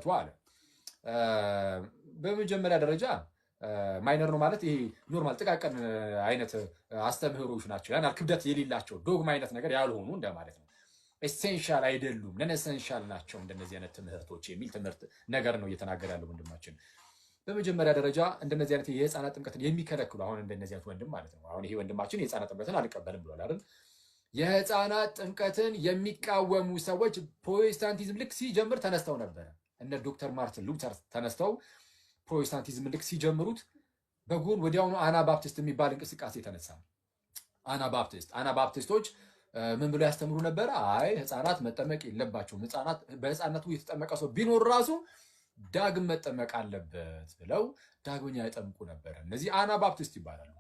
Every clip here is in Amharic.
ጥምቀቱ አለ። በመጀመሪያ ደረጃ ማይነር ነው ማለት ይሄ ኖርማል ጥቃቅን አይነት አስተምህሮች ናቸው። ያን ክብደት የሌላቸው ዶግማ አይነት ነገር ያልሆኑ እንደማለት ነው። ኤሴንሻል አይደሉም፣ ነን ኤሴንሻል ናቸው እንደነዚህ አይነት ትምህርቶች የሚል ትምህርት ነገር ነው እየተናገረ ያለው ወንድማችን። በመጀመሪያ ደረጃ እንደነዚህ አይነት የህፃናት ጥምቀትን የሚከለክሉ አሁን እንደነዚህ አይነት ወንድም ማለት ነው። አሁን ይሄ ወንድማችን የህፃናት ጥምቀትን አልቀበልም ብሏል አይደል? የህፃናት ጥምቀትን የሚቃወሙ ሰዎች ፕሮቴስታንቲዝም ልክ ሲጀምር ተነስተው ነበረ። እነ ዶክተር ማርቲን ሉተር ተነስተው ፕሮቴስታንቲዝም ልክ ሲጀምሩት በጎን ወዲያውኑ አናባፕቲስት የሚባል እንቅስቃሴ ተነሳ። አናባፕቲስቶች ምን ብለው ያስተምሩ ነበረ? አይ ህፃናት መጠመቅ የለባቸውም፣ በህፃነቱ የተጠመቀ ሰው ቢኖር ራሱ ዳግም መጠመቅ አለበት ብለው ዳግመኛ ያጠምቁ ነበረ። እነዚህ አናባፕቲስት ይባላሉ።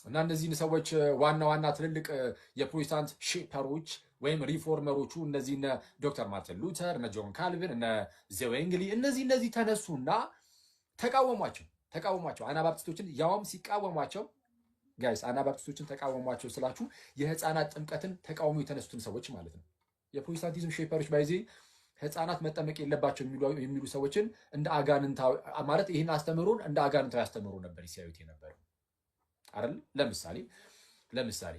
እና እነዚህን ሰዎች ዋና ትልልቅ የፕሮቴስታንት ሼፐሮች ወይም ሪፎርመሮቹ እነዚህ እነ ዶክተር ማርቲን ሉተር፣ እነ ጆን ካልቪን፣ እነ ዘዌንግሊ እነዚህ ተነሱና ተቃወሟቸው። አናባፕቲስቶችን ያውም ሲቃወሟቸው ጋይስ አናባፕቲስቶችን ተቃወሟቸው ስላችሁ የህፃናት ጥምቀትን ተቃውሞ የተነሱትን ሰዎች ማለት ነው። የፕሮቴስታንቲዝም ሼፐሮች ባይዜ ህፃናት መጠመቅ የለባቸው የሚሉ ሰዎችን እንደ አጋንንታዊ ማለት ይህን አስተምሮን እንደ አጋንንታዊ አስተምሮ ነበር ሲያዩት የነበረው አይደል? ለምሳሌ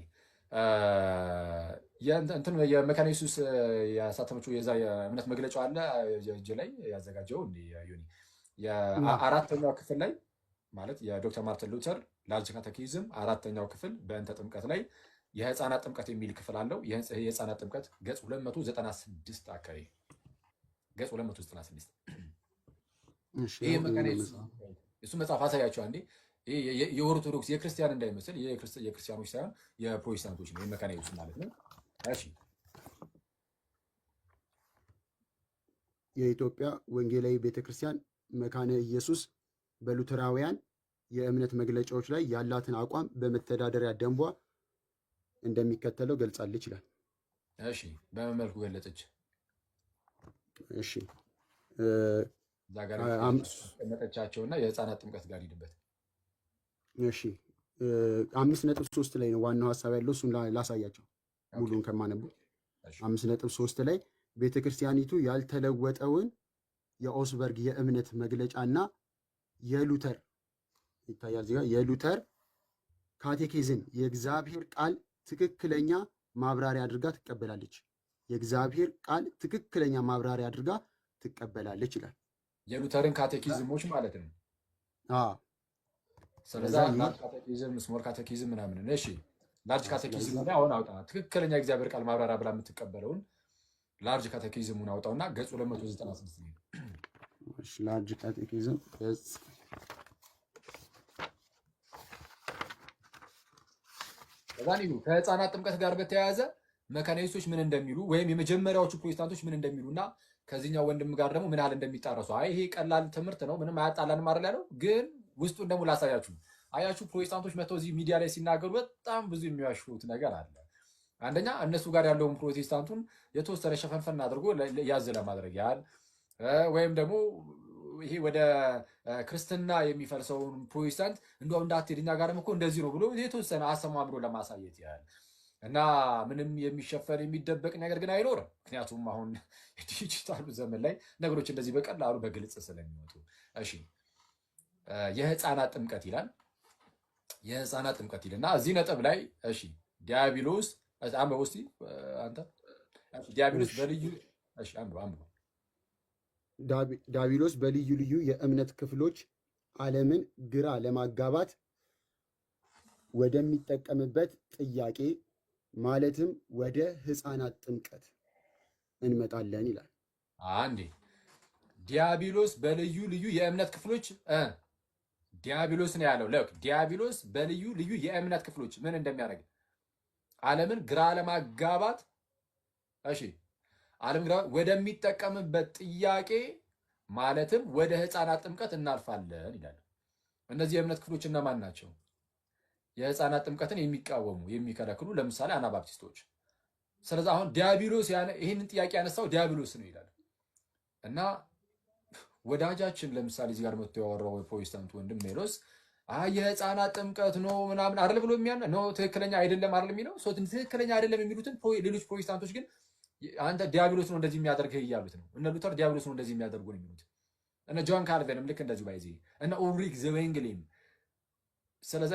የመካነ ኢየሱስ ያሳተመችው የዛ የእምነት መግለጫው አለ እጅ ላይ ያዘጋጀው ዮኒ የአራተኛው ክፍል ላይ ማለት የዶክተር ማርቲን ሉተር ላርጅ ካቴኪዝም አራተኛው ክፍል በእንተ ጥምቀት ላይ የህፃናት ጥምቀት የሚል ክፍል አለው። የህፃናት ጥምቀት ገጽ 296 አካባቢ ገጽ 296 ይሄ መካኒዝም እሱ መጽሐፍ አሳያቸው አንዴ። የኦርቶዶክስ የክርስቲያን እንዳይመስል የክርስቲያኖች ሳይሆን የፕሮቴስታንቶች ነው የመካኒዝም ማለት ነው። እሺ የኢትዮጵያ ወንጌላዊ ቤተክርስቲያን መካነ ኢየሱስ በሉተራውያን የእምነት መግለጫዎች ላይ ያላትን አቋም በመተዳደሪያ ደንቧ እንደሚከተለው ገልጻለች ይላል። እሺ በምን መልኩ ገለጸች? እሺ መጠቻቸውና የህፃናት ጥምቀት ጋር ሂድበት። እሺ 5.3 ላይ ነው ዋናው ሀሳብ ያለው። እሱን ላሳያቸው ሙሉን ከማነቡ 5.3 ላይ ቤተክርስቲያኒቱ ያልተለወጠውን የኦስበርግ የእምነት መግለጫና የሉተር ይታያል እዚህ ጋር የሉተር ካቴኬዝም የእግዚአብሔር ቃል ትክክለኛ ማብራሪያ አድርጋ ትቀበላለች። የእግዚአብሔር ቃል ትክክለኛ ማብራሪያ አድርጋ ትቀበላለች ይላል። የሉተርን ካቴኪዝሞች ማለት ነው። ስለዛ ላርጅ ካቴኪዝም፣ ስሞል ካቴኪዝም ምናምን። እሺ ላርጅ ካቴኪዝም ላይ አሁን አውጣ ትክክለኛ የእግዚአብሔር ቃል ማብራሪያ ብላ የምትቀበለውን ላርጅ ካቴኪዝሙን አውጣውና ገጽ 296 ነው። እሺ ላርጅ ካቴኪዝም ገጽ ከህፃናት ጥምቀት ጋር በተያያዘ መካኒስቶች ምን እንደሚሉ ወይም የመጀመሪያዎቹ ፕሮቴስታንቶች ምን እንደሚሉ እና ከዚህኛው ወንድም ጋር ደግሞ ምን ያህል እንደሚጣረሱ ይሄ ቀላል ትምህርት ነው፣ ምንም አያጣላንም አይደል ያለው። ግን ውስጡን ደግሞ ላሳያችሁ። አያችሁ ፕሮቴስታንቶች መጥተው እዚህ ሚዲያ ላይ ሲናገሩ በጣም ብዙ የሚያሹት ነገር አለ። አንደኛ እነሱ ጋር ያለውን ፕሮቴስታንቱን የተወሰነ ሸፈንፈን አድርጎ ያዝ ለማድረግ ያህል ወይም ደግሞ ይሄ ወደ ክርስትና የሚፈልሰውን ፕሮቴስታንት እንደው እንዳትሄድ እኛ ጋርም እኮ እንደዚህ ነው ብሎ የተወሰነ አሰማምሮ ለማሳየት ያህል እና ምንም የሚሸፈን የሚደበቅ ነገር ግን አይኖርም። ምክንያቱም አሁን ዲጂታሉ ዘመን ላይ ነገሮች እንደዚህ በቀላሉ በግልጽ ስለሚወጡ። እሺ የህፃናት ጥምቀት ይላል። የህፃናት ጥምቀት ይልና እዚህ ነጥብ ላይ እሺ ዲያብሎስ አንብበው እስኪ አንተ። ዲያብሎስ በልዩ እሺ አንብበው ዲያብሎስ በልዩ ልዩ የእምነት ክፍሎች ዓለምን ግራ ለማጋባት ወደሚጠቀምበት ጥያቄ ማለትም ወደ ህፃናት ጥምቀት እንመጣለን ይላል። አንዴ ዲያብሎስ በልዩ ልዩ የእምነት ክፍሎች ዲያብሎስ ነው ያለው። ለክ ዲያብሎስ በልዩ ልዩ የእምነት ክፍሎች ምን እንደሚያደርግ ዓለምን ግራ ለማጋባት እሺ ዓለም ግራ ወደሚጠቀምበት ጥያቄ ማለትም ወደ ህፃናት ጥምቀት እናልፋለን ይላል። እነዚህ የእምነት ክፍሎች እነማን ናቸው? የህፃናት ጥምቀትን የሚቃወሙ የሚከለክሉ፣ ለምሳሌ አናባፕቲስቶች። ስለዚህ አሁን ዲያብሎስ ይህንን ጥያቄ ያነሳው ዲያብሎስ ነው ይላል እና ወዳጃችን ለምሳሌ እዚህ ጋር መጥቶ ያወራው ፕሮቴስታንት ወንድም ሜሎስ የህፃናት ጥምቀት ነው ምናምን አይደል ብሎ የሚያን ነው ትክክለኛ አይደለም አይደል የሚለው ትክክለኛ አይደለም የሚሉትን ሌሎች ፕሮቴስታንቶች ግን አንተ ዲያብሎስ ነው እንደዚህ የሚያደርግህ እያሉት ነው። እነ ሉተር ዲያብሎስ ነው እንደዚህ የሚያደርጉ ነው የሚሉት። እነ ጆን ካልቪንም ልክ እንደዚሁ ባይዚ እነ ኡልሪክ ዘዌንግሊም። ስለዛ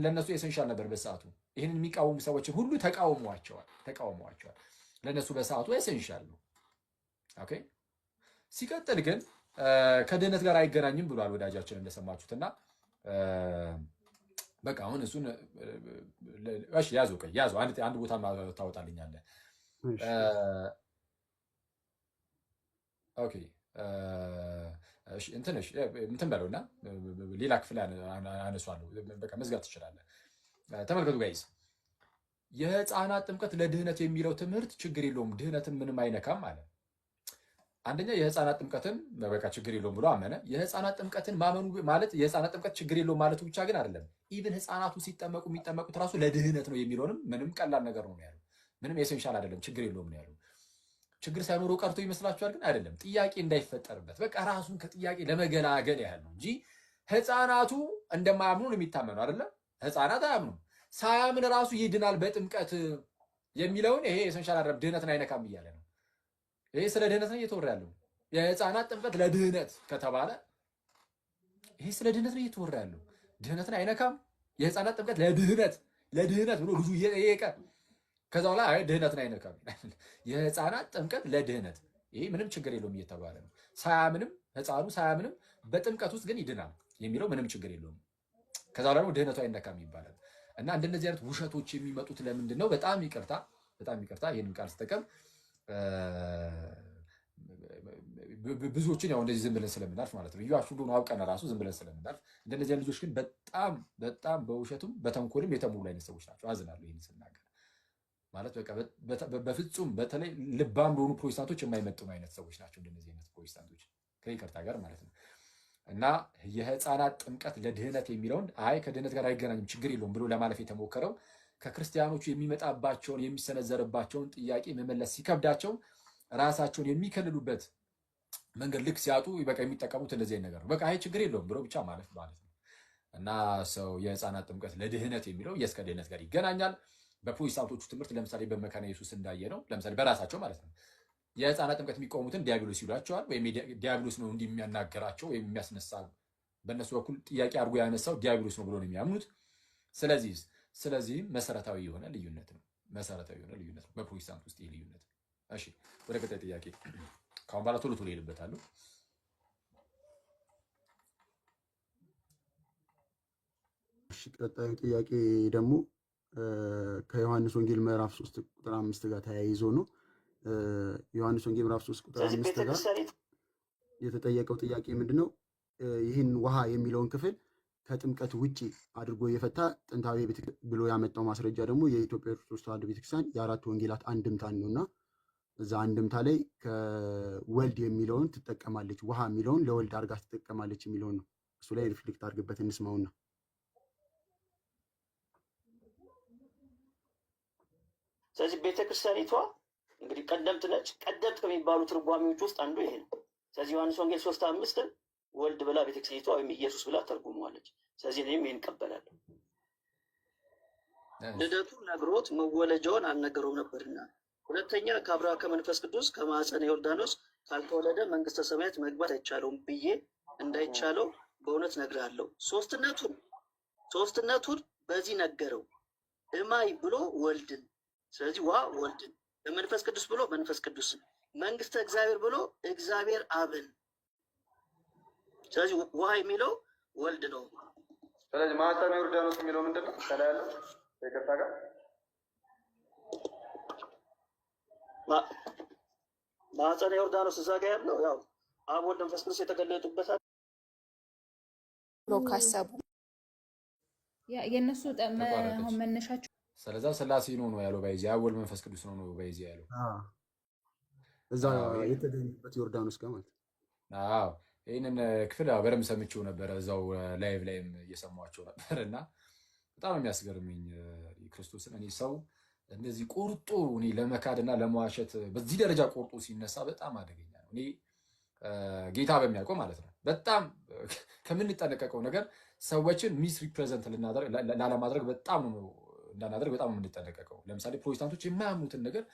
ለነሱ ኤሰንሻል ነበር በሰዓቱ። ይህንን የሚቃወሙ ሰዎችን ሁሉ ተቃውመዋቸዋል። ለነሱ በሰዓቱ ኤሰንሻል ነው። ኦኬ። ሲቀጥል ግን ከድህነት ጋር አይገናኝም ብሏል ወዳጃችን እንደሰማችሁትና በቃ አሁን እሱን እሺ ያዘው አንድ ቦታ ታወጣልኛለህ። ኦኬ እንትን በለውና ሌላ ክፍል አነሷለሁ። በቃ መዝጋት ትችላለህ። ተመልከቱ ጋይዝ፣ የህፃናት ጥምቀት ለድህነት የሚለው ትምህርት ችግር የለውም፣ ድህነትን ምንም አይነካም አለ። አንደኛ የህፃናት ጥምቀትን በቃ ችግር የለውም ብሎ አመነ። የህፃናት ጥምቀትን ማመኑ ማለት የህፃናት ጥምቀት ችግር የለውም ማለቱ ብቻ ግን አይደለም። ኢቭን ህፃናቱ ሲጠመቁ የሚጠመቁት ራሱ ለድህነት ነው የሚለውንም ምንም ቀላል ነገር ነው ያለው። ምንም ኤሴንሻል አይደለም፣ ችግር የለውም ነው ያለው። ችግር ሳይኖረው ቀርቶ ይመስላችኋል? ግን አይደለም። ጥያቄ እንዳይፈጠርበት በቃ ራሱን ከጥያቄ ለመገላገል ያህል ነው እንጂ ህፃናቱ እንደማያምኑ ነው የሚታመኑ አይደለም። ህፃናት አያምኑም። ሳያምን ራሱ ይድናል በጥምቀት የሚለውን ይሄ ኤሴንሻል አይደለም፣ ድህነትን አይነካም እያለ ነው። ይሄ ስለ ድህነት ነው እየተወራ ያለው። የህፃናት ጥምቀት ለድህነት ከተባለ ይሄ ስለ ድህነት ነው እየተወራ ያለው። ድህነትን አይነካም። የህፃናት ጥምቀት ለድህነት ብሎ ልጁ እየጠየቀ ከዛ በኋላ ድህነትን አይነካም። የህፃናት ጥምቀት ለድህነት ይሄ ምንም ችግር የለውም እየተባለ ነው። ሳያምንም ህፃኑ ሳያምንም በጥምቀት ውስጥ ግን ይድናል የሚለው ምንም ችግር የለውም። ከዛ በኋላ ደግሞ ድህነቱ አይነካም ይባላል። እና እንደነዚህ አይነት ውሸቶች የሚመጡት ለምንድን ነው? በጣም ይቅርታ ይህንን ቃል ስጠቀም ብዙዎችን ያው እንደዚህ ዝም ብለን ስለምናልፍ ማለት ነው። እያሹ እንደሆነ አውቀን ራሱ ዝም ብለን ስለምናልፍ፣ እንደነዚህ ልጆች ግን በጣም በውሸቱም በተንኮልም የተሞሉ አይነት ሰዎች ናቸው። አዝናለሁ ይህን ስናገር ማለት በቃ በፍጹም በተለይ ልባም ለሆኑ ፕሮቴስታንቶች የማይመጥኑ አይነት ሰዎች ናቸው እንደነዚህ አይነት ፕሮቴስታንቶች ከይቅርታ ጋር ማለት ነው። እና የህፃናት ጥምቀት ለድህነት የሚለውን ከድህነት ጋር አይገናኝም ችግር የለውም ብሎ ለማለፍ የተሞከረው ከክርስቲያኖቹ የሚመጣባቸውን የሚሰነዘርባቸውን ጥያቄ መመለስ ሲከብዳቸው ራሳቸውን የሚከልሉበት መንገድ ልክ ሲያጡ በቃ የሚጠቀሙት እንደዚህ አይነት ነገር ነው። በቃ ችግር የለውም ብሎ ብቻ ማለፍ ማለት ነው። እና ሰው የህፃናት ጥምቀት ለድህነት የሚለው የእስከ ድህነት ጋር ይገናኛል። በፕሮቴስታንቶቹ ትምህርት ለምሳሌ በመካነ ኢየሱስ እንዳየ ነው። ለምሳሌ በራሳቸው ማለት ነው የህፃናት ጥምቀት የሚቃወሙትን ዲያብሎስ ይሏቸዋል። ወይም ዲያብሎስ ነው እንዲህ የሚያናገራቸው ወይም የሚያስነሳ በእነሱ በኩል ጥያቄ አድርጎ ያነሳው ዲያብሎስ ነው ብሎ ነው የሚያምኑት። ስለዚህም መሰረታዊ የሆነ ልዩነት ነው በፕሮቴስታንት ውስጥ ይህ ልዩነት። እሺ ወደ ቀጣይ ጥያቄ ካሁን በኋላ ቶሎ ይልበታሉ። ቀጣዩ ጥያቄ ደግሞ ከዮሐንስ ወንጌል ምዕራፍ 3 ቁጥር 5 ጋር ተያይዞ ነው። ዮሐንስ ወንጌል ምዕራፍ 3 ቁጥር 5 ጋር የተጠየቀው ጥያቄ ምንድነው? ይህን ውሃ የሚለውን ክፍል ከጥምቀት ውጪ አድርጎ የፈታ ጥንታዊ ብሎ ያመጣው ማስረጃ ደግሞ የኢትዮጵያ ኦርቶዶክስ ተዋሕዶ ቤተክርስቲያን የአራቱ ወንጌላት አንድምታን ነውና እዛ አንድምታ ላይ ከወልድ የሚለውን ትጠቀማለች፣ ውሃ የሚለውን ለወልድ አድርጋ ትጠቀማለች የሚለውን ነው። እሱ ላይ ሪፍሌክት አድርግበት እንስማውና። ስለዚህ ቤተክርስቲያኒቷ እንግዲህ ቀደምት ነች። ቀደምት ከሚባሉ ትርጓሜዎች ውስጥ አንዱ ይሄ ነው። ስለዚህ ዮሐንስ ወንጌል 3:5 ወልድ ብላ ቤተክርስቲያኒቷ ወይም ኢየሱስ ብላ ተርጉመዋለች። ስለዚህ እኔም ይሄን እቀበላለሁ። ልደቱን ነግሮት መወለጃውን አልነገረውም ነበርና፣ ሁለተኛ ከአብርሃም ከመንፈስ ቅዱስ ከማኅፀነ ዮርዳኖስ ካልተወለደ መንግስተ ሰማያት መግባት አይቻለውም ብዬ እንዳይቻለው በእውነት እነግርሃለሁ። ሶስትነቱን በዚህ ነገረው። እማይ ብሎ ወልድን፣ ስለዚህ ውሃ ወልድን፣ በመንፈስ ቅዱስ ብሎ መንፈስ ቅዱስን፣ መንግስተ እግዚአብሔር ብሎ እግዚአብሔር አብን። ስለዚህ ውሃ የሚለው ወልድ ነው። ስለዚህ ማኅፀነ ዮርዳኖስ የሚለው ምንድን ነው? ከላይ ያለው ይቅርታ ጋር ማኅፀነ ዮርዳኖስ እዛ ጋር ያለው ያው አብ ወልድ መንፈስ ቅዱስ የተገለጡበት ነው ካሰቡ የእነሱ መነሻቸው። ስለዛ ስላሴ ነው ያለው ባይዚ አብ ወልድ መንፈስ ቅዱስ ነው ባይዚ ያለው እዛ የተገኙበት ዮርዳኖስ ጋር ማለት ነው። አዎ ይህንን ክፍል በደምብ ሰምቼው ነበረ፣ እዛው ላይቭ ላይም እየሰማቸው ነበር እና በጣም የሚያስገርምኝ ክርስቶስን እኔ ሰው እንደዚህ ቆርጦ እኔ ለመካድና ለመዋሸት በዚህ ደረጃ ቆርጦ ሲነሳ በጣም አደገኛ ነው። እኔ ጌታ በሚያውቀው ማለት ነው በጣም ከምንጠነቀቀው ነገር ሰዎችን ሚስ ሪፕሬዘንት ላለማድረግ በጣም ነው እንዳናደርግ በጣም ነው የምንጠነቀቀው። ለምሳሌ ፕሮቴስታንቶች የማያምኑትን ነገር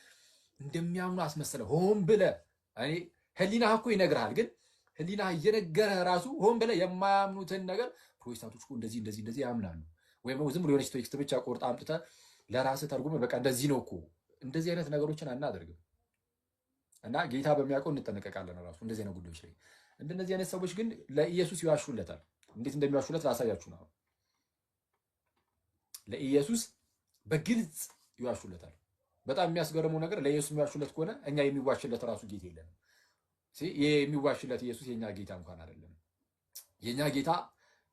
እንደሚያምኑ አስመሰለ። ሆን ብለህ እኔ ህሊናህ እኮ ይነግርሃል፣ ግን ህሊናህ እየነገረህ ራሱ ሆን ብለህ የማያምኑትን ነገር ፕሮቴስታንቶች እኮ እንደዚህ እንደዚህ እንደዚህ ያምናሉ፣ ወይም ዝም ብሎ የሆነች ቴክስት ብቻ ቆርጣ አምጥተህ ለራስህ ተርጉመህ በቃ እንደዚህ ነው እኮ። እንደዚህ አይነት ነገሮችን አናደርግም እና ጌታ በሚያውቀው እንጠነቀቃለን ራሱ እንደዚህ አይነት ጉዳዮች ላይ። እንደነዚህ አይነት ሰዎች ግን ለኢየሱስ ይዋሹለታል። እንዴት እንደሚዋሹለት ላሳያችሁ ነው። ለኢየሱስ በግልጽ ይዋሹለታል። በጣም የሚያስገርመው ነገር ለኢየሱስ የሚዋሹለት ከሆነ እኛ የሚዋሽለት ራሱ ጌታ የለንም። ይሄ የሚዋሽለት ኢየሱስ የኛ ጌታ እንኳን አይደለም። የኛ ጌታ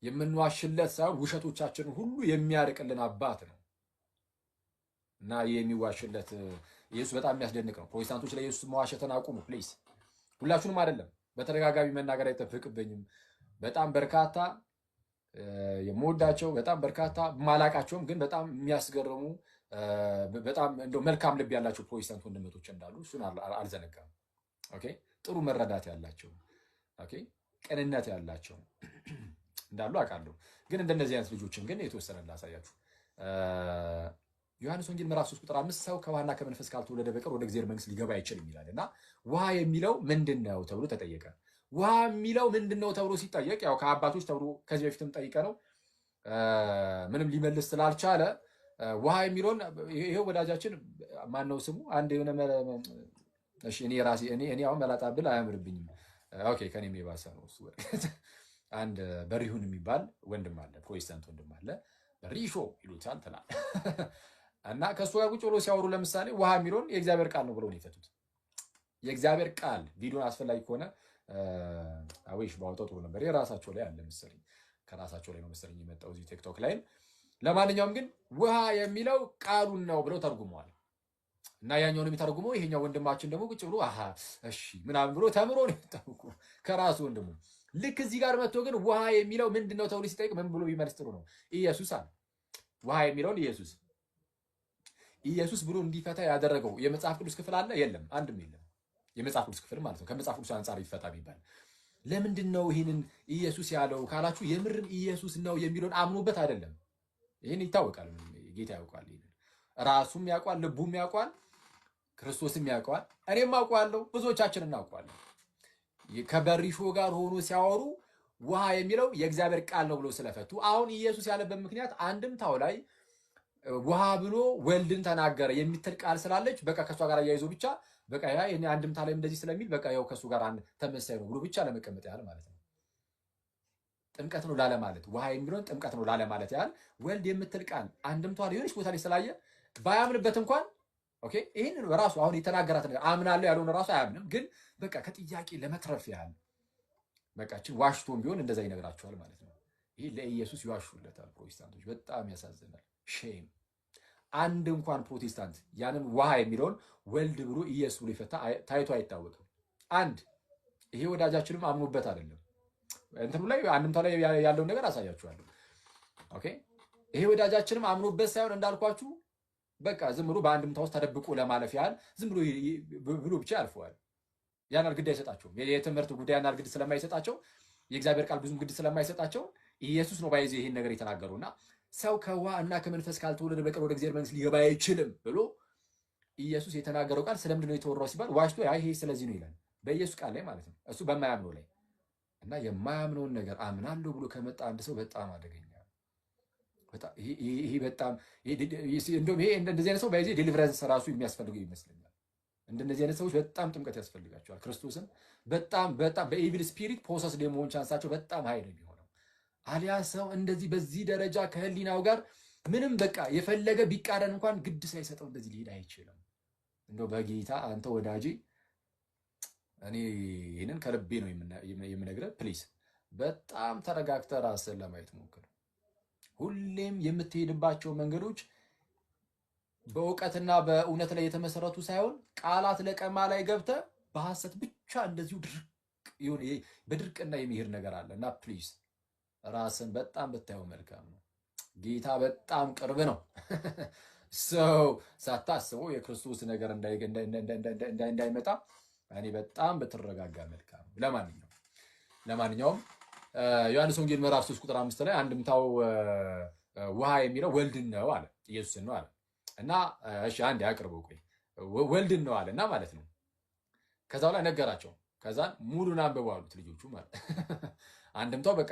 የምንዋሽለት ሳይሆን ውሸቶቻችንን ሁሉ የሚያርቅልን አባት ነው እና ይሄ የሚዋሽለት ኢየሱስ በጣም የሚያስደንቅ ነው። ፕሮቴስታንቶች ለኢየሱስ መዋሸትን አቁሙ ፕሊዝ። ሁላችሁንም አይደለም፣ በተደጋጋሚ መናገር አይጠበቅብኝም። በጣም በርካታ የምወዳቸው በጣም በርካታ ማላቃቸውም ግን በጣም የሚያስገርሙ በጣም እንደው መልካም ልብ ያላቸው ፕሮቴስታንት ወንድመቶች እንዳሉ እሱን አልዘነጋም። ኦኬ፣ ጥሩ መረዳት ያላቸው ኦኬ፣ ቅንነት ያላቸው እንዳሉ አውቃለሁ። ግን እንደነዚህ አይነት ልጆችን ግን የተወሰነ ላሳያችሁ። ዮሐንስ ወንጌል ምዕራፍ 3 ቁጥር 5 ሰው ከውሃና ከመንፈስ ካልተወለደ በቀር ወደ እግዚአብሔር መንግስት ሊገባ አይችልም ይላል እና ውሃ የሚለው ምንድነው ተብሎ ተጠየቀ። ውሃ የሚለው ምንድነው ተብሎ ሲጠየቅ ያው ከአባቶች ተብሎ ከዚህ በፊትም ጠይቀ ነው ምንም ሊመልስ ስላልቻለ ውሃ የሚለውን ይሄው ወዳጃችን ማን ነው ስሙ አንድ የሆነ እሺ እኔ አሁን መላጣ ብል አያምርብኝም። ኦኬ ከኔም የባሰ ነው እሱ። አንድ በሪሁን የሚባል ወንድም አለ፣ ፕሮቴስታንት ወንድም አለ። በሪሾ ይሉታል ትላል እና ከእሱ ጋር ቁጭ ብሎ ሲያወሩ ለምሳሌ ውሃ የሚለውን የእግዚአብሔር ቃል ነው ብለው ነው የፈቱት። የእግዚአብሔር ቃል ቪዲዮን አስፈላጊ ከሆነ አዌሽ ባወጣው ጥሩ ነበር። የራሳቸው ላይ አለ መሰለኝ፣ ከራሳቸው ላይ ነው መሰለኝ የመጣው እዚህ ቲክቶክ ላይ። ለማንኛውም ግን ውሃ የሚለው ቃሉን ነው ብለው ተርጉመዋል እና ያኛውን የሚተረጉመው ይሄኛው ወንድማችን ደግሞ ቁጭ ብሎ አሃ እሺ ምናምን ብሎ ተምሮ ነው የጠብቁ ከራሱ ወንድሙ። ልክ እዚህ ጋር መጥቶ ግን ውሃ የሚለው ምንድነው ተብሎ ሲጠይቅ ምን ብሎ ቢመልስ ጥሩ ነው? ኢየሱስ አለ። ውሃ የሚለውን ኢየሱስ ብሎ እንዲፈታ ያደረገው የመጽሐፍ ቅዱስ ክፍል አለ? የለም፣ አንድም የለም። የመጽሐፍ ቅዱስ ክፍል ማለት ነው። ከመጽሐፍ ቅዱስ አንጻር ይፈታ ቢባል ለምንድን ነው ይህንን ኢየሱስ ያለው ካላችሁ የምርም ኢየሱስ ነው የሚለውን አምኖበት አይደለም። ይህን ይታወቃል፣ ጌታ ያውቃል። ይህን ራሱም ያውቃል፣ ልቡም ያውቃል፣ ክርስቶስም ያውቃል፣ እኔም አውቃለሁ፣ ብዙዎቻችን እናውቃለን። ከበሪሾ ጋር ሆኖ ሲያወሩ ውሃ የሚለው የእግዚአብሔር ቃል ነው ብሎ ስለፈቱ አሁን ኢየሱስ ያለበት ምክንያት አንድምታው ላይ ውሃ ብሎ ወልድን ተናገረ የሚትል ቃል ስላለች በቃ ከሷ ጋር አያይዞ ብቻ በቃ ያ የኔ አንድምታ ላይ እንደዚህ ስለሚል በቃ ያው ከሱ ጋር አንድ ተመሳሳይ ነው ብሎ ብቻ ለመቀመጥ ያህል ማለት ነው። ጥምቀት ነው ላለ ማለት ውሃ የሚለውን ጥምቀት ነው ላለ ማለት ያህል ወልድ የምትል ቃል አንድምቷ ሊሆንሽ ቦታ ላይ ስላየ ባያምንበት እንኳን ኦኬ ይሄንን ራሱ አሁን የተናገራት ነገር አምናለሁ ያለውን ራሱ አያምንም። ግን በቃ ከጥያቄ ለመትረፍ ያህል በቃችን ዋሽቶም ቢሆን እንደዛ ይነግራቸዋል ማለት ነው። ይሄ ለኢየሱስ ይዋሹለታል ፕሮቴስታንቶች። በጣም ያሳዝናል። ሼም። አንድ እንኳን ፕሮቴስታንት ያንን ውሃ የሚለውን ወልድ ብሎ ኢየሱስ ብሎ ይፈታ ታይቶ አይታወቅም። አንድ ይሄ ወዳጃችንም አምኖበት አይደለም። እንትኑ ላይ አንድምታ ላይ ያለውን ነገር አሳያችኋለሁ። ኦኬ ይሄ ወዳጃችንም አምኖበት ሳይሆን እንዳልኳችሁ በቃ ዝም ብሎ በአንድምታ ውስጥ ተደብቆ ለማለፍ ያህል ዝም ብሎ ብቻ ያልፈዋል። ያን ግድ አይሰጣቸውም። የትምህርት ጉዳይ ያን ግድ ስለማይሰጣቸው የእግዚአብሔር ቃል ብዙም ግድ ስለማይሰጣቸው ኢየሱስ ነው ባይዘ ይሄን ነገር የተናገረውና ሰው ከውሃ እና ከመንፈስ ካልተወለደ በቀር ወደ እግዚአብሔር መንግስት ሊገባ አይችልም ብሎ ኢየሱስ የተናገረው ቃል ስለምንድን ነው የተወራው ሲባል ዋሽቶ ይሄ ስለዚህ ነው ይላል። በኢየሱስ ቃል ላይ ማለት ነው፣ እሱ በማያምነው ላይ እና የማያምነውን ነገር አምናለሁ ብሎ ከመጣ አንድ ሰው በጣም አደገኛ ነው። ይሄ በጣም እንደውም ይሄ እንደዚህ አይነት ሰው ባይዘ ዴሊቨረንስ ራሱ የሚያስፈልገው ይመስለኛል። እንደነዚህ አይነት ሰዎች በጣም ጥምቀት ያስፈልጋቸዋል። ክርስቶስን በጣም በኢቪል ስፒሪት ፕሮሰስ የመሆን ቻንሳቸው በጣም ሀይ ነው የሚሆነው። አሊያ ሰው እንደዚህ በዚህ ደረጃ ከህሊናው ጋር ምንም በቃ የፈለገ ቢቃረን እንኳን ግድ ሳይሰጠው እንደዚህ ሊሄድ አይችልም። እንደው በጌታ አንተ ወዳጄ እኔ ይህንን ከልቤ ነው የምነግርህ። ፕሊዝ በጣም ተረጋግተህ ራስህን ለማየት ሞክር። ሁሌም የምትሄድባቸው መንገዶች በእውቀትና በእውነት ላይ የተመሰረቱ ሳይሆን ቃላት ለቀማ ላይ ገብተህ በሐሰት ብቻ እንደዚሁ በድርቅና የሚሄድ ነገር አለ እና ፕሊዝ ራስን በጣም ብታየው መልካም ነው። ጌታ በጣም ቅርብ ነው። ሰው ሳታስበው የክርስቶስ ነገር እንዳይመጣ እኔ በጣም በተረጋጋ መልካም ነው። ለማንኛውም ዮሐንስ ወንጌል ምዕራፍ 3 ቁጥር 5 ላይ አንድምታው ውሃ የሚለው ወልድን ነው አለ፣ ኢየሱስን ነው አለ እና እሺ አንድ ያቅርበው። ቆይ ወልድን ነው አለና ማለት ነው። ከዛ በኋላ ነገራቸው። ከዛን ሙሉን አንብበው አሉት ልጆቹ ማለት አንድምታው በቃ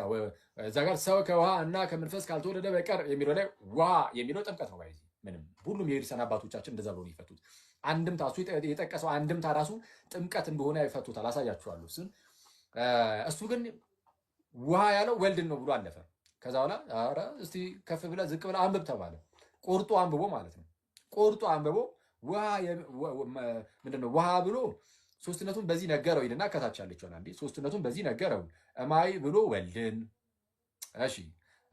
እዛ ጋር ሰው ከውሃ እና ከመንፈስ ካልተወለደ በቀር የሚለው ላይ ውሃ የሚለው ጥምቀት ነው። ባይዚ ምንም ሁሉም የክርስቲያን አባቶቻችን እንደዛ ብለው ይፈቱት። አንድምታ እሱ የጠቀሰው አንድምታ ራሱ ጥምቀት እንደሆነ ይፈቱታል። አሳያችኋለሁ እሱን። እሱ ግን ውሃ ያለው ወልድን ነው ብሎ አለፈ። ከዛ በኋላ ኧረ እስቲ ከፍ ብለህ ዝቅ ብለህ አንብብ ተባለ። ቆርጦ አንብቦ ማለት ነው። ቆርጦ አንብቦ ውሃ ምንድነው ውሃ ብሎ ሶስትነቱን በዚህ ነገረው ይልና ከታች ያለችውን አንዴ ሶስትነቱን በዚህ ነገረው። እማይ ብሎ ወልድን፣ እሺ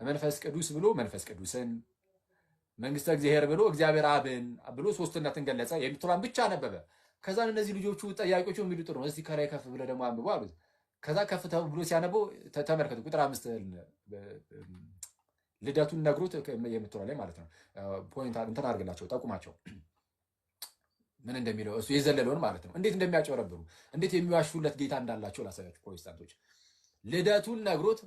መንፈስ ቅዱስ ብሎ መንፈስ ቅዱስን፣ መንግስተ እግዚአብሔር ብሎ እግዚአብሔር አብን ብሎ ሶስትነትን ገለጸ። የምትሏን ብቻ ነበበ። ከዛ እነዚህ ልጆቹ ጠያቂዎቹ የሚሉ ጥሩ ነው፣ እስቲ ከላይ ከፍ ብለህ ደግሞ አንብቦ አሉት። ከዛ ከፍ ብሎ ሲያነበው ተመልከቱ፣ ቁጥር 5 ልደቱን ነግሩት የምትሏ ላይ ማለት ነው። ፖይንት እንትን አድርግላቸው፣ ጠቁማቸው ምን እንደሚለው እሱ የዘለለውን ማለት ነው። እንዴት እንደሚያጨረብሩ እንዴት የሚዋሹለት ጌታ እንዳላቸው ላሳያችሁ። ፕሮቴስታንቶች ልደቱን ነግሮት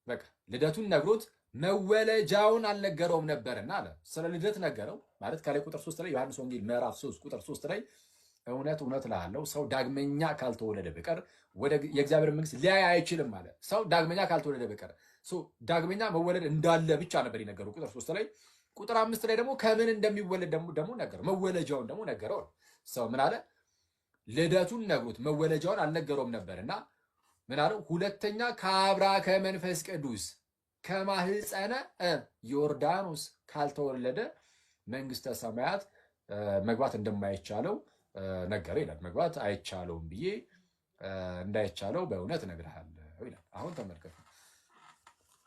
በቃ ልደቱን ነግሮት መወለጃውን አልነገረውም ነበርና አለ። ስለ ልደት ነገረው ማለት ከላይ ቁጥር 3 ላይ ዮሐንስ ወንጌል ምዕራፍ 3 ቁጥር 3 ላይ እውነት እውነት እልሃለሁ ሰው ዳግመኛ ካልተወለደ በቀር ወደ የእግዚአብሔር መንግስት ሊያይ አይችልም አለ። ሰው ዳግመኛ ካልተወለደ በቀር ዳግመኛ መወለድ እንዳለ ብቻ ነበር የነገረው ቁጥር 3 ላይ። ቁጥር 5 ላይ ደግሞ ከምን እንደሚወለድ ደግሞ ነገረው። መወለጃውን ደግሞ ነገረው። ሰው ምን አለ? ልደቱን ነግሮት መወለጃውን አልነገረውም ነበርና ምን አለው? ሁለተኛ ከአብራከ መንፈስ ቅዱስ ከማህፀነ ዮርዳኖስ ካልተወለደ መንግስተ ሰማያት መግባት እንደማይቻለው ነገረ ይላል። መግባት አይቻለውም ብዬ እንዳይቻለው በእውነት እነግርሃለሁ ይላል። አሁን ተመልከቱ።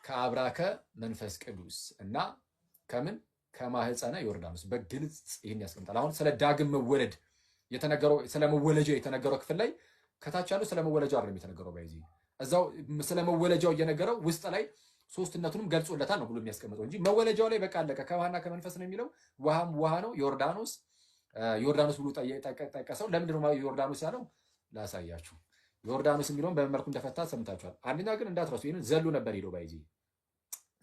ከአብራከ መንፈስ ቅዱስ እና ከምን ከማህፀነ ዮርዳኖስ በግልጽ ይህን ያስቀምጣል። አሁን ስለ ዳግም መወለድ የተነገረው ስለ መወለጃ የተነገረው ክፍል ላይ ከታች ያለው ስለ መወለጃው አይደለም የተነገረው። ባይዚ እዛው ስለ መወለጃው እየነገረው ውስጥ ላይ ሶስትነቱንም ገልጾለታል ነው ብሎ የሚያስቀምጠው እንጂ መወለጃው ላይ በቃ አለቀ። ከውሃና ከመንፈስ ነው የሚለው። ውሃም ውሃ ነው። ዮርዳኖስ ብሎ ጠቀሰው። ለምንድን ነው ዮርዳኖስ ያለው? ላሳያችሁ። ዮርዳኖስ የሚለውን በምን መልኩ እንደፈታ ሰምታችኋል። አንደኛ ግን እንዳትረሱ ይሄንን ዘሎ ነበር ሄዶ ባይዚ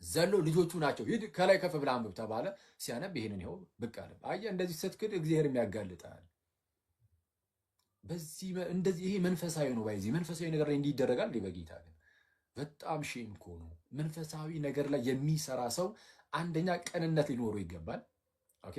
ዘሎ ልጆቹ ናቸው። ሂድ ከላይ ከፍ ብለህ አንብብ ተባለ። ሲያነብ ይሄንን ይኸው ብቅ አለ። አየህ እንደዚህ ስትክድ እግዚአብሔር የሚያጋልጣል። በዚህ እንደዚህ ይሄ መንፈሳዊ ነው። ባይዚ መንፈሳዊ ነገር ላይ እንዲህ ይደረጋል። በጌታ ግን በጣም ሼም እኮ ነው። መንፈሳዊ ነገር ላይ የሚሰራ ሰው አንደኛ ቅንነት ሊኖረው ይገባል። ኦኬ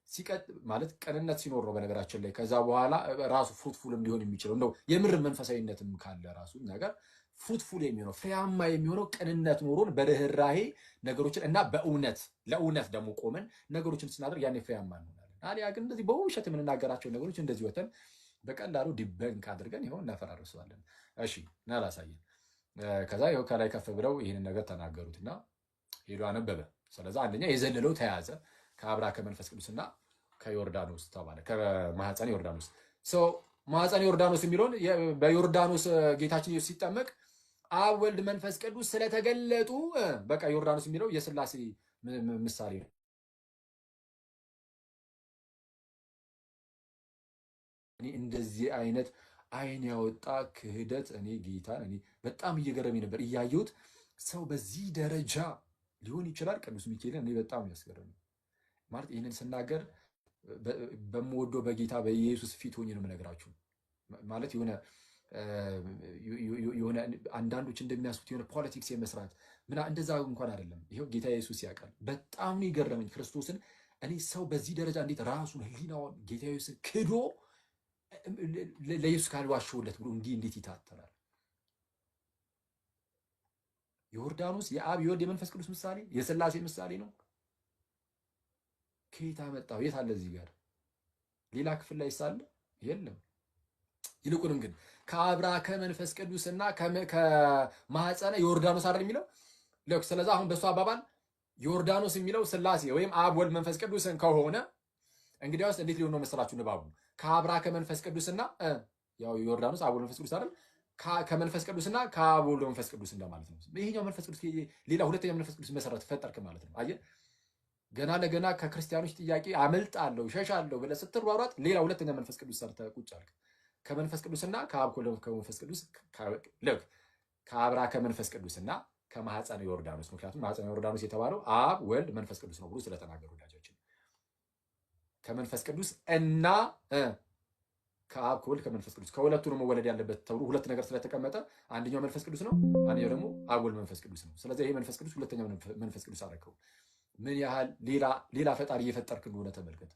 ሲቀጥ ማለት ቅንነት ሲኖር ነው በነገራችን ላይ ከዛ በኋላ ራሱ ፍሩትፉልም ሊሆን የሚችለው እንደው የምር መንፈሳዊነትም ካለ ራሱ ነገር ፍሩትፉል የሚሆነው ፍሬያማ የሚሆነው ቅንነት ኖሮን በርህራሄ ነገሮችን እና በእውነት ለእውነት ደግሞ ቆመን ነገሮችን ስናደርግ ያኔ ፍሬያማ እንሆናለን። አሊያ ግን እንደዚህ በውሸት የምንናገራቸው ነገሮች እንደዚህ ወተን በቀላሉ ዲበንክ አድርገን ይኸው እናፈራርሰዋለን። እሺ ና ላሳየን። ከዛ ይኸው ከላይ ከፍ ብለው ይህንን ነገር ተናገሩትና ሄዶ አነበበ። ስለዚህ አንደኛ የዘለለው ተያዘ። ከአብራከ መንፈስ ቅዱስና ከዮርዳኖስ ተባለ። ከማህፀነ ዮርዳኖስ ማህፀነ ዮርዳኖስ የሚለውን በዮርዳኖስ ጌታችን ኢየሱስ ሲጠመቅ አብ ወልድ መንፈስ ቅዱስ ስለተገለጡ በቃ ዮርዳኖስ የሚለው የሥላሴ ምሳሌ ነው። እኔ እንደዚህ አይነት አይን ያወጣ ክህደት እኔ ጌታን እኔ በጣም እየገረመኝ ነበር እያየሁት። ሰው በዚህ ደረጃ ሊሆን ይችላል? ቅዱስ ሚካኤልን እኔ በጣም ያስገረመኝ ማለት ይህንን ስናገር በምወደው በጌታ በኢየሱስ ፊት ሆኜ ነው የምነግራችሁ። ማለት የሆነ አንዳንዶች እንደሚያስቡት የሆነ ፖለቲክስ የመስራት እንደዛ እንኳን አይደለም። ይኸው ጌታ ኢየሱስ ያውቃል። በጣም ነው የገረመኝ ክርስቶስን። እኔ ሰው በዚህ ደረጃ እንዴት ራሱን ህሊናውን ጌታ ኢየሱስን ክዶ ለኢየሱስ ካልዋሸውለት ብሎ እንዴት ይታተራል? ዮርዳኖስ የአብ የወልድ የመንፈስ ቅዱስ ምሳሌ የሥላሴ ምሳሌ ነው። ከየት አመጣው? የት አለ? እዚህ ጋር ሌላ ክፍል ላይ ሳለ የለም። ይልቁንም ግን ከአብራከ መንፈስ ቅዱስና ከማህፀነ ዮርዳኖስ አይደል የሚለው ለክ። ስለዚህ አሁን በሱ አባባል ዮርዳኖስ የሚለው ሥላሴ ወይም አብ ወልድ መንፈስ ቅዱስን ከሆነ እንግዲያውስ እንዴት ሊሆን ነው መሰላችሁ? ንባቡ ከአብራከ መንፈስ ቅዱስና ያው ዮርዳኖስ አብ ወልድ መንፈስ ቅዱስ አይደል? ከመንፈስ ቅዱስና ከአብ ወልድ መንፈስ ቅዱስ እንደማለት ነው። ይሄኛው መንፈስ ቅዱስ ሌላ ሁለተኛ መንፈስ ቅዱስ መሰረት ፈጠርክ ማለት ነው። አየህ ገና ለገና ከክርስቲያኖች ጥያቄ አመልጣለሁ ሸሻለሁ ብለህ ስትሯሯጥ ሌላ ሁለተኛ መንፈስ ቅዱስ ሰርተህ ቁጭ አልክ። ከመንፈስ ቅዱስና ከአብ ከመንፈስ ቅዱስ ልክ ከአብራ ከመንፈስ ቅዱስና ከማህፀነ ዮርዳኖስ። ምክንያቱም ማህፀነ ዮርዳኖስ የተባለው አብ ወልድ መንፈስ ቅዱስ ነው ብሎ ስለተናገሩ ወዳጆችን ከመንፈስ ቅዱስ እና ከአብ ከወልድ ከመንፈስ ቅዱስ ከሁለቱ ነው መወለድ ያለበት ተብሎ ሁለት ነገር ስለተቀመጠ አንደኛው መንፈስ ቅዱስ ነው፣ አንደኛው ደግሞ አብ ወልድ መንፈስ ቅዱስ ነው። ስለዚህ ይሄ መንፈስ ቅዱስ ሁለተኛው መንፈስ ቅዱስ አደረገው። ምን ያህል ሌላ ፈጣሪ እየፈጠርክ እንደሆነ ተመልከት።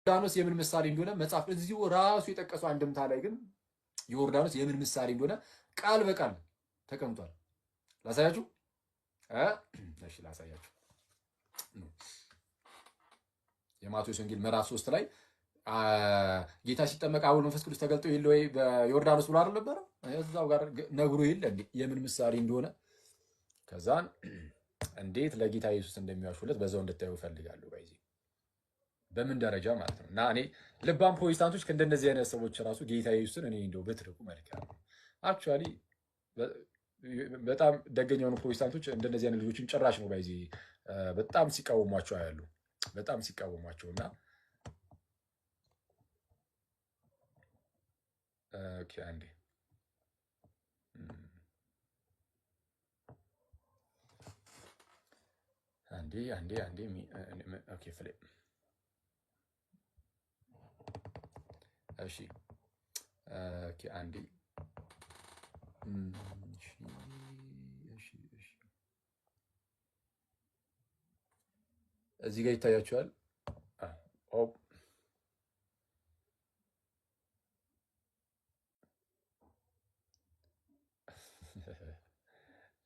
ዮርዳኖስ የምን ምሳሌ እንደሆነ መጽሐፍ እዚሁ ራሱ የጠቀሰው አንድምታ ላይ ግን ዮርዳኖስ የምን ምሳሌ እንደሆነ ቃል በቃል ተቀምጧል። ላሳያችሁ። እሺ ላሳያችሁ። የማቴዎስ ወንጌል ምዕራፍ 3 ላይ ጌታ ሲጠመቅ አብ ወልድ መንፈስ ቅዱስ ተገልጦ የለ ወይ በዮርዳኖስ ብሎ አይደል ነበረ? እዛው ጋር ነግሮ የለ የምን ምሳሌ እንደሆነ ከዛን እንዴት ለጌታ ኢየሱስ እንደሚዋሹለት በዛው እንድታዩ እፈልጋለሁ። ባይዚ በምን ደረጃ ማለት ነው። እና እኔ ልባም ፕሮቴስታንቶች ከእንደነዚህ አይነት ሰዎች ራሱ ጌታ ኢየሱስን እኔ እንደው ብትርቁ መልካም ነው። አክቹዋሊ በጣም ደገኛ የሆኑ ፕሮቴስታንቶች እንደነዚህ አይነት ልጆችን ጭራሽ ነው ባይዚ በጣም ሲቃወሟቸው ያሉ በጣም ሲቃወሟቸው እና ኦኬ አንዴ ኦኬ ፍሌ እሺ ኦኬ አንዴ እዚህ ጋር ይታያችኋል።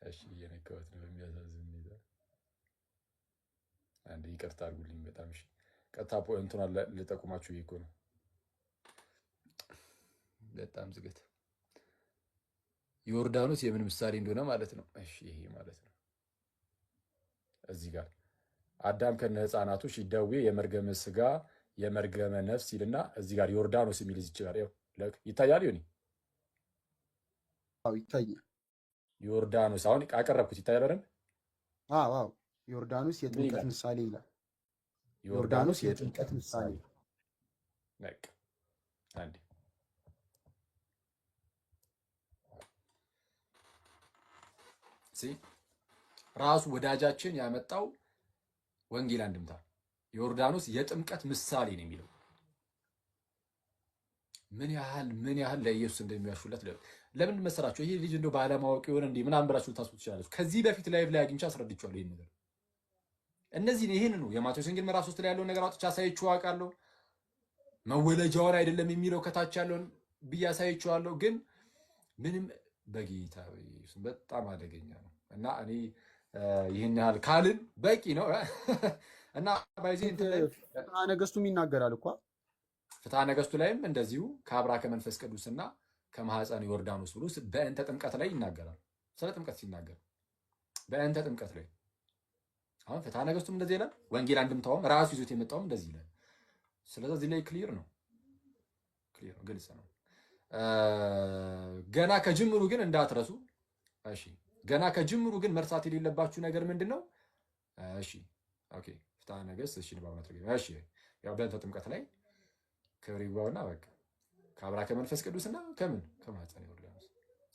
እሺ እየነካሁት ነው በሚያሳዝን ሁኔታ። አንዴ ይቅርታ አድርጉልኝ በጣም እሺ። ቀጥታ እንትኗን ልጠቁማችሁ እኮ ነው። በጣም ዝገት ዮርዳኖስ የምን ምሳሌ እንደሆነ ማለት ነው። እሺ ይሄ ማለት ነው እዚህ ጋር አዳም ከነ ህፃናቱ ደዌ የመርገመ ስጋ የመርገመ ነፍስ ይልና እዚህ ጋር ዮርዳኖስ የሚል እዚህ ጋር ይታያል። ይሁን ይታያል። ዮርዳኖስ አሁን አቀረብኩት ይታያል አይደል? አዎ ዮርዳኖስ የጥምቀት ምሳሌ ይላል። ዮርዳኖስ የጥምቀት ምሳሌ ነቅ አንዴ ራሱ ወዳጃችን ያመጣው ወንጌል አንድምታ ዮርዳኖስ የጥምቀት ምሳሌ ነው የሚለው ምን ያህል ለኢየሱስ እንደሚያሹለት ለምን መሰራችሁ? ይሄ ልጅ እንደው ባለማወቅ ይሆን እንዴ ምናምን ብላችሁ ታስቡ ትችላላችሁ። ከዚህ በፊት ላይቭ ላይ አግኝቼ አስረድቻለሁ ይሄን ነገር። ይሄን ነው የማቴዎስ ወንጌል ምዕራፍ 3 ላይ ያለውን ነገር አውጥቼ አሳይቼው አውቃለሁ። መወለጃውን አይደለም የሚለው ከታች ያለውን ብዬ አሳይቼዋለሁ። ግን ምንም በጌታ ኢየሱስ በጣም አደገኛ ነው እና እኔ ይህን ያህል ካልን በቂ ነው እና ባይዜ ፍትሐ ነገሥቱም ይናገራል እኮ ፍትሐ ነገሥቱ ላይም እንደዚሁ ከአብራ ከመንፈስ ቅዱስና ከማኅፀነ ዮርዳኖስ ብሎ በእንተ ጥምቀት ላይ ይናገራል። ስለ ጥምቀት ሲናገር በእንተ ጥምቀት ላይ አሁን ፍትሐ ነገሥቱም እንደዚህ ይላል። ወንጌል አንድምታውም ራሱ ይዞት የመጣውም እንደዚህ ይላል። ስለዚህ እዚህ ላይ ክሊር ነው፣ ግልጽ ነው። ገና ከጅምሩ ግን እንዳትረሱ እሺ። ገና ከጅምሩ ግን መርሳት የሌለባችሁ ነገር ምንድን ነው? እሺ ኦኬ ፍትሐ ነገሥት እሺ ንባብነት እሺ ያው በእንተ ጥምቀት ላይ ክብር ይግባውና በቃ ከአብራ ከመንፈስ ቅዱስና ከምን ከማኅፀነ ዮርዳኖስ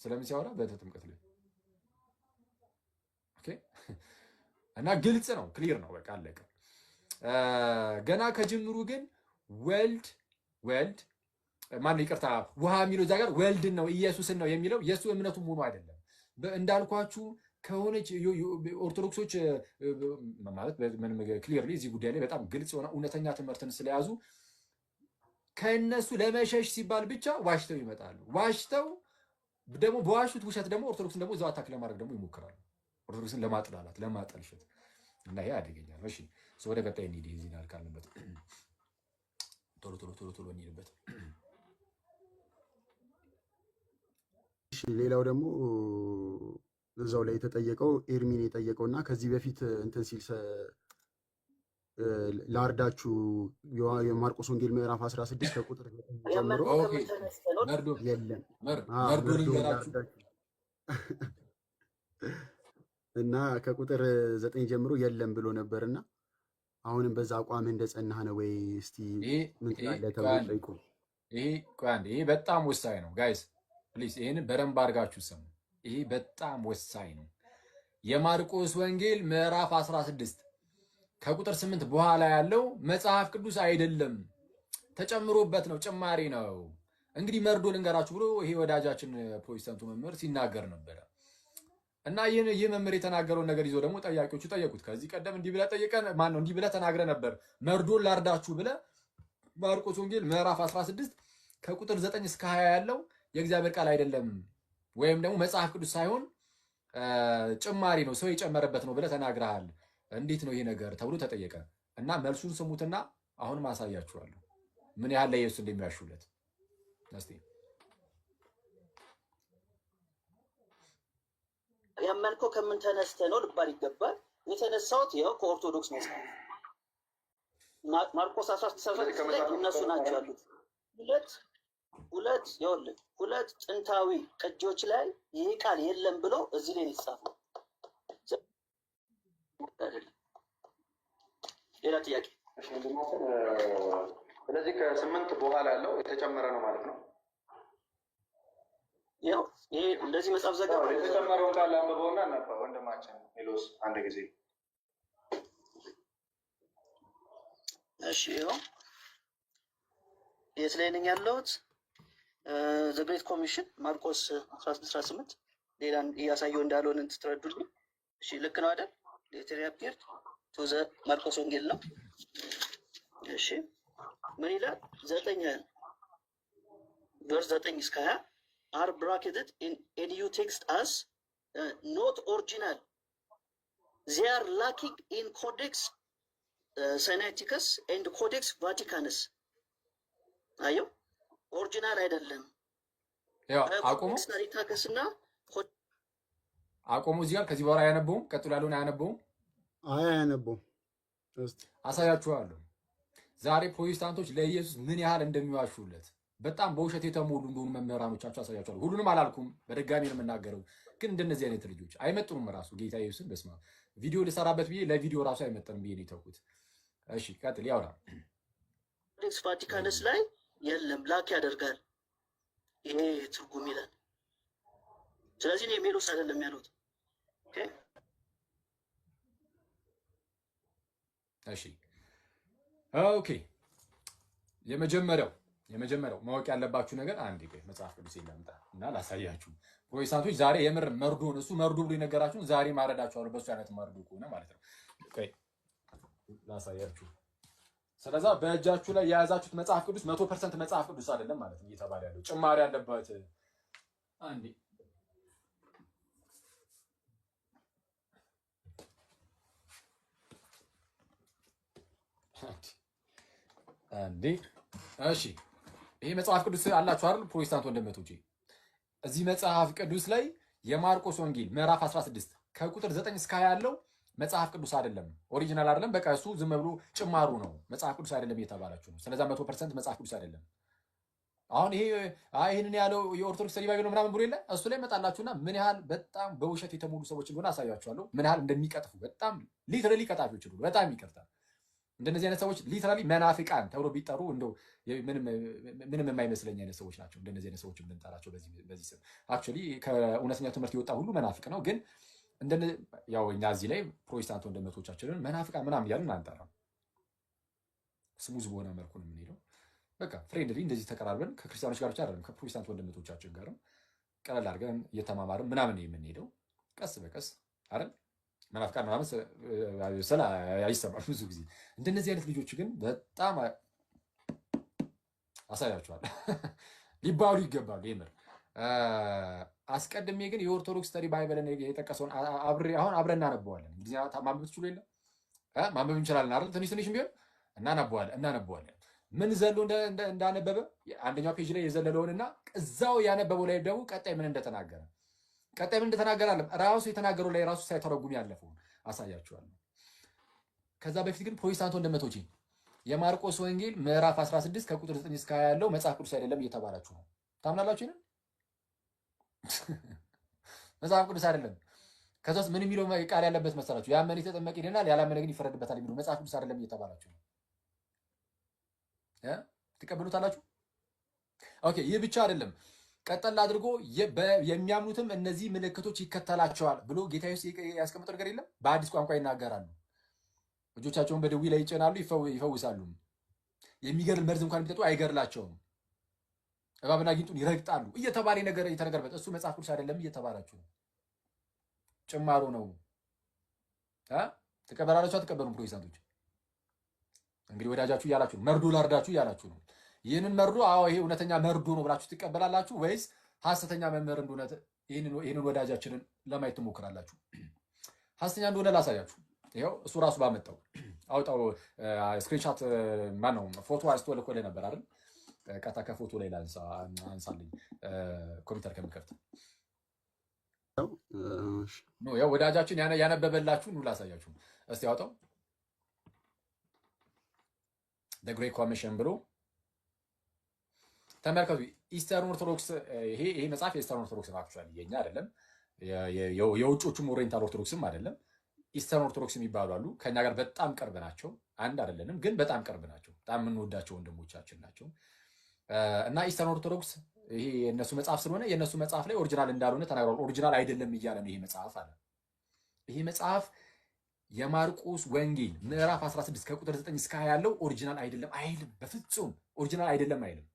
ስለምን ሲያወራ በእንተ ጥምቀት ላይ ኦኬ እና ግልጽ ነው፣ ክሊር ነው፣ በቃ አለቀ። ገና ከጅምሩ ግን ወልድ ማነው ይቅርታ ውሃ የሚለው እዛ ጋር ወልድን ነው ኢየሱስን ነው የሚለው የእሱ እምነቱም ሆኖ አይደለም። እንዳልኳችሁ ከሆነች ኦርቶዶክሶች ማለት ምንም ክሊርሊ እዚህ ጉዳይ ላይ በጣም ግልጽ የሆነ እውነተኛ ትምህርትን ስለያዙ ከእነሱ ለመሸሽ ሲባል ብቻ ዋሽተው ይመጣሉ። ዋሽተው ደግሞ በዋሹት ውሸት ደግሞ ኦርቶዶክስን ደግሞ እዛው አታክ ለማድረግ ደግሞ ይሞክራሉ። ኦርቶዶክስን ለማጥላላት ለማጠልሸት እና ይሄ አደገኛ ነው። እሺ ወደ ቀጣይ እንሂድ። እዚህ ካልካልንበት ቶሎ እንሂድበት። ሌላው ደግሞ እዛው ላይ የተጠየቀው ኤርሚን የጠየቀውና ከዚህ በፊት እንትን ሲል ላርዳችሁ የማርቆስ ወንጌል ምዕራፍ 16 ከቁጥር ጀምሮ የለም እና ከቁጥር 9 ጀምሮ የለም ብሎ ነበርና አሁንም በዛ አቋም እንደጸናህ ነው ወይ? እስቲ ምን ትላለህ ተብሎ ጠይቁ። ይሄ በጣም ወሳኝ ነው ጋይስ ፕሊዝ ይሄንን በደንብ አድርጋችሁ ስሙ። ይሄ በጣም ወሳኝ ነው። የማርቆስ ወንጌል ምዕራፍ 16 ከቁጥር 8 በኋላ ያለው መጽሐፍ ቅዱስ አይደለም፣ ተጨምሮበት ነው፣ ጭማሪ ነው። እንግዲህ መርዶ ልንገራችሁ ብሎ ይሄ ወዳጃችን ፕሮቴስታንቱ መምህር ሲናገር ነበረ እና ይህ መምህር የተናገረውን ነገር ይዞ ደግሞ ጠያቂዎቹ ጠየቁት። ከዚህ ቀደም እንዲህ ብለህ ጠይቀን ማን ነው እንዲህ ብለህ ተናግረህ ነበር፣ መርዶን ላርዳችሁ ብለህ ማርቆስ ወንጌል ምዕራፍ 16 ከቁጥር 9 እስከ 20 ያለው የእግዚአብሔር ቃል አይደለም ወይም ደግሞ መጽሐፍ ቅዱስ ሳይሆን ጭማሪ ነው፣ ሰው የጨመረበት ነው ብለህ ተናግረሃል። እንዴት ነው ይሄ ነገር ተብሎ ተጠየቀ እና መልሱን ስሙትና አሁንም አሳያችኋለሁ ምን ያህል ለኢየሱስ እንደሚያሹለት። እስቲ ያመንከው ከምን ተነስተህ ነው ልባል ይገባል። የተነሳሁት ይኸው ከኦርቶዶክስ መጽሐፍ ማርቆስ 16 ላይ እነሱ ናቸው ያሉት ሁለት ጥንታዊ ቅጂዎች ላይ ይሄ ቃል የለም ብሎ እዚህ ላይ የተጻፈው። ሌላ ጥያቄ? ስለዚህ ከ8 በኋላ ያለው የተጨመረ ነው ማለት ነው። ያው ይሄ እንደዚህ መጽሐፍ ዘጋው የተጨመረውን ቃል አንብበውና ነበር ወንድማችን ሜሎስ አንድ ጊዜ። እሺ ይኸው የት ላይ ነኝ ያለሁት? ዘ ግሬት ኮሚሽን ማርቆስ 16:18 ሌላ እያሳየው እንዳልሆነ እንትትረዱልኝ። እሺ ልክ ነው አይደል? ሌተር አፒርድ ቱ ዘ ማርቆስ ወንጌል ነው። እሺ ምን ይላል? 9 ቨርስ 9 እስከ 20 are bracketed in NU text as not original. They are lacking in Codex Sinaiticus and Codex Vaticanus. አዩ ኦሪጂናል አይደለም። ያው አቆሙ እዚህ ጋር ከዚህ በኋላ አያነበውም። ቀጥሎ ያለውን አያነበውም። አያነበውም። እስቲ አሳያችኋለሁ ዛሬ ፕሮቴስታንቶች ለኢየሱስ ምን ያህል እንደሚዋሹለት በጣም በውሸት የተሞሉ እንደሆኑ መምህራኖቻቸው አሳያችኋለሁ። ሁሉንም አላልኩም፣ በድጋሚ ነው የምናገረው። ግን እንደነዚህ አይነት ልጆች አይመጥኑም። ራሱ ጌታ ኢየሱስን በስማ ቪዲዮ ልሰራበት ብዬ ለቪዲዮ ራሱ አይመጥንም ብዬ ነው የተውኩት። እሺ ቀጥል። ያውራ ኮዴክስ ቫቲካንስ ላይ የለም ላክ ያደርጋል ይሄ ትርጉም ይላል። ስለዚህ ነው ሜሎስ አይደለም ያሉት። እሺ ኦኬ። የመጀመሪያው ማወቅ ያለባችሁ ነገር አንድ ቆይ መጽሐፍ ቅዱስ ይላምጣ እና ላሳያችሁ። ፕሮቴስታንቶች ዛሬ የምር መርዶን እሱ መርዶ ብሎ የነገራችሁን ዛሬ ማረዳችኋለሁ በሱ አይነት መርዶ ከሆነ ማለት ነው። ቆይ ላሳያችሁ። ስለዛ በእጃችሁ ላይ የያዛችሁት መጽሐፍ ቅዱስ 100% መጽሐፍ ቅዱስ አይደለም ማለት ነው እየተባለ ያለው ጭማሪ ያለበት አንዴ እሺ ይሄ መጽሐፍ ቅዱስ አላችሁ አይደል ፕሮቴስታንት ወንድሞቼ? እዚህ መጽሐፍ ቅዱስ ላይ የማርቆስ ወንጌል ምዕራፍ 16 ከቁጥር 9 እስከ 20 ያለው መጽሐፍ ቅዱስ አይደለም፣ ኦሪጂናል አይደለም። በቃ እሱ ዝም ብሎ ጭማሩ ነው፣ መጽሐፍ ቅዱስ አይደለም እየተባላችሁ ነው። ስለዛ 100% መጽሐፍ ቅዱስ አይደለም። አሁን ይሄንን ያለው የኦርቶዶክስ ሪቫይቫል ነው ምናምን ብሎ የለ እሱ ላይ መጣላችሁና ምን ያህል በጣም በውሸት የተሞሉ ሰዎች እንደሆነ አሳያችኋለሁ። ምን ያህል እንደሚቀጥፉ በጣም ሊትራሊ ቀጣፊዎች ነው። በጣም ይቅርታል። እንደነዚህ አይነት ሰዎች ሊትራሊ መናፍቃን ተብሎ ቢጠሩ እንደው ምንም የማይመስለኝ አይነት ሰዎች ናቸው። እንደነዚህ አይነት ሰዎች የምንጠራቸው በዚህ ስም አክቹዋሊ ከእውነተኛው ትምህርት የወጣ ሁሉ መናፍቅ ነው። ግን ያው እኛ እዚህ ላይ ፕሮቴስታንት ወንድሞቻችንን መናፍቃን ምናምን እያልን አንጠራም። ስሙዝ በሆነ መልኩ ነው የምንሄደው። በቃ ፍሬንድሊ እንደዚህ ተቀራርበን ከክርስቲያኖች ጋር ብቻ አይደለም ከፕሮቴስታንት ወንድሞቻችን ጋርም ቀለል አድርገን እየተማማርን ምናምን የምንሄደው ቀስ በቀስ አይደል። መናፍቃን ምናምን ስለ አይሰማም ብዙ ጊዜ። እንደነዚህ አይነት ልጆች ግን በጣም አሳያቸዋል ሊባሉ ይገባሉ። የምር አስቀድሜ ግን የኦርቶዶክስ ስተዲ ባይብልን የጠቀሰውን አሁን አብረን እናነበዋለን። እንግዲህ ማንበብ ትችሉ የለ ማንበብ እንችላለን አይደል? ትንሽ ትንሽ ቢሆን እናነበዋለን። ምን ዘሎ እንዳነበበ አንደኛው ፔጅ ላይ የዘለለውንና እዛው ያነበበው ላይ ደግሞ ቀጣይ ምን እንደተናገረ አለ ራሱ የተናገረው ላይ ራሱ ሳይተረጉም ያለፈውን አሳያችኋለሁ። ከዛ በፊት ግን ፕሮቴስታንት ወንድሞቼ የማርቆስ ወንጌል ምዕራፍ 16 ከቁጥር 9 እስከ 20 ያለው መጽሐፍ ቅዱስ አይደለም እየተባላችሁ ነው። ታምናላችሁ? ይሄን መጽሐፍ ቅዱስ አይደለም። ከዛስ ምን የሚለው ቃል ያለበት መሰላችሁ? ያመነ የተጠመቀ ይድናል፣ ያላመነ ግን ይፈረድበታል የሚለው መጽሐፍ ቅዱስ አይደለም እየተባላችሁ ነው። ትቀበሉታላችሁ? ኦኬ። ይህ ብቻ አይደለም። ቀጠል አድርጎ የሚያምኑትም እነዚህ ምልክቶች ይከተላቸዋል ብሎ ጌታ ኢየሱስ ያስቀምጠው ነገር የለም። በአዲስ ቋንቋ ይናገራሉ። እጆቻቸውን በደዌ ላይ ይጭናሉ፣ ይፈውሳሉ። የሚገድል መርዝ እንኳን ቢጠጡ አይገድላቸውም። እባብና ጊንጡን ይረግጣሉ እየተባለ ነገር የተነገረበት እሱ መጽሐፍ ቅዱስ አይደለም እየተባላችሁ ነው። ጭማሮ ነው። ተቀበላላችሁ አትቀበሉም? ፕሮቴስታንቶች እንግዲህ ወዳጃችሁ እያላችሁ ነው፣ መርዶ ላርዳችሁ እያላችሁ ነው። ይህንን መርዶ ይሄ እውነተኛ መርዶ ነው ብላችሁ ትቀበላላችሁ ወይስ ሐሰተኛ መምህር እንደሆነ ይህንን ወዳጃችንን ለማየት ትሞክራላችሁ? ሐሰተኛ እንደሆነ ላሳያችሁ። ይኸው እሱ ራሱ ባመጣው አውጣው ስክሪንሻት ማነው ፎቶ አንስቶ ልኮልህ ነበር አይደል? ቀጥታ ከፎቶ ላይ አንሳልኝ ኮምፒውተር ከምከፍት ነው። ያው ወዳጃችን ያነበበላችሁ ነው ላሳያችሁ። እስቲ አውጣው the great commission ብሎ ተመልከቱ። ኢስተርን ኦርቶዶክስ ይሄ መጽሐፍ የኢስተርን ኦርቶዶክስ ነው። አክቹዋሊ የኛ አይደለም፣ የውጮቹም ኦሪየንታል ኦርቶዶክስም አይደለም። ኢስተርን ኦርቶዶክስ የሚባሉ አሉ። ከኛ ጋር በጣም ቅርብ ናቸው። አንድ አይደለንም፣ ግን በጣም ቅርብ ናቸው። በጣም የምንወዳቸው ወንድሞቻችን ናቸው። እና ኢስተርን ኦርቶዶክስ ይሄ የነሱ መጽሐፍ ስለሆነ የነሱ መጽሐፍ ላይ ኦሪጂናል እንዳልሆነ ተናግሯል። ኦሪጂናል አይደለም እያለ ነው ይሄ መጽሐፍ አለ። ይሄ መጽሐፍ የማርቆስ ወንጌል ምዕራፍ 16 ከቁጥር 9 እስከ 20 ያለው ኦሪጂናል አይደለም አይልም። በፍጹም ኦሪጂናል አይደለም አይልም።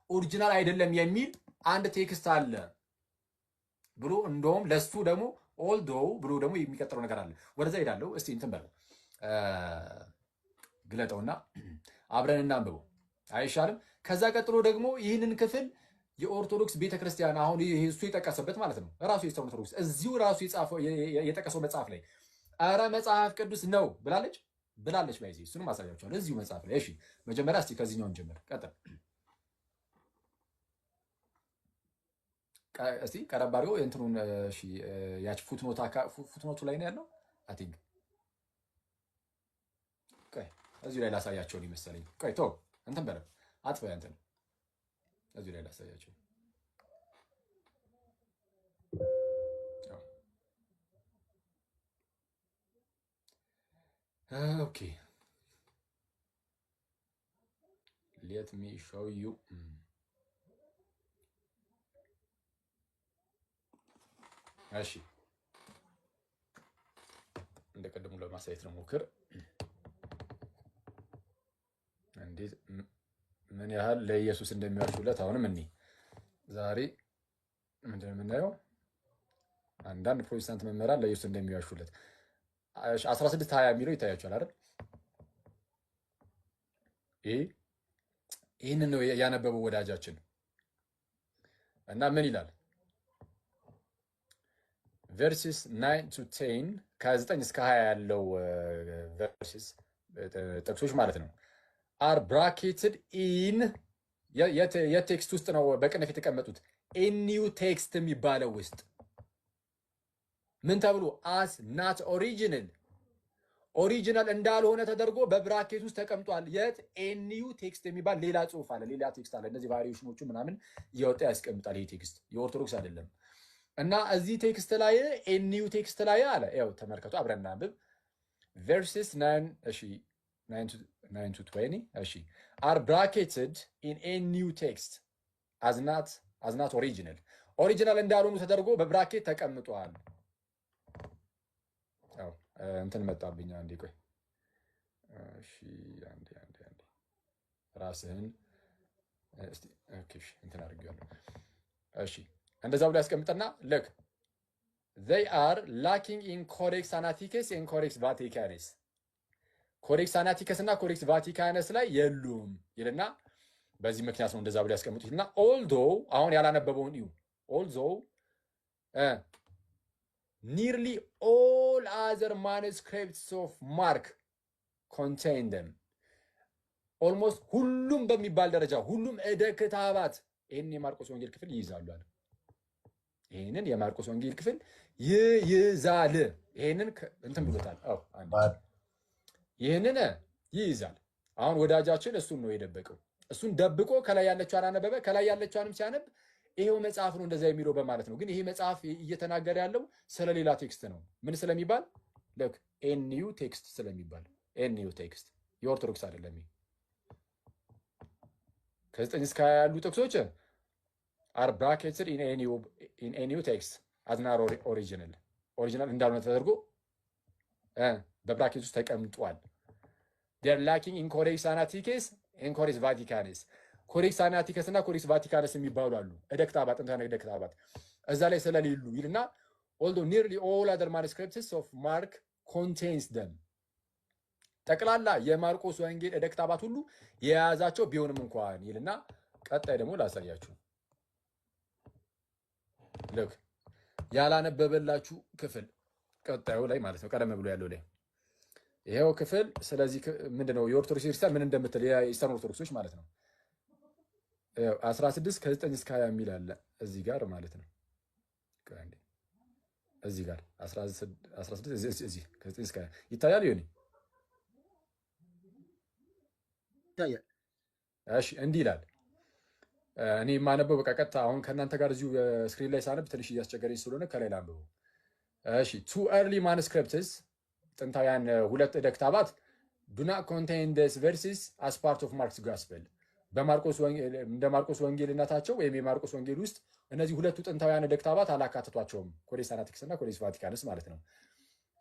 ኦሪጂናል አይደለም የሚል አንድ ቴክስት አለ ብሎ እንደውም ለሱ ደግሞ ኦልዶ ብሎ ደግሞ የሚቀጥለው ነገር አለ። ወደዛ ሄዳለሁ። እስቲ እንትን በለው ግለጠውና አብረን እናንብበው አይሻልም? ከዛ ቀጥሎ ደግሞ ይህንን ክፍል የኦርቶዶክስ ቤተክርስቲያን አሁን እሱ የጠቀሰበት ማለት ነው ራሱ የኢስተርን ኦርቶዶክስ እዚሁ ራሱ የጠቀሰው መጽሐፍ ላይ አረ መጽሐፍ ቅዱስ ነው ብላለች። ባይዚ እሱንም አሳያቸዋለሁ እዚሁ መጽሐፍ ላይ። እሺ መጀመሪያ እስቲ ከዚህኛውን ጀምር። ቀጥል እስቲ ቀረብ አድርገው እንትኑን። እሺ ያች ፉትኖቱ ላይ ነው ያለው አይ ቲንክ። ቆይ እዚሁ ላይ ላሳያቸውን ይመሰለኝ። ቆይ ተው እንትን በለው አጥፋ እንትን እዚሁ ላይ ላሳያቸው። ኦኬ ሌት ሚ ሾው ዩ። እሺ እንደ ቀደሙ ለማሳየት ነው ሞክር። እንዴት ምን ያህል ለኢየሱስ እንደሚዋሹለት አሁንም እኔ ዛሬ ምንድን ነው የምናየው? አንዳንድ ፕሮቴስታንት መምህራን ለኢየሱስ እንደሚዋሹለት 16:20 የሚለው ይታያቸዋል አይደል? ይህንን ነው ያነበበው ወዳጃችን እና ምን ይላል? ቨርሲስ 9 to 10 ከ9 እስከ 20 ያለው ቨርሲስ ጥቅሶች ማለት ነው አር ብራኬትድ ኢን የቴክስት ውስጥ ነው በቅንፍ የተቀመጡት። ኒው ቴክስት የሚባለው ውስጥ ምን ተብሎ አስ ናት ኦሪጂናል እንዳልሆነ ተደርጎ በብራኬት ውስጥ ተቀምጧል። የት ኒው ቴክስት የሚባል ሌላ ጽሑፍ አለ፣ ሌላ ቴክስት አለ። እነዚህ ቫሪዬሽኖቹ ምናምን እያወጣ ያስቀምጣል። ይሄ ቴክስት የኦርቶዶክስ አይደለም እና እዚህ ቴክስት ላይ ኒው ቴክስት ላይ አለ። ያው ተመልከቱ፣ አብረን እናንብብ። ቨርሲስ 9 to 20 እሺ አር ብራኬትድ ኢን ኤ ኒው ቴክስት አዝ ናት ኦሪጂናል እንዳልሆኑ ተደርጎ በብራኬት ተቀምጧል። ያው እንትን መጣብኝ። አንዴ ቆይ እሺ አንዴ ራስህን እስቲ ኦኬ እሺ እንትን አድርጌዋለሁ። እሺ እንደዛ ብሎ ያስቀምጥና ልክ they are lacking in codex sinaiticus and codex vaticanus ኮዴክስ ሳናቲከስ እና ኮዴክስ ቫቲካነስ ላይ የሉም ይልና በዚህ ምክንያት ነው እንደዛ ብሎ ያስቀምጡት እና ኦልዶ አሁን ያላነበበውን እዩ ኦልዶ ኒርሊ ኦል አዘር ማኑስክሪፕትስ ኦፍ ማርክ ኮንቴን ደም ኦልሞስት ሁሉም በሚባል ደረጃ ሁሉም ዕደ ክታባት ይህንን የማርቆስ ወንጌል ክፍል ይይዛሉ አለ። ይህንን የማርቆስ ወንጌል ክፍል ይይዛል። ይህንን እንትን ብሎታል። ይህንን ይይዛል። አሁን ወዳጃችን እሱን ነው የደበቀው። እሱን ደብቆ ከላይ ያለችዋን አነበበ። ከላይ ያለችዋንም ሲያነብ ይሄው መጽሐፍ ነው እንደዛ የሚለው በማለት ነው። ግን ይሄ መጽሐፍ እየተናገረ ያለው ስለሌላ ቴክስት ነው። ምን ስለሚባል ለክ ኒው ቴክስት ስለሚባል ኒው ቴክስት የኦርቶዶክስ አይደለም። ከ9 እስከ 20 ያሉ ጥቅሶች አር ብራኬትድ ኢን ኒው ቴክስት አዝ ናት ኦሪጂናል እንዳልሆነ ተደርጎ በብራኬት ውስጥ ተቀምጧል። they're lacking in Codex Sinaiticus and Codex Vaticanus ኮዴክስ ሳይናቲከስ እና ኮዴክስ ቫቲካንስ የሚባሉ አሉ እደክታባት ጥንታዊ እደክታባት እዛ ላይ ስለሌሉ ይልና although nearly all other manuscripts of Mark contains them ጠቅላላ የማርቆስ ወንጌል እደክታባት ሁሉ የያዛቸው ቢሆንም እንኳን ይልና ቀጣይ ደግሞ ላሳያችሁ ልክ ያላነበበላችሁ ክፍል ቀጣዩ ላይ ማለት ነው ቀደም ብሎ ያለው ላይ ይሄው ክፍል ስለዚህ ምንድነው የኦርቶዶክስ ክርስቲያን ምን እንደምትል የኢስተርን ኦርቶዶክሶች ማለት ነው 16 ከ9 እስከ 20 የሚል አለ እዚህ ጋር ማለት ነው እዚህ ጋር 16 እዚህ ከ9 እስከ 20 ይታያል ይሁን ይታያል እሺ እንዲህ ይላል እኔ የማነበው በቃ ቀጥታ አሁን ከእናንተ ጋር እዚሁ ስክሪን ላይ ሳነብ ትንሽ እያስቸገረኝ ስለሆነ ከላይ ላንብበው እሺ two early manuscripts ጥንታውያን ሁለት እደክታባት do not contain these verses as part of Mark's gospel በማርቆስ ወንጌል እንደ ማርቆስ ወንጌልነታቸው ወይም የማርቆስ ወንጌል ውስጥ እነዚህ ሁለቱ ጥንታውያን እደክታባት አላካተቷቸውም ኮዴክስ ሳይናቲክስ እና ኮዴክስ ቫቲካንስ ማለት ነው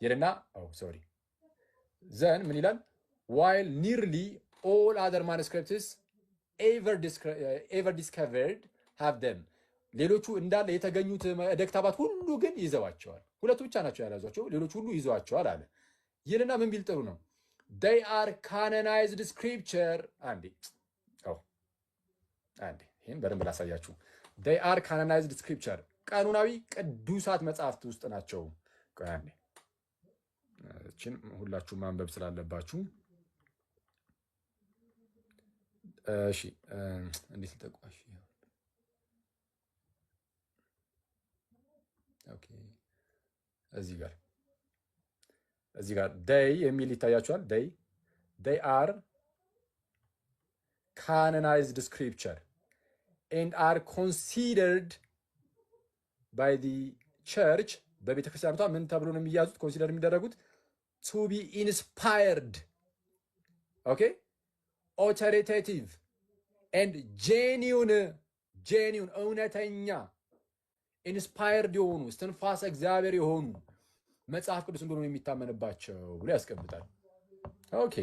ይልና ዘን ምን ይላል while nearly all other manuscripts ever discovered have them ሌሎቹ እንዳለ የተገኙት እደክታባት ሁሉ ግን ይዘዋቸዋል ሁለቱ ብቻ ናቸው ያላዟቸው ሌሎቹ ሁሉ ይዘዋቸዋል አለ ይልና ምን ቢል ጥሩ ነው they are canonized scripture አንዴ ይሄን በደንብ ላሳያችሁ they are canonized scripture ቃኑናዊ ቅዱሳት መጻሕፍት ውስጥ ናቸው አንዴ እቺን ሁላችሁ ማንበብ ስላለባችሁ እሺ እንዴት ልጠቋሽ ኦኬ እዚህ ጋር they የሚል ይታያችኋል they are canonized scripture and are considered by the church በቤተ ክርስቲያኗ ምን ተብሎ ነው የሚያዙት ኮንሲደር የሚደረጉት to be inspired okay authoritative and genuine እውነተኛ ኢንስፓየርድ የሆኑ እስትንፋሰ እግዚአብሔር የሆኑ መጽሐፍ ቅዱስ እንደሆነ የሚታመንባቸው ብሎ ያስቀምጣል ኦኬ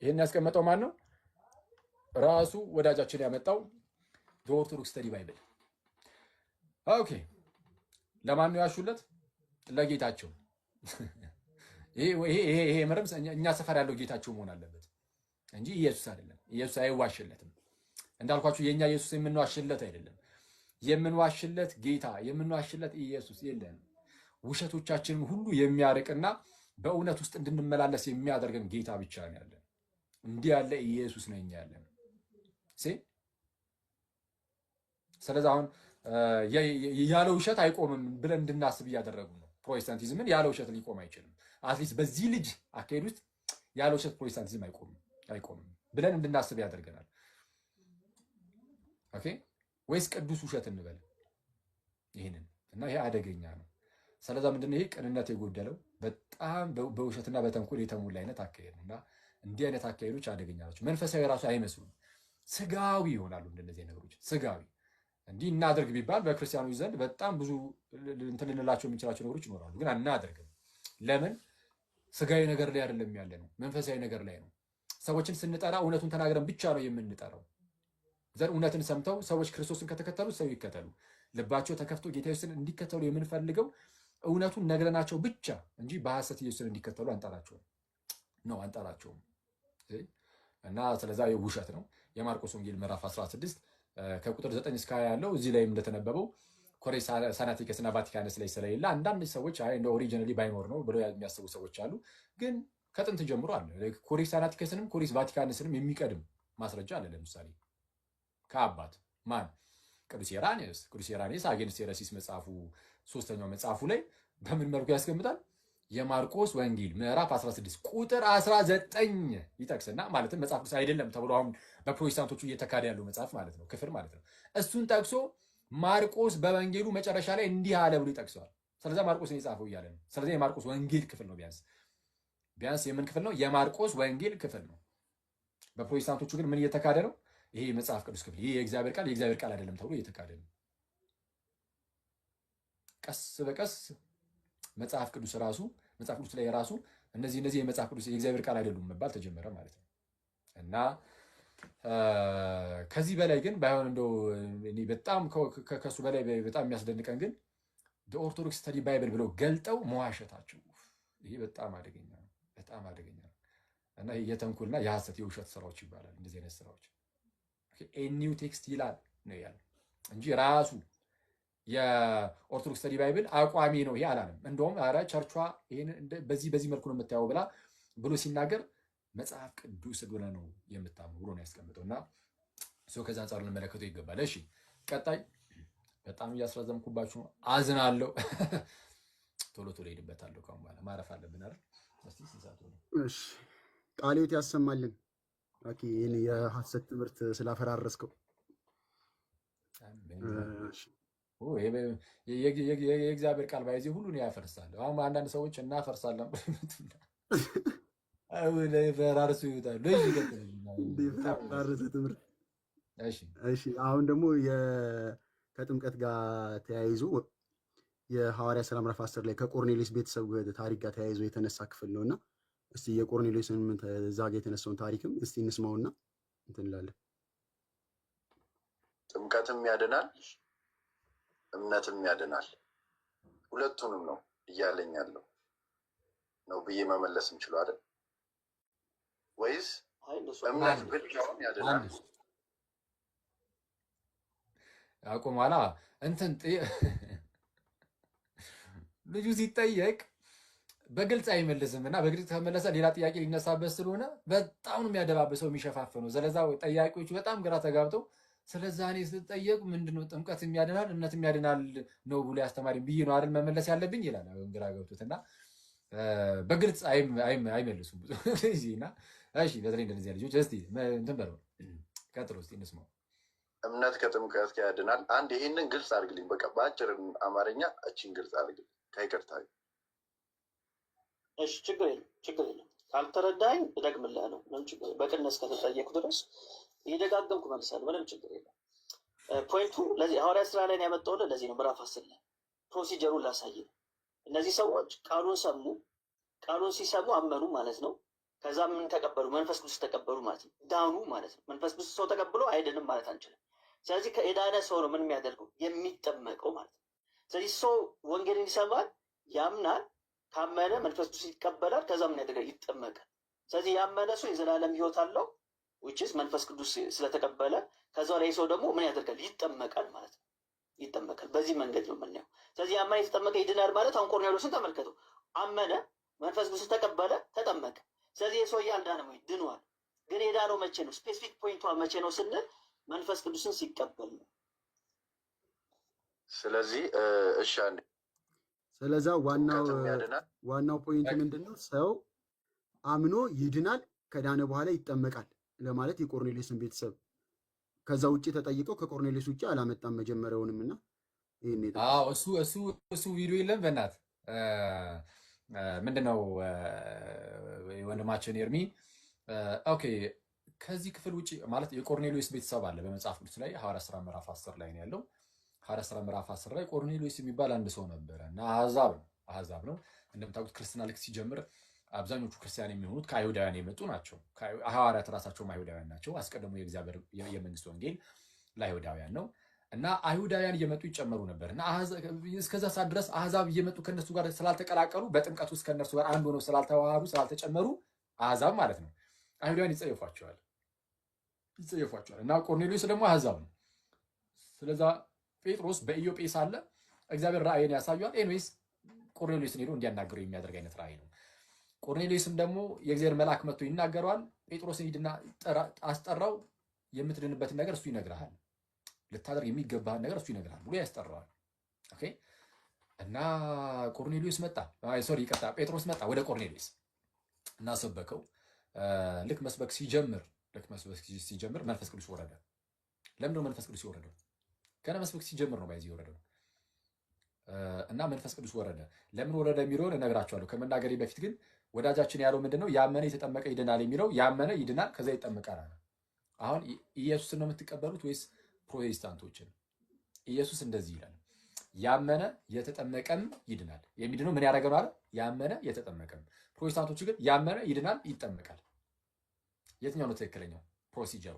ይሄን ያስቀመጠው ማን ነው ራሱ ወዳጃችን ያመጣው ኦርቶዶክስ ስተዲ ባይብል ኦኬ ለማን ነው ያሹለት ለጌታቸው ይሄ መረምስ እኛ ሰፈር ያለው ጌታቸው መሆን አለበት እንጂ ኢየሱስ አይደለም ኢየሱስ አይዋሽለትም እንዳልኳችሁ የኛ ኢየሱስ የምንዋሽለት አይደለም የምንዋሽለት ጌታ የምንዋሽለት ኢየሱስ የለም ውሸቶቻችንን ሁሉ የሚያርቅና በእውነት ውስጥ እንድንመላለስ የሚያደርገን ጌታ ብቻ ነው ያለን እንዲህ ያለ ኢየሱስ ነው ያለን ስለዚህ አሁን ያለ ውሸት አይቆምም ብለን እንድናስብ እያደረጉ ነው ፕሮቴስታንቲዝምን ያለ ውሸት ሊቆም አይችልም አትሊስት በዚህ ልጅ አካሄድ ውስጥ ያለ ውሸት ፕሮቴስታንቲዝም አይቆምም ብለን እንድናስብ ያደርገናል ኦኬ ወይስ ቅዱስ ውሸት እንበል ይሄንን እና ይሄ አደገኛ ነው ስለዚህ ምንድነው ይሄ ቅንነት የጎደለው በጣም በውሸትና በተንኮል የተሞላ አይነት አካሄድ ነውና እንዲህ አይነት አካሄዶች አደገኛ ናቸው መንፈሳዊ ራሱ አይመስሉም ስጋዊ ይሆናሉ እንደነዚህ ነገሮች ስጋዊ እንዲህ እናድርግ ቢባል በክርስቲያኖች ዘንድ በጣም ብዙ እንትን ልንላቸው የምንችላቸው ነገሮች ይኖራሉ ግን አናደርግም ለምን ስጋዊ ነገር ላይ አይደለም ያለ ነው መንፈሳዊ ነገር ላይ ነው ሰዎችን ስንጠራ እውነቱን ተናግረን ብቻ ነው የምንጠራው ዘር እውነትን ሰምተው ሰዎች ክርስቶስን ከተከተሉ ሰው ይከተሉ ልባቸው ተከፍቶ ጌታ ኢየሱስን እንዲከተሉ የምንፈልገው እውነቱን ነግረናቸው ብቻ እንጂ በሐሰት ኢየሱስን እንዲከተሉ አንጠራቸውም እና ስለዛ የውሸት ነው የማርቆስ ወንጌል ምዕራፍ 16 ከቁጥር 9 እስከ 20 ያለው እዚህ ላይም እንደተነበበው ኮዴክስ ሳይናቲከስ እና ቫቲካንስ ላይ ስለሌለ አንዳንድ ሰዎች እንደ ኦሪጂናሊ ባይኖር ነው ብለው የሚያስቡ ሰዎች አሉ ግን ከጥንት ጀምሮ አለ ኮዴክስ ሳይናቲከስንም ኮዴክስ ቫቲካንስንም የሚቀድም ማስረጃ አለ ለምሳሌ ከአባት ማን ቅዱስ ኢራኔስ አጌንስት ሄረሲስ መጽሐፉ ሶስተኛው መጽሐፉ ላይ በምን መልኩ ያስቀምጣል የማርቆስ ወንጌል ምዕራፍ 16 ቁጥር 19 ይጠቅስና ማለትም መጽሐፍ ቅዱስ አይደለም ተብሎ አሁን በፕሮቴስታንቶቹ እየተካደ ያለው መጽሐፍ ማለት ነው ክፍል ማለት ነው እሱን ጠቅሶ ማርቆስ በወንጌሉ መጨረሻ ላይ እንዲህ አለ ብሎ ይጠቅሰዋል ስለዚህ ማርቆስ ነው የጻፈው እያለ ነው ስለዚህ የማርቆስ ወንጌል ክፍል ነው ቢያንስ የምን ክፍል ነው የማርቆስ ወንጌል ክፍል ነው በፕሮቴስታንቶቹ ግን ምን እየተካደ ነው ይሄ መጽሐፍ ቅዱስ ክፍል ይሄ የእግዚአብሔር ቃል አይደለም ተብሎ እየተካደ ነው ቀስ በቀስ መጽሐፍ ቅዱስ ላይ ራሱ እነዚህ የመጽሐፍ ቅዱስ የእግዚአብሔር ቃል አይደሉም መባል ተጀመረ ማለት ነው እና ከዚህ በላይ ግን ባይሆን እንደው እኔ በጣም ከሱ በላይ በጣም የሚያስደንቀን ግን ኦርቶዶክስ ስተዲ ባይብል ብለው ገልጠው መዋሸታቸው ይሄ በጣም አደገኛ ነው። በጣም አደገኛ ነው። እና የተንኩልና የሐሰት የውሸት ስራዎች ይባላል እንደዚህ አይነት ስራዎች። ኒው ቴክስት ይላል ነው ያለው እንጂ ራሱ የኦርቶዶክስ ስተዲ ባይብል አቋሚ ነው ይሄ አላለም። እንደውም ኧረ ቸርቿ ይሄን በዚህ መልኩ ነው የምታየው ብሎ ሲናገር መጽሐፍ ቅዱስ ብለ ነው የምታምኑ ብሎ ነው ያስቀምጠው። እና ሰው ከዛ አንጻር ልንመለከተው ይገባል። እሺ ቀጣይ በጣም እያስረዘምኩባችሁ አዝናለሁ። ቶሎ ሄድበታለሁ። ካሁን በኋላ ማረፍ አለብን አይደል? እስቲ ሲሳቱ ነው። እሺ ቃልዮት ያሰማልን። ኦኬ ይሄን የሐሰት ትምህርት ስላፈራረስከው የእግዚአብሔር ቃል ባይዜ ሁሉን ያፈርሳል። አሁን አንዳንድ ሰዎች እናፈርሳለን ፈራርሱ ይወጣሉ። ትምህርት እሺ አሁን ደግሞ ከጥምቀት ጋር ተያይዞ የሐዋርያ ሥራ ምዕራፍ 10 ላይ ከቆርኔሌዎስ ቤተሰብ ታሪክ ጋር ተያይዞ የተነሳ ክፍል ነውና እስቲ የቆርኔሌዎስን እዛ ጋር የተነሳውን ታሪክም እስቲ እንስማውና እንትን እንላለን። ጥምቀትም ያድናል፣ እምነትም ያድናል፣ ሁለቱንም ነው እያለኝ ያለው ነው ብዬ መመለስ እንችላለን አይደል? ወይስ እምነት ብቻውን ያድናል? አቁማላ እንትን ልጁ ሲጠየቅ በግልጽ አይመልስም እና በግልጽ ከመለሰ ሌላ ጥያቄ ሊነሳበት ስለሆነ በጣም ነው የሚያደባብሰው የሚሸፋፍነው። ስለዛ ጠያቂዎቹ በጣም ግራ ተጋብተው ስለዛ እኔ ስትጠየቅ ምንድነው ጥምቀት የሚያድናል እምነት የሚያድናል ነው ብሎ ያስተማሪ ብዬ ነው አይደል መመለስ ያለብኝ ይላል። ግራ ገብቶት እና በግልጽ አይመልሱም እና እሺ በተለይ እንደዚህ ልጆች እስቲ እንትን በለው ቀጥሎ እስቲ እንስማው። እምነት ከጥምቀት ጋር ያድናል። አንድ ይሄንን ግልጽ አድርግልኝ። በቃ በአጭር አማርኛ እቺን ግልጽ አድርግልኝ ከይቅርታ። እሺ ችግር የለም ካልተረዳኝ እደግምልሃለሁ። ምንም ችግር በቅንነት ከተጠየቁ ድረስ እየደጋገምኩ መልሳለሁ። ምንም ችግር የለም። ፖይንቱ ለዚህ ሐዋርያ ሥራ ላይ ያመጣሁልህ ለዚህ ነው። ምዕራፍ 10 ላይ ፕሮሲጀሩን ላሳይ ነው። እነዚህ ሰዎች ቃሉን ሰሙ። ቃሉን ሲሰሙ አመኑ ማለት ነው። ከዛ ምን ተቀበሉ? መንፈስ ቅዱስ ተቀበሉ ማለት ነው። ዳኑ ማለት ነው። መንፈስ ቅዱስ ሰው ተቀብሎ አይድንም ማለት አንችልም። ስለዚህ ከዳነ ሰው ነው ምን የሚያደርገው? የሚጠመቀው ማለት ነው። ስለዚህ ሰው ወንጌልን ይሰማል፣ ያምናል። ካመነ መንፈስ ቅዱስ ይቀበላል። ከዛ ምን ያደርጋል? ይጠመቃል። ስለዚህ ያመነ ሰው የዘላለም ሕይወት አለው which መንፈስ ቅዱስ ስለተቀበለ ከዛ ላይ ሰው ደግሞ ምን ያደርጋል? ይጠመቃል ማለት ነው። ይጠመቃል። በዚህ መንገድ ነው የምናየው። ስለዚህ ያመነ የተጠመቀ ይድናል ማለት አሁን ቆርኔሌዎስን ተመልከተው። አመነ፣ መንፈስ ቅዱስ ተቀበለ፣ ተጠመቀ። ስለዚህ የሰውዬ አልዳነም ወይ? ድኗል። ግን የዳነው መቼ ነው? ስፔሲፊክ ፖይንቷ መቼ ነው ስንል መንፈስ ቅዱስን ሲቀበል ነው። ስለዚህ እሺ አንዴ ስለዛ ዋናው ፖይንት ምንድነው? ሰው አምኖ ይድናል፣ ከዳነ በኋላ ይጠመቃል ለማለት የቆርኔሌዎስን ቤተሰብ ከዛ ውጪ ተጠይቀው ከቆርኔሌዎስ ውጪ አላመጣም መጀመሪያውንም እና ይሄን እሱ ቪዲዮ የለም በእናት ምንድነው ወንድማችን ኤርሚ ኦኬ ከዚህ ክፍል ውጪ ማለት የቆርኔሌዎስ ቤተሰብ አለ በመጽሐፍ ቅዱስ ላይ ሐዋርያ ሥራ ምዕራፍ 10 ላይ ነው ያለው። ሐዋርያ ሥራ ምዕራፍ 10 ላይ ቆርኔሌዎስ የሚባል አንድ ሰው ነበረ እና አሕዛብ ነው። እንደምታውቁት ክርስትና ልክ ሲጀምር አብዛኞቹ ክርስቲያን የሚሆኑት ከአይሁዳውያን የመጡ ናቸው። ሐዋርያት ራሳቸውም አይሁዳውያን ናቸው። አስቀድሞ የእግዚአብሔር የመንግስት ወንጌል ለአይሁዳውያን ነው እና አይሁዳውያን እየመጡ ይጨመሩ ነበር እና እስከዛ ሰዓት ድረስ አሕዛብ እየመጡ ከነሱ ጋር ስላልተቀላቀሉ በጥምቀት ውስጥ ከነሱ ጋር አንድ ሆነው ስላልተዋሃዱ ስላልተጨመሩ አሕዛብ ማለት ነው አይሁዳውያን ይጸየፏቸዋል እና ቆርኔሌዎስ ደግሞ አሕዛብ ነው። ስለዛ ጴጥሮስ በኢዮጴ ሳለ እግዚአብሔር ራእይን ያሳዩዋል። ኤኒዌይስ ቆርኔሌዎስን ሄዶ እንዲያናገረው የሚያደርግ አይነት ራእይ ነው። ቆርኔሌዎስም ደግሞ የእግዚአብሔር መልአክ መጥቶ ይናገረዋል። ጴጥሮስን ሂድና አስጠራው፣ የምትድንበትን ነገር እሱ ይነግርሃል፣ ልታደርግ የሚገባህን ነገር እሱ ይነግርሃል ብሎ ያስጠራዋል። ኦኬ እና ቆርኔሌዎስ መጣ፣ ጴጥሮስ መጣ ወደ ቆርኔሌዎስ እና ሰበከው። ልክ መስበክ ሲጀምር መንፈስ ቅዱስ ወረደ። ለምንድነው መንፈስ ቅዱስ የወረደው? ገና መስበክ ሲጀምር ነው ባይዚህ የወረደው እና መንፈስ ቅዱስ ወረደ። ለምን ወረደ የሚለውን እነግራቸዋለሁ። ከመናገሬ በፊት ግን ወዳጃችን ያለው ምንድነው? ያመነ የተጠመቀ ይድናል የሚለው ያመነ ይድናል ከዛ ይጠመቃል። አሁን ኢየሱስን ነው የምትቀበሉት ወይስ ፕሮቴስታንቶችን? ኢየሱስ እንደዚህ ይላል፣ ያመነ የተጠመቀም ይድናል። የሚድነው ምን ያደረገ ነው አለ? ያመነ የተጠመቀም። ፕሮቴስታንቶች ግን ያመነ ይድናል ይጠመቃል። የትኛው ነው ትክክለኛው ፕሮሲጀሩ?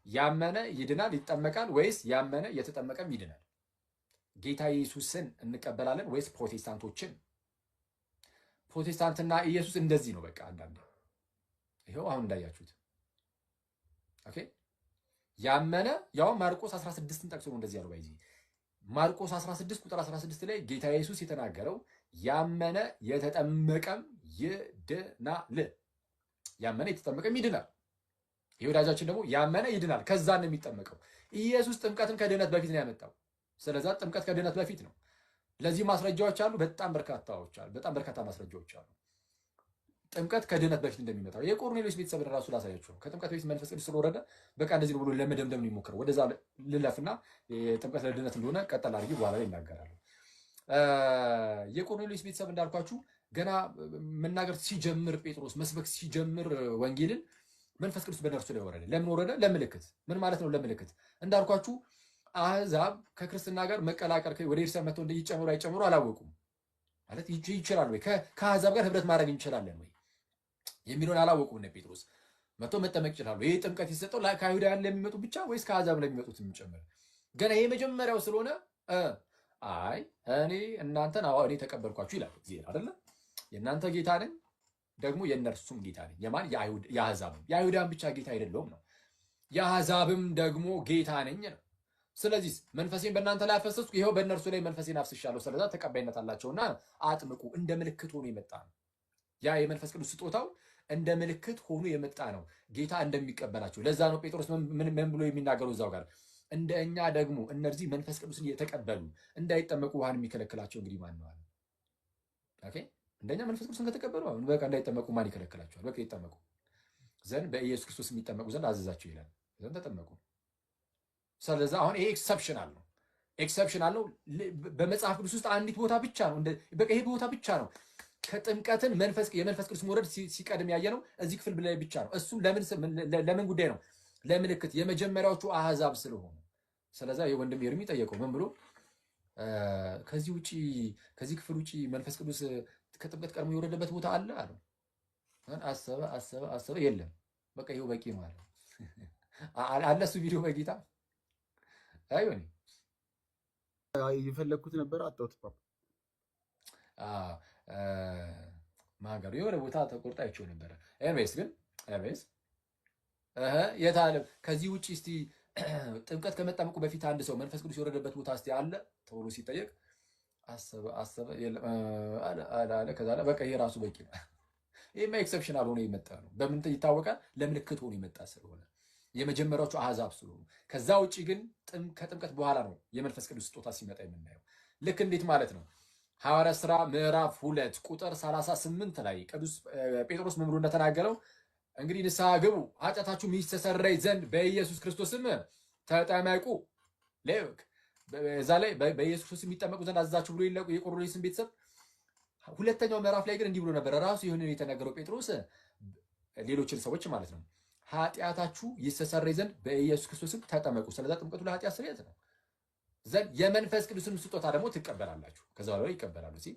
ያመነ ይድናል ይጠመቃል፣ ወይስ ያመነ የተጠመቀም ይድናል? ጌታ ኢየሱስን እንቀበላለን ወይስ ፕሮቴስታንቶችን? ፕሮቴስታንትና ኢየሱስ እንደዚህ ነው። በቃ አንዳንድ ይኸው አሁን እንዳያችሁት ኦኬ። ያመነ ያው ማርቆስ 16ን ጠቅሶ ነው እንደዚህ ያለው። ባይዚ ማርቆስ 16 ቁጥር 16 ላይ ጌታ ኢየሱስ የተናገረው ያመነ የተጠመቀም ይድናል። ያመነ የተጠመቀም ይድናል። የወዳጃችን ደግሞ ያመነ ይድናል፣ ከዛ ነው የሚጠመቀው። ኢየሱስ ጥምቀትን ከድህነት በፊት ነው ያመጣው። ስለዛ ጥምቀት ከድህነት በፊት ነው። ለዚህ ማስረጃዎች አሉ፣ በጣም በርካታዎች አሉ፣ በጣም በርካታ ማስረጃዎች አሉ። ጥምቀት ከድህነት በፊት እንደሚመጣው የቆርኔሌዎስ ቤተሰብ ራሱ ላሳያችሁ ነው። ከጥምቀት በፊት መንፈስ ቅዱስ ስለወረደ በቃ እንደዚህ ነው ብሎ ለመደምደም ነው የሚሞክረው። ወደዛ ልለፍና ጥምቀት ለድህነት እንደሆነ ቀጠል አድርጌ በኋላ ላይ ይናገራሉ። የቆርኔሌዎስ ቤተሰብ እንዳልኳችሁ ገና መናገር ሲጀምር ጴጥሮስ መስበክ ሲጀምር ወንጌልን መንፈስ ቅዱስ በነርሱ ላይ ወረደ። ለምን ወረደ? ለምልክት። ምን ማለት ነው ለምልክት? እንዳልኳችሁ አሕዛብ ከክርስትና ጋር መቀላቀል ወደ ኤርሳ መጥተው ይጨምሩ አይጨምሩ አላወቁም። ማለት ይችላል ወይ ከአሕዛብ ጋር ህብረት ማድረግ እንችላለን ወይ የሚለውን አላወቁም። እነ ጴጥሮስ መጥተው መጠመቅ ይችላሉ። ይህ ጥምቀት የተሰጠው ከአይሁዳውያን ለሚመጡ ብቻ ወይስ ከአሕዛብ ለሚመጡት የሚጨምር? ገና ይሄ መጀመሪያው ስለሆነ አይ እኔ እናንተን እኔ ተቀበልኳችሁ ይላል እግዚአብሔር አይደለ? የእናንተ ጌታ ነኝ ደግሞ የእነርሱም ጌታ ነኝ። የማን? የአሕዛብም። የአይሁዳውያን ብቻ ጌታ አይደለሁም ነው፣ የአሕዛብም ደግሞ ጌታ ነኝ ነው። ስለዚህ መንፈሴን በእናንተ ላይ አፈሰስኩ፣ ይኸው በእነርሱ ላይ መንፈሴን አፍስሻለሁ። ስለዛ ተቀባይነት አላቸውና አጥምቁ። እንደ ምልክት ሆኖ የመጣ ነው። ያ የመንፈስ ቅዱስ ስጦታው እንደ ምልክት ሆኖ የመጣ ነው፣ ጌታ እንደሚቀበላቸው። ለዛ ነው ጴጥሮስ ምን ብሎ የሚናገረው እዛው ጋር እንደ እኛ ደግሞ እነዚህ መንፈስ ቅዱስን የተቀበሉ እንዳይጠመቁ ውሃን የሚከለክላቸው እንግዲህ ማን ነው አለ። ኦኬ እንደኛ መንፈስ ቅዱስን ከተቀበሉ አሁን በቃ እንዳይጠመቁ ማን ይከለክላቸዋል? በቃ ይጠመቁ ዘንድ በኢየሱስ ክርስቶስ የሚጠመቁ ዘንድ አዘዛቸው ይላል። ዘንድ ተጠመቁ። ስለዚህ አሁን ይሄ ኤክሰፕሽናል ነው፣ ኤክሰፕሽናል ነው። በመጽሐፍ ቅዱስ ውስጥ አንዲት ቦታ ብቻ ነው፣ በቃ ይሄ ቦታ ብቻ ነው ከጥምቀትን የመንፈስ ቅዱስ መውረድ ሲቀድም ያየ ነው እዚህ ክፍል ላይ ብቻ ነው። እሱ ለምን ጉዳይ ነው? ለምልክት፣ የመጀመሪያዎቹ አሕዛብ ስለሆኑ። ስለዛ የወንድም ኤርሚ ጠየቀው ምን ብሎ ከዚህ ውጪ ከዚህ ክፍል ውጪ መንፈስ ቅዱስ ከጥምቀት ቀድሞ የወረደበት ቦታ አለ አለው። አሰበ የለም። በቃ ይሄው በቂ ነው አለ። አለ እሱ ቪዲዮ በጌታ አይሆን የፈለግኩት ነበር አጣሁት። ማጋሩ የሆነ ቦታ ተቆርጣ አይቼው ነበረ። ኤምኤስ ግን ኤምኤስ የት አለ? ከዚህ ውጪ እስቲ ጥምቀት ከመጠመቁ በፊት አንድ ሰው መንፈስ ቅዱስ የወረደበት ቦታ እስቲ አለ ተብሎ ሲጠየቅ አሰበ የለም አለ። ከዛ በቃ ይሄ ራሱ በቂ ነው። ይሄማ ኤክሰፕሽናል ሆኖ የመጣ ነው። በምን ይታወቃል? ለምልክት ሆኖ የመጣ ስለሆነ የመጀመሪያዎቹ አሕዛብ ስለሆኑ። ከዛ ውጪ ግን ከጥምቀት በኋላ ነው የመንፈስ ቅዱስ ስጦታ ሲመጣ የምናየው። ልክ እንዴት ማለት ነው? ሐዋርያት ሥራ ምዕራፍ 2 ቁጥር 38 ላይ ቅዱስ ጴጥሮስ ምን ብሎ እንደተናገረው እንግዲህ ንስሐ ግቡ ኃጢአታችሁ ይስተሰረይ ዘንድ በኢየሱስ ክርስቶስም ተጠመቁ። ለክ እዛ ላይ በኢየሱስ ክርስቶስ የሚጠመቁ ዘንድ አዘዛችሁ ብሎ የቆርኔሌዎስን ቤተሰብ። ሁለተኛው ምዕራፍ ላይ ግን እንዲህ ብሎ ነበር ራሱ ይሁን የተናገረው ጴጥሮስ ሌሎችን ሰዎች ማለት ነው። ኃጢአታችሁ ይስተሰረይ ዘንድ በኢየሱስ ክርስቶስም ተጠመቁ። ስለዛ ጥምቀቱ ለኃጢአት ስርየት ነው ዘንድ የመንፈስ ቅዱስን ስጦታ ደግሞ ትቀበላላችሁ። ከዛ በኋላ ይቀበላሉ ሲል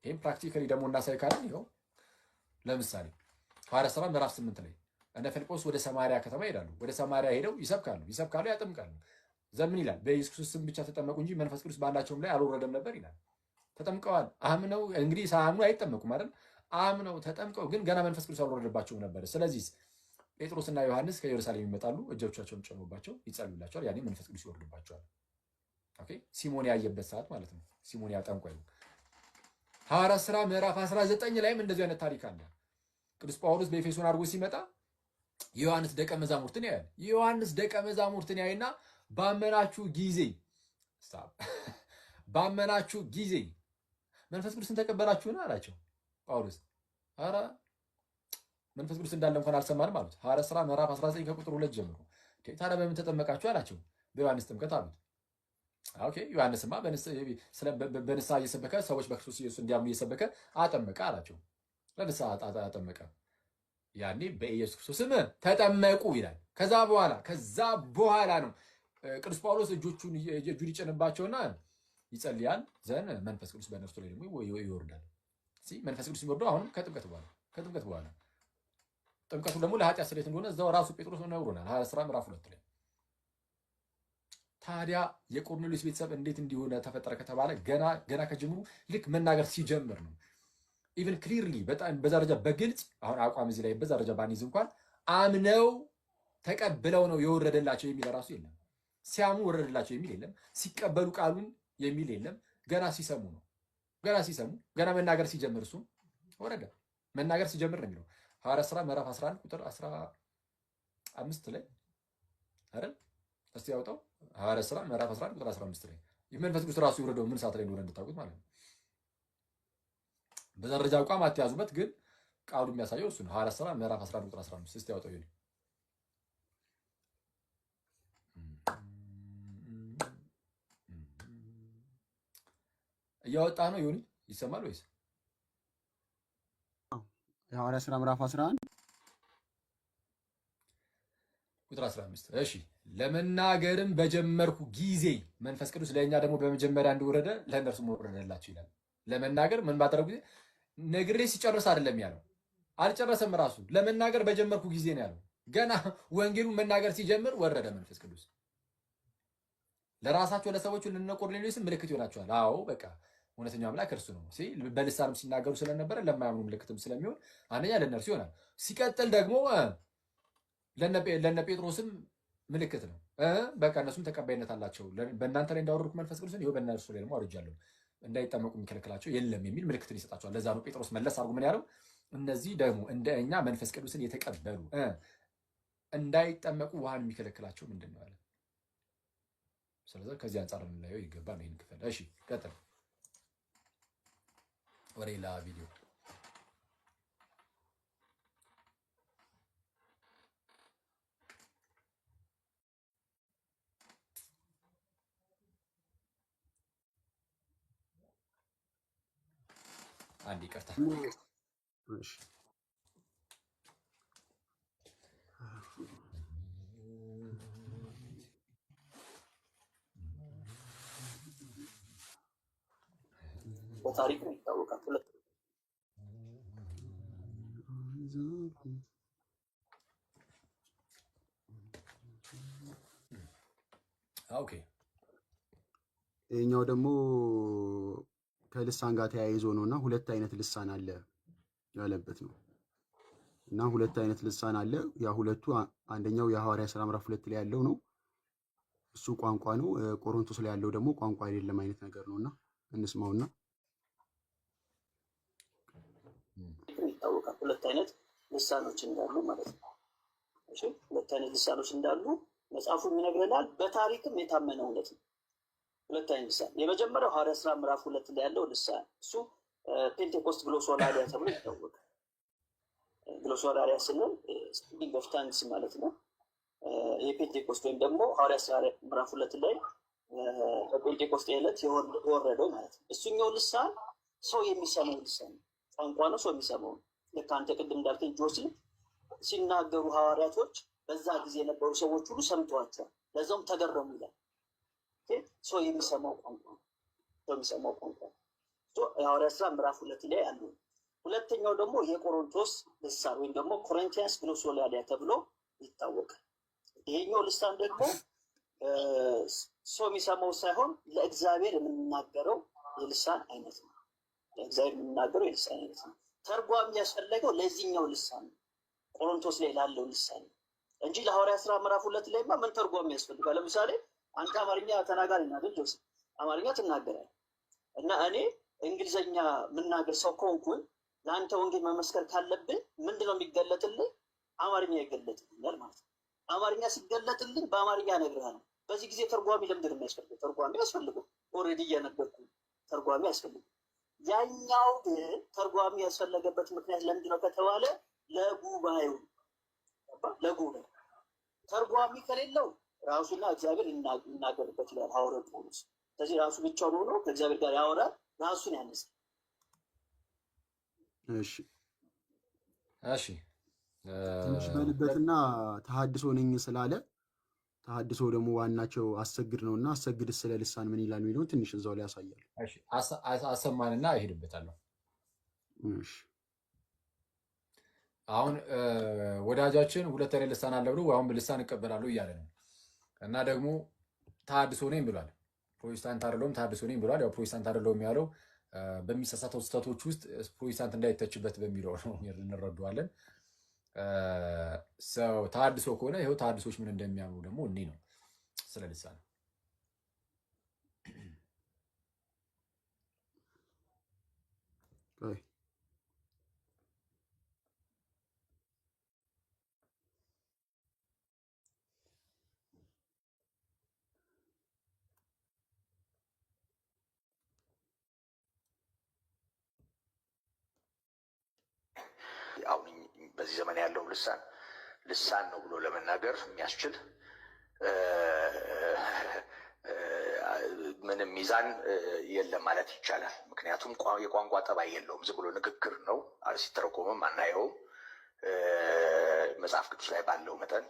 ይህም ፕራክቲካሊ ደግሞ እናሳይ ካለን ይኸው ለምሳሌ ሐዋርያት ሥራ ምዕራፍ 8 ላይ እነ ፊልጶስ ወደ ሰማርያ ከተማ ይሄዳሉ። ወደ ሰማርያ ሄደው ይሰብካሉ፣ ያጠምቃሉ። ዘምን ይላል? በኢየሱስ ክርስቶስ ስም ብቻ ተጠመቁ እንጂ መንፈስ ቅዱስ ባላቸውም ላይ አልወረደም ነበር ይላል። ተጠምቀዋል፣ አምነው እንግዲህ ሳያምኑ አይጠመቁም አይደል? አምነው ተጠምቀው ግን ገና መንፈስ ቅዱስ አልወረደባቸውም ነበር። ስለዚህ ጴጥሮስና ዮሐንስ ከኢየሩሳሌም ይመጣሉ፣ እጆቻቸውን ጨምሮባቸው ይጸልዩላቸዋል። ያኔ መንፈስ ቅዱስ ይወርድባቸዋል። ኦኬ ሲሞን ያየበት ሰዓት ማለት ነው። ሲሞን ያጠምቀው ሐዋርያት ሥራ ምዕራፍ 19 ላይም እንደዚህ አይነት ታሪክ አለ። ቅዱስ ጳውሎስ በኤፌሶን አድርጎ ሲመጣ የዮሐንስ ደቀ መዛሙርትን ያያል። የዮሐንስ ደቀ መዛሙርትን ያይና ባመናችሁ ጊዜ መንፈስ ቅዱስን ተቀበላችሁን አላቸው። ጳውሎስ ኧረ መንፈስ ቅዱስ እንዳለ እንኳን አልሰማንም አሉት። ሐዋርያት ሥራ ምዕራፍ 19 ከቁጥር 2 ጀምሮ ታዲያ በምን ተጠመቃችሁ አላቸው። በዮሐንስ ጥምቀት አሉት። ኦኬ ዮሐንስማ በንስሐ እየሰበከ ሰዎች በክርስቶስ ኢየሱስ እንዲያምኑ እየሰበከ አጠመቀ አላቸው። ለንስሐ አጠመቀ። ያኔ በኢየሱስ ክርስቶስ ስም ተጠመቁ ይላል። ከዛ በኋላ ነው ቅዱስ ጳውሎስ እጁን ይጭንባቸውና ይጸልያል። ዘን መንፈስ ቅዱስ በእነርሱ ላይ ደግሞ ይወርዳል። መንፈስ ቅዱስ የሚወርደው አሁን ከጥምቀት በኋላ ጥምቀቱ ደግሞ ለኃጢአት ስርየት እንደሆነ እዛው ራሱ ጴጥሮስ ነግሮናል። ሐዋርያት ሥራ ምዕራፍ 2 ላይ። ታዲያ የቆርኔሌዎስ ቤተሰብ እንዴት እንዲሆነ ተፈጠረ ከተባለ ገና ከጅምሩ ልክ መናገር ሲጀምር ነው። ኢቨን ክሊርሊ በጣም በዛ ደረጃ በግልጽ አሁን አቋም እዚህ ላይ በዛ ደረጃ ባንይዝ እንኳን አምነው ተቀብለው ነው የወረደላቸው የሚል ራሱ የለም። ሲያሙ ወረደላቸው የሚል የለም። ሲቀበሉ ቃሉን የሚል የለም። ገና ሲሰሙ ነው። ገና መናገር ሲጀምር እሱም ወረደ። መናገር ሲጀምር ነው የሚለው ሐዋርያት ሥራ ምዕራፍ 11 ቁጥር 15 ላይ አይደል? እስቲ ያውጣው። ሐዋርያት ሥራ ምዕራፍ 11 ቁጥር 15 ላይ የመንፈስ ቅዱስ ራሱ የወረደው ምን ሰዓት ላይ እንደሆነ እንድታውቁት ማለት ነው። በዛ ደረጃ አቋም አትያዙበት፣ ግን ቃሉ የሚያሳየው እሱ ነው። ሐዋርያት ሥራ ምዕራፍ 11 ቁጥር 15 እስቲ ያውጣው። ይሄን እያወጣ ነው ይሁን ይሰማል ወይስ? የሐዋርያት ሥራ ምዕራፍ 11 ቁጥር 15። እሺ ለመናገርም በጀመርኩ ጊዜ መንፈስ ቅዱስ ለእኛ ደግሞ በመጀመሪያ እንደወረደ ለእነርሱም ወረደላቸው ይላል። ለመናገር ምን ባደረጉ ጊዜ ነግሬ ሲጨርስ አይደለም ያለው፣ አልጨረሰም። ራሱ ለመናገር በጀመርኩ ጊዜ ነው ያለው። ገና ወንጌሉን መናገር ሲጀምር ወረደ መንፈስ ቅዱስ። ለራሳቸው ለሰዎቹ ለነ ቆርኔሌዎስም ምልክት ይሆናቸዋል። አዎ በቃ እውነተኛው አምላክ እርሱ ነው። በልሳንም ሲናገሩ ስለነበረ ለማያምኑ ምልክትም ስለሚሆን አንደኛ ለእነርሱ ይሆናል። ሲቀጥል ደግሞ ለነ ጴጥሮስም ምልክት ነው። በቃ እነሱም ተቀባይነት አላቸው። በእናንተ ላይ እንዳወረድኩ መንፈስ ቅዱስን ይኸው በእነርሱ ላይ ደግሞ አውርጃለሁ፣ እንዳይጠመቁ የሚከለክላቸው የለም የሚል ምልክትን ይሰጣቸዋል። ለዛ ነው ጴጥሮስ መለስ አድርጎ ምን ያለው? እነዚህ ደግሞ እንደ እኛ መንፈስ ቅዱስን የተቀበሉ እንዳይጠመቁ ውሃን የሚከለክላቸው ምንድን ነው አለ። ስለዚህ ከዚህ አንጻር ልናየው ይገባል ይህን ክፍል። እሺ ቀጥል ወደ ሌላ ቪዲዮ። አንድ ይቅርታ። በታሪክ ይታወቃል። ኦኬ ይሄኛው ደግሞ ከልሳን ጋር ተያይዞ ነውና ሁለት አይነት ልሳን አለ ያለበት ነው። እና ሁለት አይነት ልሳን አለ። ያ ሁለቱ አንደኛው የሐዋርያት ሥራ ምዕራፍ 2 ላይ ያለው ነው። እሱ ቋንቋ ነው። ቆሮንቶስ ላይ ያለው ደግሞ ቋንቋ አይደለም አይነት ነገር ነውና እንስማውና ይታወቃል። ሁለት አይነት ልሳኖች እንዳሉ ማለት ነው። እሺ ሁለት አይነት ልሳኖች እንዳሉ መጽሐፉ ይነግረናል። በታሪክም የታመነ እውነት ነው። ሁለት አይነት ልሳን። የመጀመሪያው ሐዋርያት ሥራ ምዕራፍ 2 ላይ ያለው ልሳን እሱ ፔንቴኮስት ግሎሶላሪያ ተብሎ ይታወቃል። ግሎሶላሪያ ስንል ስፒኪንግ ኦፍ ታንግስ ማለት ነው። የፔንቴኮስት ወይም ደግሞ ሐዋርያት ሥራ ምዕራፍ 2 ላይ በፔንቴኮስት ዕለት የወረደው ማለት ነው። እሱኛው ልሳን ሰው የሚሰማው ልሳን ነው። ቋንቋ ነው፣ ሰው የሚሰማው። ልክ አንተ ቅድም እንዳልከኝ ጆሲ ሲናገሩ ሐዋርያቶች በዛ ጊዜ የነበሩ ሰዎች ሁሉ ሰምተዋቸዋል፣ ለዛውም ተገረሙ ይላል። ሰው የሚሰማው ቋንቋ ነው። ሰው የሚሰማው ቋንቋ ነው። የሐዋርያት ሥራ ምዕራፍ 2 ላይ አሉ። ሁለተኛው ደግሞ የቆሮንቶስ ልሳን ወይም ደግሞ ኮሪንቲያንስ ግሎሶላሪያ ተብሎ ይታወቃል። ይሄኛው ልሳን ደግሞ ሰው የሚሰማው ሳይሆን ለእግዚአብሔር የምንናገረው የልሳን አይነት ነው። ለእግዚአብሔር የምንናገረው የልሳን አይነት ነው። ተርጓሚ ያስፈለገው ለዚህኛው ልሳን ነው፣ ቆሮንቶስ ላይ ላለው ልሳን ነው እንጂ ለሐዋርያት ሥራ ምዕራፍ 2 ላይማ ምን ተርጓሚ ያስፈልጋል? ለምሳሌ አንተ አማርኛ ተናጋሪ ናት ጆሴፍ፣ አማርኛ ትናገራለህ እና እኔ እንግሊዘኛ የምናገር ሰው ከሆንኩኝ ለአንተ ወንጌል መመስከር ካለብን ምንድነው የሚገለጥልኝ? አማርኛ ይገለጥልኛል ማለት ነው። አማርኛ ሲገለጥልኝ በአማርኛ እነግርሃለሁ። በዚህ ጊዜ ተርጓሚ ለምንድን ነው የሚያስፈልገው? ተርጓሚ ያስፈልገው። ኦልሬዲ እየነገርኩ ተርጓሚ ያስፈልገው። ያኛው ግን ተርጓሚ ያስፈለገበት ምክንያት ለምንድን ነው ከተባለ ለጉባኤው ተርጓሚ ከሌለው ራሱና እግዚአብሔር ይናገርበት ይላል ሐዋርያው ጳውሎስ። ስለዚህ ራሱ ብቻውን ሆኖ ከእግዚአብሔር ጋር ያወራል፣ ራሱን ያነሳል። እሺ ትንሽ በልበትና ተሐድሶ ነኝ ስላለ ተሐድሶ ደግሞ ዋናቸው አሰግድ ነውና አሰግድ ስለ ልሳን ምን ይላል የሚለውን ትንሽ እዛው ላይ ያሳያል። እሺ አሰማንና እሄድበታለሁ። እሺ አሁን ወዳጃችን ሁለት አይነት ልሳን አለ ብሎ አሁን ልሳን እቀበላለሁ እያለ ነው እና ደግሞ ተሐድሶ ነኝ ብሏል። ፕሮቴስታንት አይደለሁም ተሐድሶ ነኝ ብሏል። ያው ፕሮቴስታንት አይደለሁም ያለው በሚሳሳተው ስህተቶች ውስጥ ፕሮቴስታንት እንዳይተችበት በሚለው ነው እንረዳዋለን። ሰው ተሐድሶ ከሆነ ይኸው ተሐድሶች ምን እንደሚያምኑ ደግሞ እኔ ነው ስለ ልሳን አሁን በዚህ ዘመን ያለው ልሳን ነው ብሎ ለመናገር የሚያስችል ምንም ሚዛን የለም ማለት ይቻላል። ምክንያቱም የቋንቋ ጠባይ የለውም። ዝም ብሎ ንግግር ነው። ሲተረጎምም አናየውም። መጽሐፍ ቅዱስ ላይ ባለው መጠን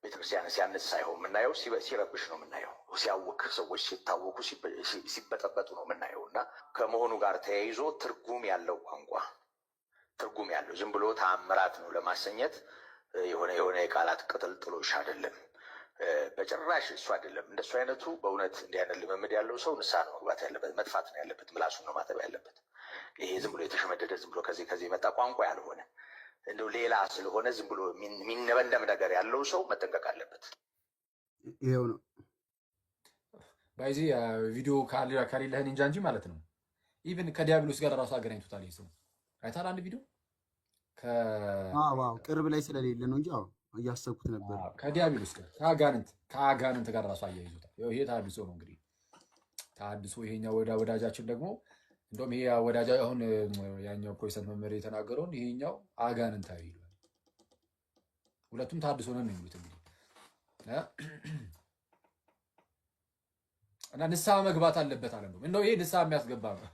ቤተክርስቲያን ሲያንስ ሳይሆን የምናየው ሲረብሽ ነው የምናየው። ሲያውክ ሰዎች ሲታወኩ ሲበጠበጡ ነው የምናየው እና ከመሆኑ ጋር ተያይዞ ትርጉም ያለው ቋንቋ ትርጉም ያለው ዝም ብሎ ተአምራት ነው ለማሰኘት የሆነ የቃላት ቅጥልጥሎሽ አይደለም። በጭራሽ እሱ አይደለም። እንደሱ አይነቱ በእውነት እንዲህ አይነት ልምምድ ያለው ሰው ንስሐ ነው መግባት ያለበት፣ መጥፋት ነው ያለበት፣ ምላሱን ነው ማጠብ ያለበት። ይሄ ዝም ብሎ የተሸመደደ ዝም ብሎ ከዚህ የመጣ ቋንቋ ያልሆነ እንደው ሌላ ስለሆነ ዝም ብሎ የሚነበንደም ነገር ያለው ሰው መጠንቀቅ አለበት። ይሄው ነው ባይዚ ቪዲዮ ካሌለህን እንጃ እንጂ ማለት ነው። ኢቭን ከዲያብሎስ ጋር ራሱ አገናኝቶታል። ይሄ ሰው አይታል አንድ ቪዲዮ ቅርብ ላይ ስለሌለ ነው እንጂ እያሰብኩት ነበር። ከዲያብሎስ ጋር ከአጋንንት ጋር ራሱ አያይዞታል። ይሄ ተሐድሶ ነው እንግዲህ ተሐድሶ። ይሄኛው ወዳጃችን ደግሞ እንደውም ይሄ ወዳጃ አሁን ያኛው ፕሮቴስታንት መምህር የተናገረውን ይሄኛው አጋንንታዊ ይላል። ሁለቱም ተሐድሶ ነው የሚሉት እንግዲህ እና ንስሐ መግባት አለበት አለ። እንደው ይሄ ንስሐ የሚያስገባ ነው።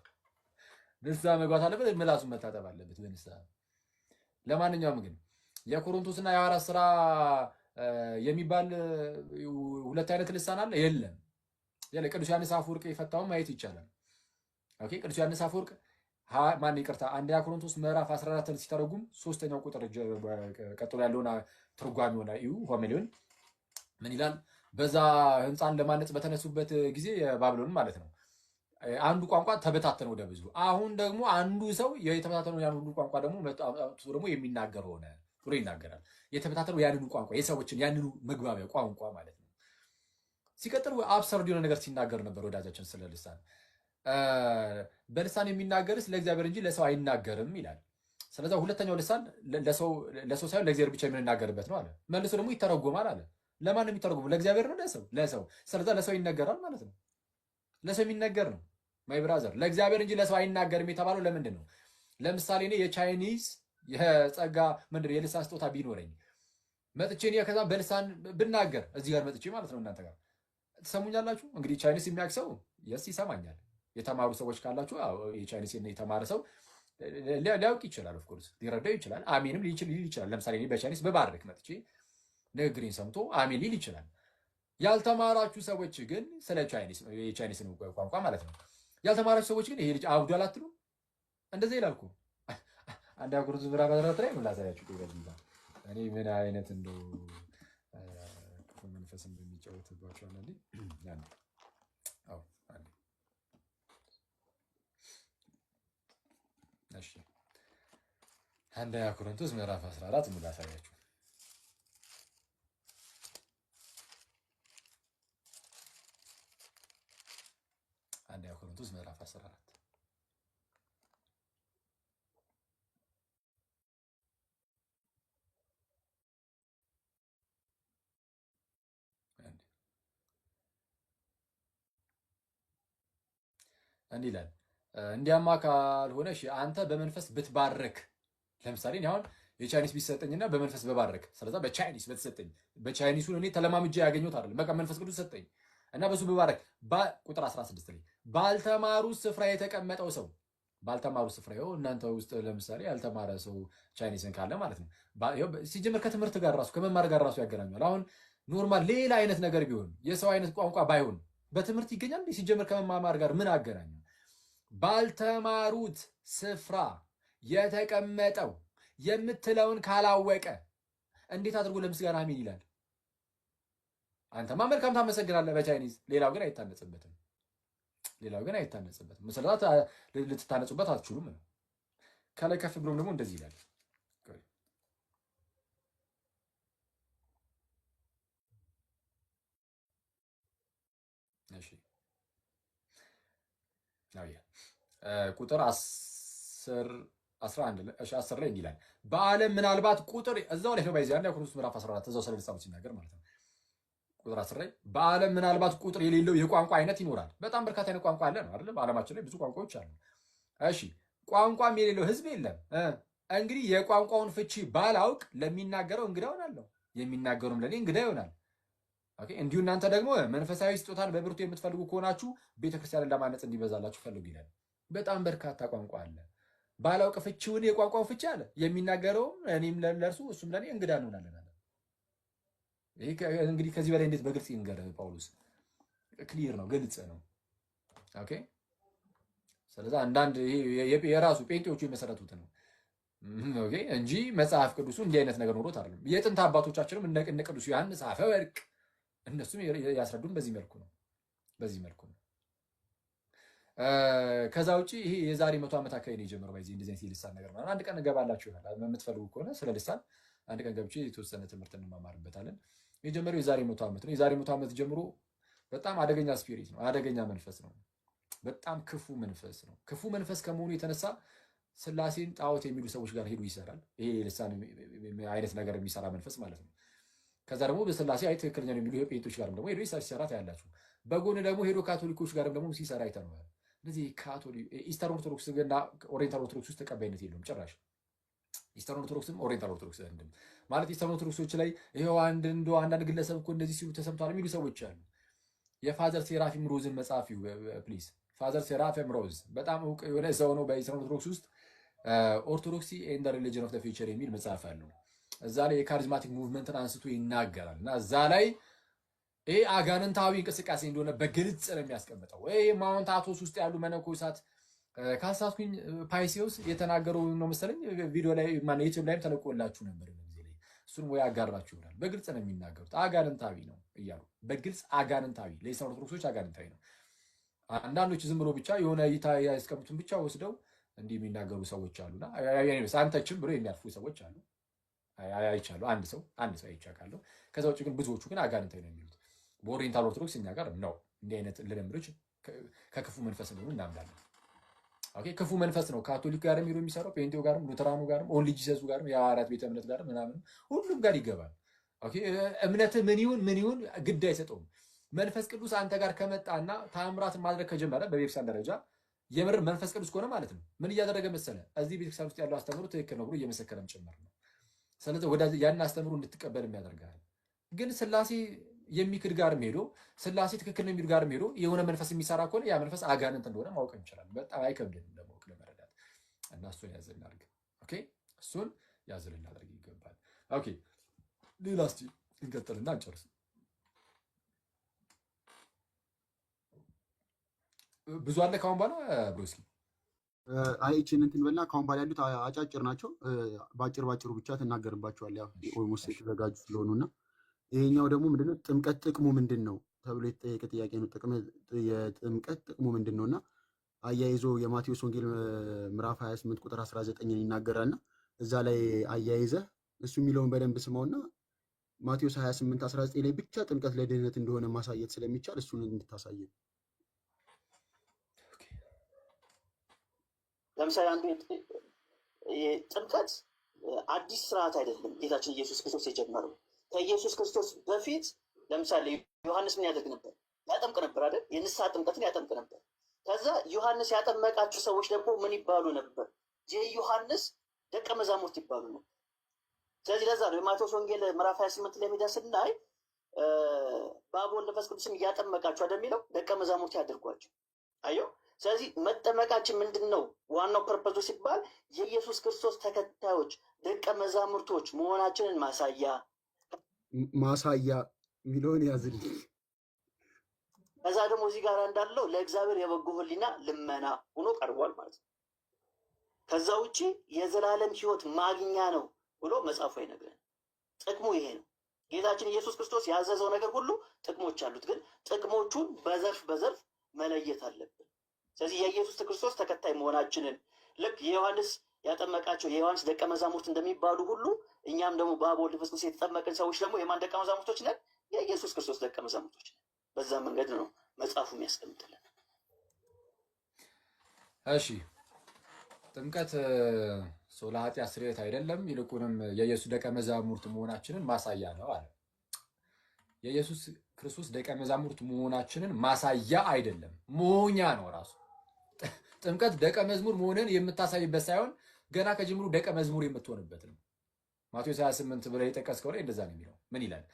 ንስሐ መግባት አለበት፣ ምላሱን መታጠብ አለበት በንስሐ። ለማንኛውም ግን የቆሮንቶስና የሐዋርያት ሥራ የሚባል ሁለት አይነት ልሳን አለ? የለም። ቅዱስ ዮሐንስ አፈወርቅ የፈታውን ማየት ይቻላል። ኦኬ፣ ቅዱስ ዮሐንስ አፈወርቅ አንደኛ ቆሮንቶስ ምዕራፍ 14 ሲተረጉም ሶስተኛው ቁጥር ቀጥሎ ያለውን ትርጓሜ ሆነ እዩ ሆሜሊዮን ምን ይላል? በዛ ህንፃን ለማነጽ በተነሱበት ጊዜ ባቢሎን ማለት ነው አንዱ ቋንቋ ተበታተነ ወደ ብዙ። አሁን ደግሞ አንዱ ሰው የተበታተነው ያን ሁሉ ቋንቋ ደግሞ የሚናገር ሆነ ብሎ ይናገራል። የተበታተነው ያንኑ ቋንቋ የሰዎችን ያንኑ መግባቢያ ቋንቋ ማለት ነው። ሲቀጥል አብሰርድ የሆነ ነገር ሲናገር ነበር ወዳጃችን ስለ ልሳን። በልሳን የሚናገርስ ለእግዚአብሔር እንጂ ለሰው አይናገርም ይላል። ስለዚህ ሁለተኛው ልሳን ለሰው ሳይሆን ለእግዚአብሔር ብቻ የምንናገርበት ነው አለ። መልሶ ደግሞ ይተረጎማል አለ። ለማን ነው የሚተረጎመው? ለእግዚአብሔር ነው ለሰው። ስለዚህ ለሰው ይነገራል ማለት ነው። ለሰው የሚነገር ነው ማይ ብራዘር። ለእግዚአብሔር እንጂ ለሰው አይናገርም የተባለው ለምንድን ነው? ለምሳሌ እኔ የቻይኒዝ የጸጋ ምንድን የልሳን ስጦታ ቢኖረኝ መጥቼ እኔ ከዛ በልሳን ብናገር እዚህ ጋር መጥቼ ማለት ነው እናንተ ጋር ትሰሙኛላችሁ። እንግዲህ ቻይኒስ የሚያውቅ ሰው የስ ይሰማኛል። የተማሩ ሰዎች ካላችሁ የቻይኒስ የተማረ ሰው ሊያውቅ ይችላል። ኦፍኮርስ ሊረዳው ይችላል። አሜንም ሊል ይችላል። ለምሳሌ እኔ በቻይኒስ በባረክ መጥቼ ንግግሬን ሰምቶ አሜን ሊል ይችላል። ያልተማራችሁ ሰዎች ግን ስለ የቻይኒስን ቋንቋ ማለት ነው ያልተማራችሁ ሰዎች ግን ይሄ ልጅ አብዷል አትሉ? እንደዚህ ይላልኩ አንድ አጉሩዝ ብራ ባደረተ ላይ ምን ላሳያችሁ ይበልጣ እኔ ምን አይነት እንደው ክፉ መንፈስ እንደሚጫወትባቸው አለ ያን እሺ አንደኛ ቆሮንቶስ ምዕራፍ 14 ምን ላሳያችሁ። አንደኛ ቆሮንቶስ ምዕራፍ 14 እንዲህ ይላል። እንዲያማ ካልሆነ እሺ አንተ በመንፈስ ብትባረክ፣ ለምሳሌ እኔ አሁን የቻይኒስ ቢሰጠኝና በመንፈስ በባረክ፣ ስለዛ በቻይኒስ በተሰጠኝ በቻይኒሱን እኔ ተለማምጄ ያገኘሁት አይደለም። በቃ መንፈስ ቅዱስ ሰጠኝ እና በሱ በባረክ ቁጥር 16 ላይ ባልተማሩ ስፍራ የተቀመጠው ሰው ባልተማሩ ስፍራ ይኸው እናንተ ውስጥ ለምሳሌ ያልተማረ ሰው ቻይኒስን ካለ ማለት ነው ሲጀምር ከትምህርት ጋር ራሱ ከመማር ጋር ራሱ ያገናኛል። አሁን ኖርማል ሌላ አይነት ነገር ቢሆን የሰው አይነት ቋንቋ ባይሆን በትምህርት ይገኛል። ሲጀምር ከመማማር ጋር ምን አገናኘው? ባልተማሩት ስፍራ የተቀመጠው የምትለውን ካላወቀ እንዴት አድርጎ ለምስጋና አሜን ይላል? አንተማ መልካም ታመሰግናለህ በቻይኒዝ፣ ሌላው ግን አይታነጽበትም። ሌላው ግን አይታነጽበትም። መሰላት ልትታነጹበት አትችሉም ነው። ከላይ ከፍ ብሎም ደግሞ እንደዚህ ይላል። እሺ ቁጥር 10 ላይ እንዲላል በዓለም ምናልባት ቁጥር እዛው ላይ ነው ባይዚያ ላይ ክርስቶስ ምዕራፍ 14 እዛው ስለ ፍጻሜው ሲናገር ማለት ነው። ቁጥር 10 ላይ በዓለም ምናልባት ቁጥር የሌለው የቋንቋ አይነት ይኖራል። በጣም በርካታ አይነት ቋንቋ አለ ነው አይደል? በዓለማችን ላይ ብዙ ቋንቋዎች አሉ። እሺ ቋንቋም የሌለው ህዝብ የለም። እንግዲህ የቋንቋውን ፍቺ ባላውቅ ለሚናገረው እንግዳ ሆናለሁ፣ የሚናገሩም ለኔ እንግዳ ይሆናል። ኦኬ እንዲሁ እናንተ ደግሞ መንፈሳዊ ስጦታን በብርቱ የምትፈልጉ ከሆናችሁ ቤተክርስቲያንን ለማነጽ እንዲበዛላችሁ ፈልጉ ይላል። በጣም በርካታ ቋንቋ አለ። ባላውቅ ፍቺውን የቋንቋው ፍቺ አለ፣ የሚናገረውም እኔም ለእርሱ እሱም ለኔ እንግዳ እንሆናለን አለ። ይሄ እንግዲህ ከዚህ በላይ እንዴት በግልጽ ይንገር ጳውሎስ? ክሊር ነው፣ ግልጽ ነው። ኦኬ ስለዚህ አንዳንድ የራሱ ጴንጤዎቹ የመሰረቱት ነው ኦኬ እንጂ መጽሐፍ ቅዱሱ እንዲህ አይነት ነገር ኖሮት አይደለም። የጥንት አባቶቻችንም እነ ቅዱስ ዮሐንስ አፈወርቅ እነሱም ያስረዱን በዚህ መልኩ ነው፣ በዚህ መልኩ ነው። ከዛ ውጪ ይሄ የዛሬ 100 ዓመት አካባቢ ነው የጀመረው። በዚህ እንደዚህ አይነት ልሳን ነገር ማለት አንድ ቀን እገባላችሁ ይሆናል የምትፈልጉ ከሆነ ስለ ልሳን አንድ ቀን ገብቼ የተወሰነ ትምህርት እንማማርበታለን። የጀመረው የዛሬ 100 ዓመት ነው። የዛሬ 100 ዓመት ጀምሮ በጣም አደገኛ ስፒሪት ነው፣ አደገኛ መንፈስ ነው፣ በጣም ክፉ መንፈስ ነው። ክፉ መንፈስ ከመሆኑ የተነሳ ስላሴን ጣዖት የሚሉ ሰዎች ጋር ሄዱ ይሰራል። ይሄ ልሳን አይነት ነገር የሚሰራ መንፈስ ማለት ነው። ከዛ ደግሞ በስላሴ አይ ትክክለኛ ነው የሚሉ ጴንጤዎች ጋርም ደግሞ ሄዶ ሲሰራ ታያላችሁ። በጎን ደግሞ ሄዶ ካቶሊኮች ጋርም ደግሞ ሲሰራ አይተነዋል። ስለዚህ ካቶሊክ ኢስተርን ኦርቶዶክስ እና ኦሪየንታል ኦርቶዶክስ ውስጥ ተቀባይነት የለውም ጭራሽ። ኢስተርን ኦርቶዶክስም ኦሪየንታል ኦርቶዶክስ እንደም ማለት ኢስተርን ኦርቶዶክሶች ላይ ይሄው አንዳንድ ግለሰብ እኮ እንደዚህ ሲሉ ተሰምቷል የሚሉ ሰዎች አሉ። የፋዘር ሴራፊም ሮዝን መጽሐፍ ፕሊዝ። ፋዘር ሴራፊም ሮዝ በጣም እውቅ የሆነ ሰው ነው በኢስተርን ኦርቶዶክስ ውስጥ። ኦርቶዶክሲ ኤንድ ዘ ሪሊጅን ኦፍ ዘ ፊውቸር የሚል መጽሐፍ አለው። እዛ ላይ የካሪዝማቲክ ሙቭመንትን አንስቶ ይናገራል እና እዛ ላይ ይሄ አጋንንታዊ እንቅስቃሴ እንደሆነ በግልጽ ነው የሚያስቀምጠው። ይሄ ማውንት አቶስ ውስጥ ያሉ መነኮሳት ካሳስኩኝ ፓይሲዮስ የተናገረው ነው መሰለኝ ቪዲዮ ላይ ማነው ዩቲዩብ ላይም ተለቆላችሁ ነበር ጊዜ ላይ እሱን ወይ አጋራችሁ ይሆናል። በግልጽ ነው የሚናገሩት አጋንንታዊ ነው እያሉ በግልጽ አጋንንታዊ ለኢስላም ኦርቶዶክሶች አጋንንታዊ ነው። አንዳንዶች ዝም ብሎ ብቻ የሆነ እይታ ያስቀምጡን ብቻ ወስደው እንዲህ የሚናገሩ ሰዎች አሉና አንተችም ብሎ የሚያልፉ ሰዎች አሉ። አይቻለሁ አንድ ሰው አይቻካለሁ። ከዛ ውጭ ግን ብዙዎቹ ግን አጋንንታዊ ነው የሚሉት። በኦሪየንታል ኦርቶዶክስ እኛ ጋር ነው እንዲህ አይነት ልምምዶች ከክፉ መንፈስ እንደሆኑ እናምናለን። ኦኬ ክፉ መንፈስ ነው ካቶሊክ ጋርም ሄዶ የሚሰራው ጴንጤው ጋርም ሉተራኑ ጋርም ኦንሊ ጂሰሱ ጋርም የሐዋርያት ቤተ እምነት ጋርም ምናምን ሁሉም ጋር ይገባል። ኦኬ እምነትህ ምን ይሁን ግድ አይሰጠውም። መንፈስ ቅዱስ አንተ ጋር ከመጣና ታምራት ማድረግ ከጀመረ በቤተክርስቲያን ደረጃ የምር መንፈስ ቅዱስ ከሆነ ማለት ነው ምን እያደረገ መሰለ እዚህ ቤተክርስቲያን ውስጥ ያለው አስተምሮ ትክክል ነው ብሎ እየመሰከረም ጭምር ነው። ስለዚህ ወደ ያን አስተምሮ እንድትቀበል የሚያደርጋል። ግን ስላሴ የሚክድ ጋርም ሄዶ ስላሴ ትክክል ነው የሚሉ ጋርም ሄዶ የሆነ መንፈስ የሚሰራ ከሆነ ያ መንፈስ አጋንንት እንደሆነ ማወቅ እንችላለን። በጣም አይከብድም ለማወቅ ለመረዳት እና እሱን ያዝ እናድርግ። ኦኬ እሱን ያዝ ልናደርግ ይገባል። ኦኬ ሌላ እስኪ እንቀጥልና እንጨርስ። ብዙ አለ ካሁን በኋላ ብሮስኪ አይችን እንትን በልና ካሁን በኋላ ያሉት አጫጭር ናቸው። ባጭሩ ብቻ ትናገርባቸዋል። ያው ኦልሞስት የተዘጋጁ ስለሆኑና ይሄኛው ደግሞ ምንድነው ጥምቀት ጥቅሙ ምንድን ነው ተብሎ የተጠየቀ ጥያቄ ነው። የጥምቀት ጥቅሙ ምንድን ነውና አያይዞ የማቴዎስ ወንጌል ምዕራፍ 28 ቁጥር 19 ይናገራልና እዛ ላይ አያይዘ እሱ የሚለውን በደንብ ስማውና ማቴዎስ 28 19 ላይ ብቻ ጥምቀት ለድህነት እንደሆነ ማሳየት ስለሚቻል እሱን እንድታሳየ። ለምሳሌ አንዱ ጥምቀት አዲስ ስርዓት አይደለም። ጌታችን ኢየሱስ ክርስቶስ የጀመረው ከኢየሱስ ክርስቶስ በፊት ለምሳሌ ዮሐንስ ምን ያደርግ ነበር? ያጠምቅ ነበር አይደል? የንስሐ ጥምቀትን ያጠምቅ ነበር። ከዛ ዮሐንስ ያጠመቃቸው ሰዎች ደግሞ ምን ይባሉ ነበር? የዮሐንስ ደቀ መዛሙርት ይባሉ ነበር። ስለዚህ ለዛ ነው የማቴዎስ ወንጌል ምዕራፍ 28 ላይ ሄዳ ስናይ በአብ ወልድ መንፈስ ቅዱስም እያጠመቃቸው እንደሚለው ደቀ መዛሙርት ያደርጓቸው። አየው። ስለዚህ መጠመቃችን ምንድን ነው? ዋናው ፐርፐዙ ሲባል የኢየሱስ ክርስቶስ ተከታዮች ደቀ መዛሙርቶች መሆናችንን ማሳያ ሚሊዮን ያዝልኝ። ከዛ ደግሞ እዚህ ጋር እንዳለው ለእግዚአብሔር የበጎ ሕሊና ልመና ሆኖ ቀርቧል ማለት ነው። ከዛ ውጪ የዘላለም ሕይወት ማግኛ ነው ብሎ መጽሐፉ አይነግረን። ጥቅሙ ይሄ ነው። ጌታችን ኢየሱስ ክርስቶስ ያዘዘው ነገር ሁሉ ጥቅሞች አሉት፣ ግን ጥቅሞቹን በዘርፍ መለየት አለብን። ስለዚህ የኢየሱስ ክርስቶስ ተከታይ መሆናችንን ልክ የዮሐንስ ያጠመቃቸው የዮሐንስ ደቀ መዛሙርት እንደሚባሉ ሁሉ እኛም ደግሞ በአብ ወልድ መንፈስ ቅዱስ የተጠመቅን ሰዎች ደግሞ የማን ደቀ መዛሙርቶች ነን? የኢየሱስ ክርስቶስ ደቀ መዛሙርቶች ነን። በዛ መንገድ ነው መጽሐፉ የሚያስቀምጥልን። እሺ ጥምቀት ለኃጢአት ስርየት አይደለም፣ ይልቁንም የኢየሱስ ደቀ መዛሙርት መሆናችንን ማሳያ ነው አለ። የኢየሱስ ክርስቶስ ደቀ መዛሙርት መሆናችንን ማሳያ አይደለም፣ መሆኛ ነው ራሱ። ጥምቀት ደቀ መዝሙር መሆንን የምታሳይበት ሳይሆን ገና ከጅምሩ ደቀ መዝሙር የምትሆንበት ነው። ማቴዎስ 28 ብለህ የጠቀስከው ላይ እንደዛ ነው የሚለው። ምን ይላል?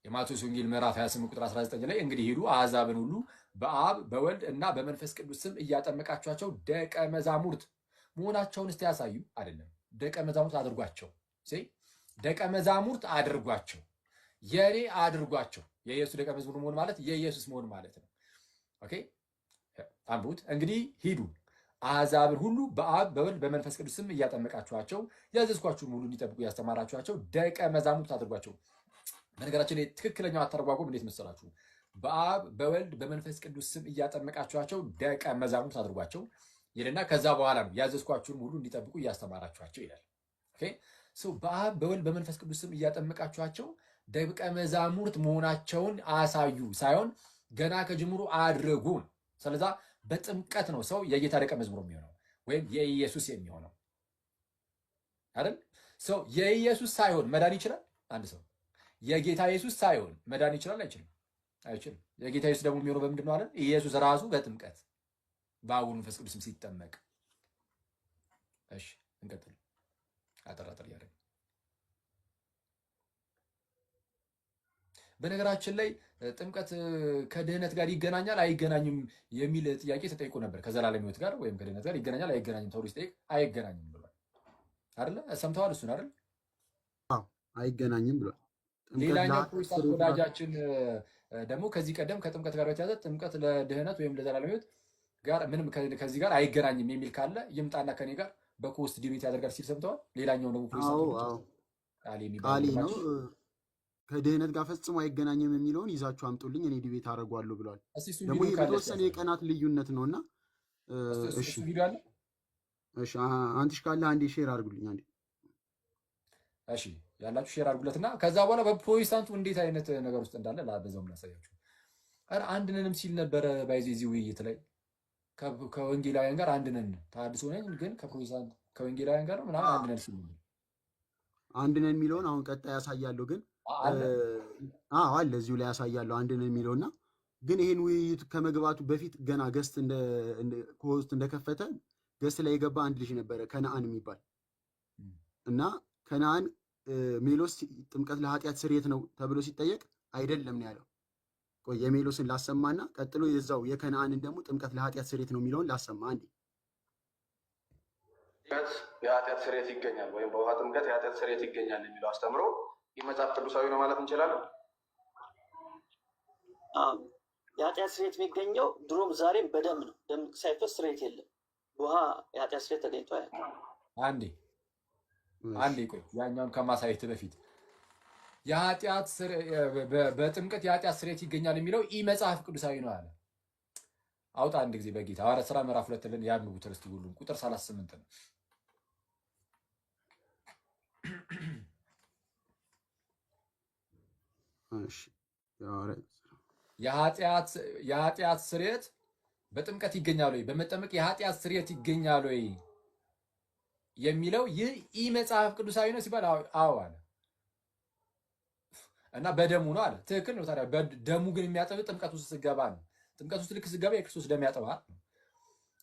የማቴዎስ ወንጌል ምዕራፍ 28 ቁጥር 19 ላይ እንግዲህ ሂዱ አሕዛብን ሁሉ በአብ በወልድ እና በመንፈስ ቅዱስ ስም እያጠመቃችኋቸው ደቀ መዛሙርት መሆናቸውን እስቲ ያሳዩ። አይደለም ደቀ መዛሙርት አድርጓቸው፣ ደቀ መዛሙርት አድርጓቸው፣ የኔ አድርጓቸው። የኢየሱስ ደቀ መዝሙር መሆን ማለት የኢየሱስ መሆን ማለት ነው። ኦኬ አንቡት። እንግዲህ ሂዱ አሕዛብን ሁሉ በአብ በወልድ በመንፈስ ቅዱስ ስም እያጠመቃችኋቸው ያዘዝኳችሁን ሁሉ እንዲጠብቁ ያስተማራችኋቸው ደቀ መዛሙርት አድርጓቸው። በነገራችን ላይ ትክክለኛው አተረጓጎም እንዴት መሰላችሁ? በአብ በወልድ በመንፈስ ቅዱስ ስም እያጠመቃችኋቸው ደቀ መዛሙርት አድርጓቸው ይልና ከዛ በኋላ ነው ያዘዝኳችሁን ሁሉ እንዲጠብቁ እያስተማራችኋቸው ይላል። ኦኬ በአብ በወልድ በመንፈስ ቅዱስ ስም እያጠመቃችኋቸው ደቀ መዛሙርት መሆናቸውን አሳዩ ሳይሆን ገና ከጅምሩ አድርጉ። ስለዛ በጥምቀት ነው ሰው የጌታ ደቀ መዝሙር የሚሆነው ወይም የኢየሱስ የሚሆነው አይደል? ሰው የኢየሱስ ሳይሆን መዳን ይችላል? አንድ ሰው የጌታ ኢየሱስ ሳይሆን መዳን ይችላል? አይችልም። አይችልም። የጌታ ኢየሱስ ደግሞ የሚሆነው በምንድን ነው አይደል? ኢየሱስ ራሱ በጥምቀት በአብ መንፈስ ቅዱስም ሲጠመቅ። እሺ እንቀጥል። አጠራጠር ያደረግ በነገራችን ላይ ጥምቀት ከድህነት ጋር ይገናኛል አይገናኝም የሚል ጥያቄ ተጠይቆ ነበር። ከዘላለም ሕይወት ጋር ወይም ከድህነት ጋር ይገናኛል አይገናኝም ተብሎ ሲጠይቅ አይገናኝም ብሏል አይደለ? ሰምተዋል? እሱን አይደል? አዎ አይገናኝም ብሏል። ሌላኛው ፕሮቴስታንት ወዳጃችን ደግሞ ከዚህ ቀደም ከጥምቀት ጋር በተያዘ ጥምቀት ለድህነት ወይም ለዘላለም ሕይወት ጋር ምንም ከዚህ ጋር አይገናኝም የሚል ካለ ይምጣና ከኔ ጋር በኮስት ዲቤት ያደርጋል ሲል ሰምተዋል። ሌላኛው ደግሞ ፕሮቴስታንት ቃሊ ነው ከድህነት ጋር ፈጽሞ አይገናኝም የሚለውን ይዛችሁ አምጡልኝ እኔ ዲቤት አደርጓለሁ ብሏል። ደግሞ በተወሰነ የቀናት ልዩነት ነው እና እሺ አንተሽ ካለ አንዴ ሼር አድርጉልኝ አንዴ። እሺ ያላችሁ ሼር አድርጉለትና ከዛ በኋላ በፕሮቴስታንቱ እንዴት አይነት ነገር ውስጥ እንዳለ በዛውም ላሳያችሁ። አንድ ነንም ሲል ነበረ ባይዜ እዚህ ውይይት ላይ ከወንጌላውያን ጋር አንድ ነን ተሐድሶ ነን ግን ከፕሮቴስታንት ከወንጌላውያን ጋር ምናምን አንድ ነን ሲል አንድ ነን የሚለውን አሁን ቀጣይ ያሳያለሁ ግን አለ እዚሁ ላይ ያሳያለሁ አንድ ነን የሚለውና ግን ይሄን ውይይት ከመግባቱ በፊት ገና ገስት ኮስት እንደከፈተ ገስት ላይ የገባ አንድ ልጅ ነበረ ከነአን የሚባል እና ከነአን ሜሎስ ጥምቀት ለኃጢአት ስርየት ነው ተብሎ ሲጠየቅ አይደለም ነው ያለው። ቆይ የሜሎስን ላሰማና ቀጥሎ የዛው የከነአንን ደግሞ ጥምቀት ለኃጢአት ስርየት ነው የሚለውን ላሰማ አንዴ። የኃጢአት ስርየት ይገኛል ወይም በውሃ ጥምቀት የኃጢአት ስርየት ይገኛል የሚለው አስተምሮ ይህ መጽሐፍ ቅዱሳዊ ነው ማለት እንችላለን? የኃጢአት ስርየት የሚገኘው ድሮም ዛሬም በደም ነው። ደም ሳይፈስ ስርየት የለም። ውሃ የኃጢአት ስርየት ተገኝቶ አንዴ ቆይ ያኛውን ከማሳየት በፊት በጥምቀት የኃጢአት ስርየት ይገኛል የሚለው ኢ መጽሐፍ ቅዱሳዊ ነው አለ። አውጣ አንድ ጊዜ በጌታ ሐዋርያት ሥራ ምዕራፍ 2 ላይ ያንብቡት እስቲ ሁሉም ቁጥር 38 ነው። እሺ የኃጢአት ስርየት በጥምቀት ይገኛል ወይ? በመጠመቅ የኃጢአት ስርየት ይገኛል ወይ የሚለው ይህ ኢ መጽሐፍ ቅዱሳዊ ነው ሲባል አዎ አለ እና በደሙ ነው አለ። ትክክል ነው። ታዲያ በደሙ ግን የሚያጠብ ጥምቀት ውስጥ ስገባ ነው። ጥምቀት ውስጥ ልክ ስገባ የክርስቶስ ደም ያጠባል።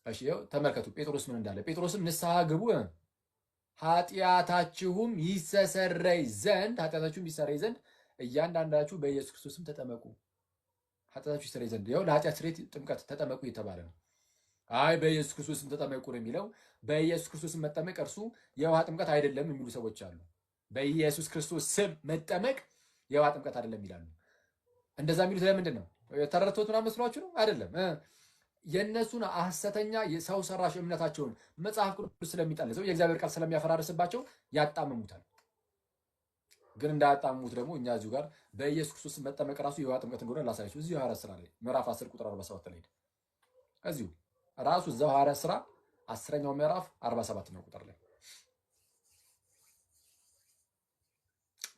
እሺ ይኸው ተመልከቱ ጴጥሮስ ምን እንዳለ። ጴጥሮስም ንስሐ ግቡ ኃጢአታችሁም ይሰረይ ዘንድ እያንዳንዳችሁ በኢየሱስ ክርስቶስም ተጠመቁ። ኃጢአታችሁ ይሰረይ ዘንድ ይኸው ለኃጢአት ስርየት ጥምቀት ተጠመቁ እየተባለ ነው። አይ በኢየሱስ ክርስቶስም ተጠመቁ ነው የሚለው። በኢየሱስ ክርስቶስም መጠመቅ እርሱ የውሃ ጥምቀት አይደለም የሚሉ ሰዎች አሉ። በኢየሱስ ክርስቶስ ስም መጠመቅ የውሃ ጥምቀት አይደለም ይላሉ። እንደዛ የሚሉት ለምንድን ነው? ተረድቶት ምናምን መስሏችሁ ነው? አይደለም። የእነሱን ሐሰተኛ የሰው ሰራሽ እምነታቸውን መጽሐፍ ቅዱስ ስለሚጠልዘው የእግዚአብሔር ቃል ስለሚያፈራርስባቸው ያጣምሙታል። ግን እንዳያጣምሙት ደግሞ እኛ እዚሁ ጋር በኢየሱስ ክርስቶስ መጠመቅ ራሱ የውሃ ጥምቀት እንደሆነ ላሳያችሁ። እዚሁ ሐዋርያት ሥራ ላይ ምዕራፍ 10 ቁጥር 47 ላይ እዚሁ ራሱ እዛው ሐዋርያት ሥራ 10ኛው ምዕራፍ 47ኛው ቁጥር ላይ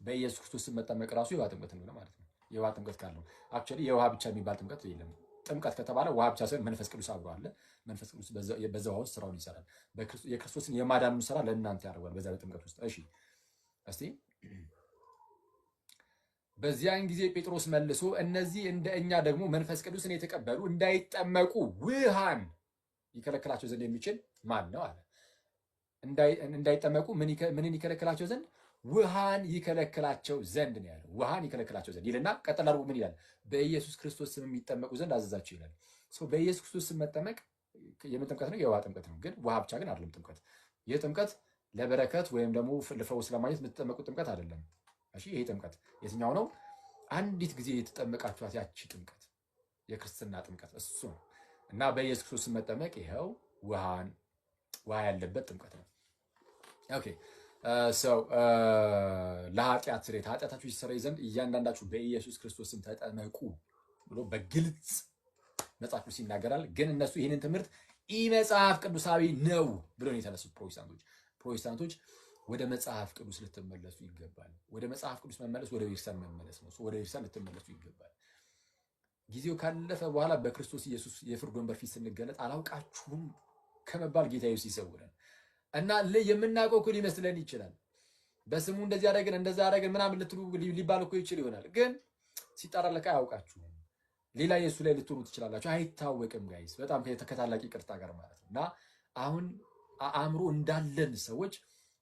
በኢየሱስ ክርስቶስ መጠመቅ ራሱ የውሃ ጥምቀት እንደሆነ ማለት ነው። የውሃ ጥምቀት ካለው አክቹዋሊ የውሃ ብቻ የሚባል ጥምቀት የለም። ጥምቀት ከተባለ ውሃ ብቻ ሳይሆን መንፈስ ቅዱስ አብሮ አለ። መንፈስ ቅዱስ በዛ ውሃ ውስጥ ስራውን ይሰራል። የክርስቶስን የማዳኑን ስራ ለእናንተ ያደርጋል በዛ ጥምቀት ውስጥ። እሺ እስቲ በዚያን ጊዜ ጴጥሮስ መልሶ እነዚህ እንደ እኛ ደግሞ መንፈስ ቅዱስን የተቀበሉ እንዳይጠመቁ ውሃን ይከለክላቸው ዘንድ የሚችል ማን ነው አለ። እንዳይጠመቁ ምንን ይከለክላቸው ዘንድ? ውሃን ይከለክላቸው ዘንድ ነው ያለው። ውሃን ይከለክላቸው ዘንድ ይልና ቀጥላ አድርጎ ምን ይላል? በኢየሱስ ክርስቶስ ስም የሚጠመቁ ዘንድ አዘዛቸው ይላል። በኢየሱስ ክርስቶስ ስም መጠመቅ የምን ጥምቀት ነው? የውሃ ጥምቀት ነው። ግን ውሃ ብቻ ግን አይደለም ጥምቀት። ይህ ጥምቀት ለበረከት ወይም ደግሞ ለፈውስ ለማግኘት የምትጠመቁት ጥምቀት አይደለም። እሺ ይሄ ጥምቀት የትኛው ነው? አንዲት ጊዜ የተጠመቃችኋት ያቺ ጥምቀት የክርስትና ጥምቀት እሱ ነው። እና በኢየሱስ ክርስቶስ ስም መጠመቅ ይኸው ውሃ ያለበት ጥምቀት ነው። ኦኬ ሰው ለኃጢአት ስርየት ኃጢአታችሁ ይሰረይ ዘንድ እያንዳንዳችሁ በኢየሱስ ክርስቶስ ስም ተጠመቁ ብሎ በግልጽ መጽሐፍ ቅዱስ ይናገራል። ግን እነሱ ይህንን ትምህርት ኢመጽሐፍ ቅዱሳዊ ነው ብሎ ነው የተነሱት ፕሮቴስታንቶች። ወደ መጽሐፍ ቅዱስ ልትመለሱ ይገባል። ወደ መጽሐፍ ቅዱስ መመለስ ወደ ቤተክርስቲያን መመለስ ነው። ወደ ቤተክርስቲያን ልትመለሱ ይገባል። ጊዜው ካለፈ በኋላ በክርስቶስ ኢየሱስ የፍርድ ወንበር ፊት ስንገለጥ አላውቃችሁም ከመባል ጌታ ኢየሱስ ይሰውረን እና የምናውቀው እኮ ሊመስለን ይችላል። በስሙ እንደዚህ ያደረግን እንደዛ ያደረግን ምናምን ልትሉ ሊባል እኮ ይችል ይሆናል። ግን ሲጠራ ለካ አያውቃችሁም። ሌላ ኢየሱስ ላይ ልትሆኑ ትችላላችሁ። አይታወቅም ጋይስ፣ በጣም ከታላቅ ይቅርታ ጋር ማለት ነው። እና አሁን አእምሮ እንዳለን ሰዎች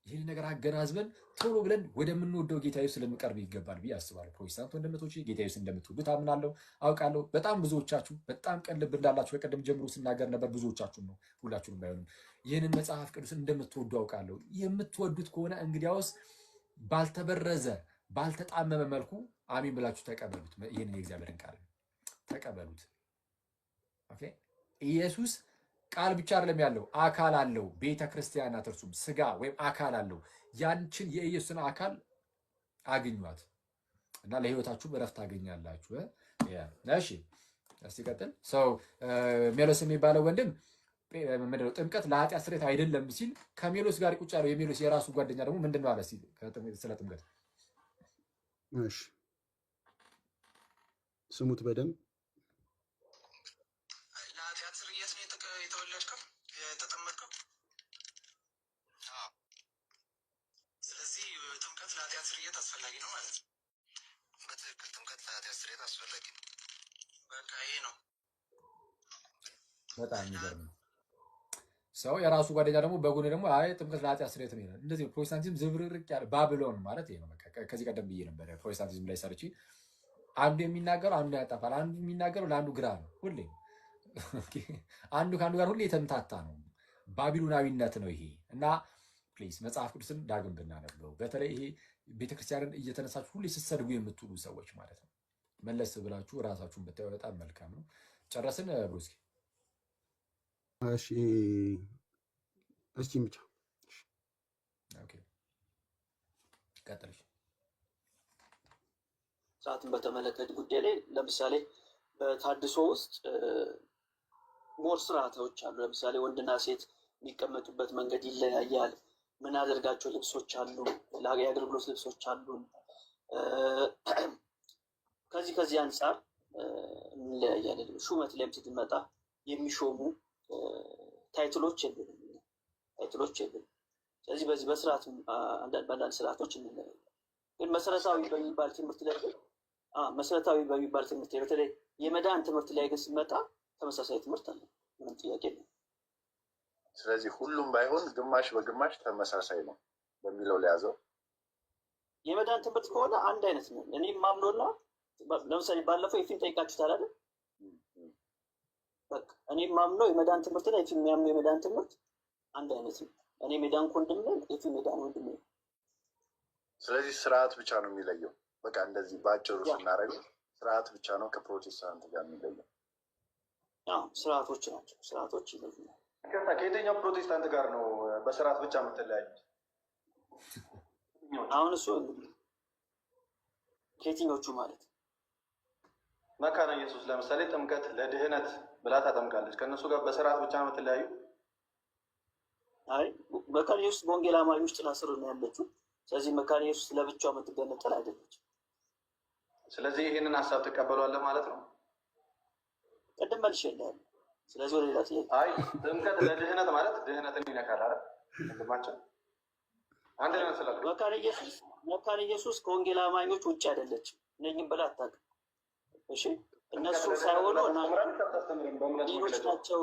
ይህን ነገር አገናዝበን ቶሎ ብለን ወደምንወደው ጌታ ኢየሱስ ልንቀርብ ይገባል ብዬ አስባለሁ። ፕሮቴስታንት ወንድሞቼ ጌታ ኢየሱስ እንደምትወዱት አምናለሁ፣ አውቃለሁ። በጣም ብዙዎቻችሁ በጣም ቀን ልብ እንዳላችሁ ከቀደም ጀምሮ ስናገር ነበር። ብዙዎቻችሁም ነው፣ ሁላችሁም ባይሆንም ይህንን መጽሐፍ ቅዱስን እንደምትወዱ አውቃለሁ። የምትወዱት ከሆነ እንግዲያውስ ባልተበረዘ ባልተጣመመ መልኩ አሚን ብላችሁ ተቀበሉት። ይህንን የእግዚአብሔርን ቃል ተቀበሉት። ኦኬ ኢየሱስ ቃል ብቻ አይደለም ያለው፣ አካል አለው። ቤተ ክርስቲያን ናት፣ እርሱም ስጋ ወይም አካል አለው። ያንችን የኢየሱስን አካል አግኟት እና ለህይወታችሁ እረፍት ታገኛላችሁ። እሺ እስቲ ቀጥል። ሰው ሜሎስ የሚባለው ወንድም ምንድነው ጥምቀት ለኃጢአት ስርየት አይደለም ሲል ከሜሎስ ጋር ቁጭ ያለው የሜሎስ የራሱ ጓደኛ ደግሞ ምንድነው አለ ሲል ስለ ጥምቀት። እሺ ስሙት በደንብ አስፈላጊ ነው ማለት ነው። በትክክል ጥምቀት ለኃጢአት ስርየት አስፈላጊ ነው። በቃ ይሄ ነው። በጣም የሚገርም ነው። ሰው የራሱ ጓደኛ ደግሞ በጎን ደግሞ አይ ጥምቀት ለኃጢአት ስርየት ነው ይላል። እንደዚህ ፕሮቴስታንቲዝም ዝብርርቅ ያለ ባቢሎን ማለት ይሄ ነው። በቃ ከዚህ ቀደም ብዬ ነበር ፕሮቴስታንቲዝም ላይ ሰርቼ አንዱ የሚናገረው አንዱ ያጠፋል፣ አንዱ የሚናገረው ለአንዱ ግራ ነው። ሁሌ አንዱ ከአንዱ ጋር ሁሌ የተምታታ ነው። ባቢሎናዊነት ነው ይሄ እና ፕሊዝ መጽሐፍ ቅዱስን ዳግም ብናነበው በተለይ ይሄ ቤተክርስቲያንን እየተነሳችሁ ሁሌ ስትሰድቡ የምትውሉ ሰዎች ማለት ነው መለስ ብላችሁ ራሳችሁን ብታዩ በጣም መልካም ነው። ጨረስን ብሩስኪ? እሺ እስቲ ብቻ ኦኬ ቀጥልሽ። ሰዓትን በተመለከተ ጉዳይ ላይ ለምሳሌ በታድሶ ውስጥ ሞር ስርዓቶች አሉ። ለምሳሌ ወንድና ሴት የሚቀመጡበት መንገድ ይለያያል። ምን አደርጋቸው ልብሶች አሉ፣ የአገልግሎት ልብሶች አሉ። ከዚህ አንጻር እንለያያለን። ሹመት ላይም ስትመጣ የሚሾሙ ታይትሎች የሉንም። ስለዚህ በዚህ በስርዓት በአንዳንድ ስርዓቶች እንለያያለን። ግን መሰረታዊ በሚባል ትምህርት ላይ በተለይ የመዳን ትምህርት ላይ ግን ሲመጣ ተመሳሳይ ትምህርት አለ። ምንም ጥያቄ የለም። ስለዚህ ሁሉም ባይሆን ግማሽ በግማሽ ተመሳሳይ ነው በሚለው ለያዘው። የመዳን ትምህርት ከሆነ አንድ አይነት ነው። እኔ ማምኖና ለምሳሌ ባለፈው የፊልም ጠይቃችሁታል አይደል? በቃ እኔ ማምነው የመዳን ትምህርትና የፊልም የሚያምነው የመዳን ትምህርት አንድ አይነት ነው። እኔ ሜዳን ወንድም ነኝ፣ የፊልም ሜዳን ወንድም ነኝ። ስለዚህ ስርዓት ብቻ ነው የሚለየው። በቃ እንደዚህ በአጭሩ ስናደርገው ስርዓት ብቻ ነው ከፕሮቴስታንት ጋር የሚለየው። ስርዓቶች ናቸው። ስርዓቶች ይለዩናል። ከየትኛው ፕሮቴስታንት ጋር ነው በስርዓት ብቻ የምትለያዩት? አሁን እሱ እንግዲህ ከየትኞቹ ማለት መካነ ኢየሱስ ለምሳሌ ጥምቀት ለድህነት ብላ ታጠምቃለች። ከእነሱ ጋር በስርዓት ብቻ ነው የምትለያዩ? አይ መካነ ኢየሱስ በወንጌል አማኞች ጥላ ስር ነው ያለችው። ስለዚህ መካነ ኢየሱስ ለብቻው የምትገነጠል አይደለችም። ስለዚህ ይህንን ሀሳብ ትቀበሏለህ ማለት ነው? ቅድም መልሼልሃለሁ። ስለዚህ ወደ ሌላ ጥያቄ። አይ ጥምቀት ለድህነት ማለት ድህነትን ይነካል አይደል? ወንድማችን አንድ ነው ስላልኩ መካነ ኢየሱስ ከወንጌል አማኞች ውጭ አይደለችም። እነኝም ብላ አታውቅም። እሺ እነሱ ሳይሆኑ ሌሎች ናቸው።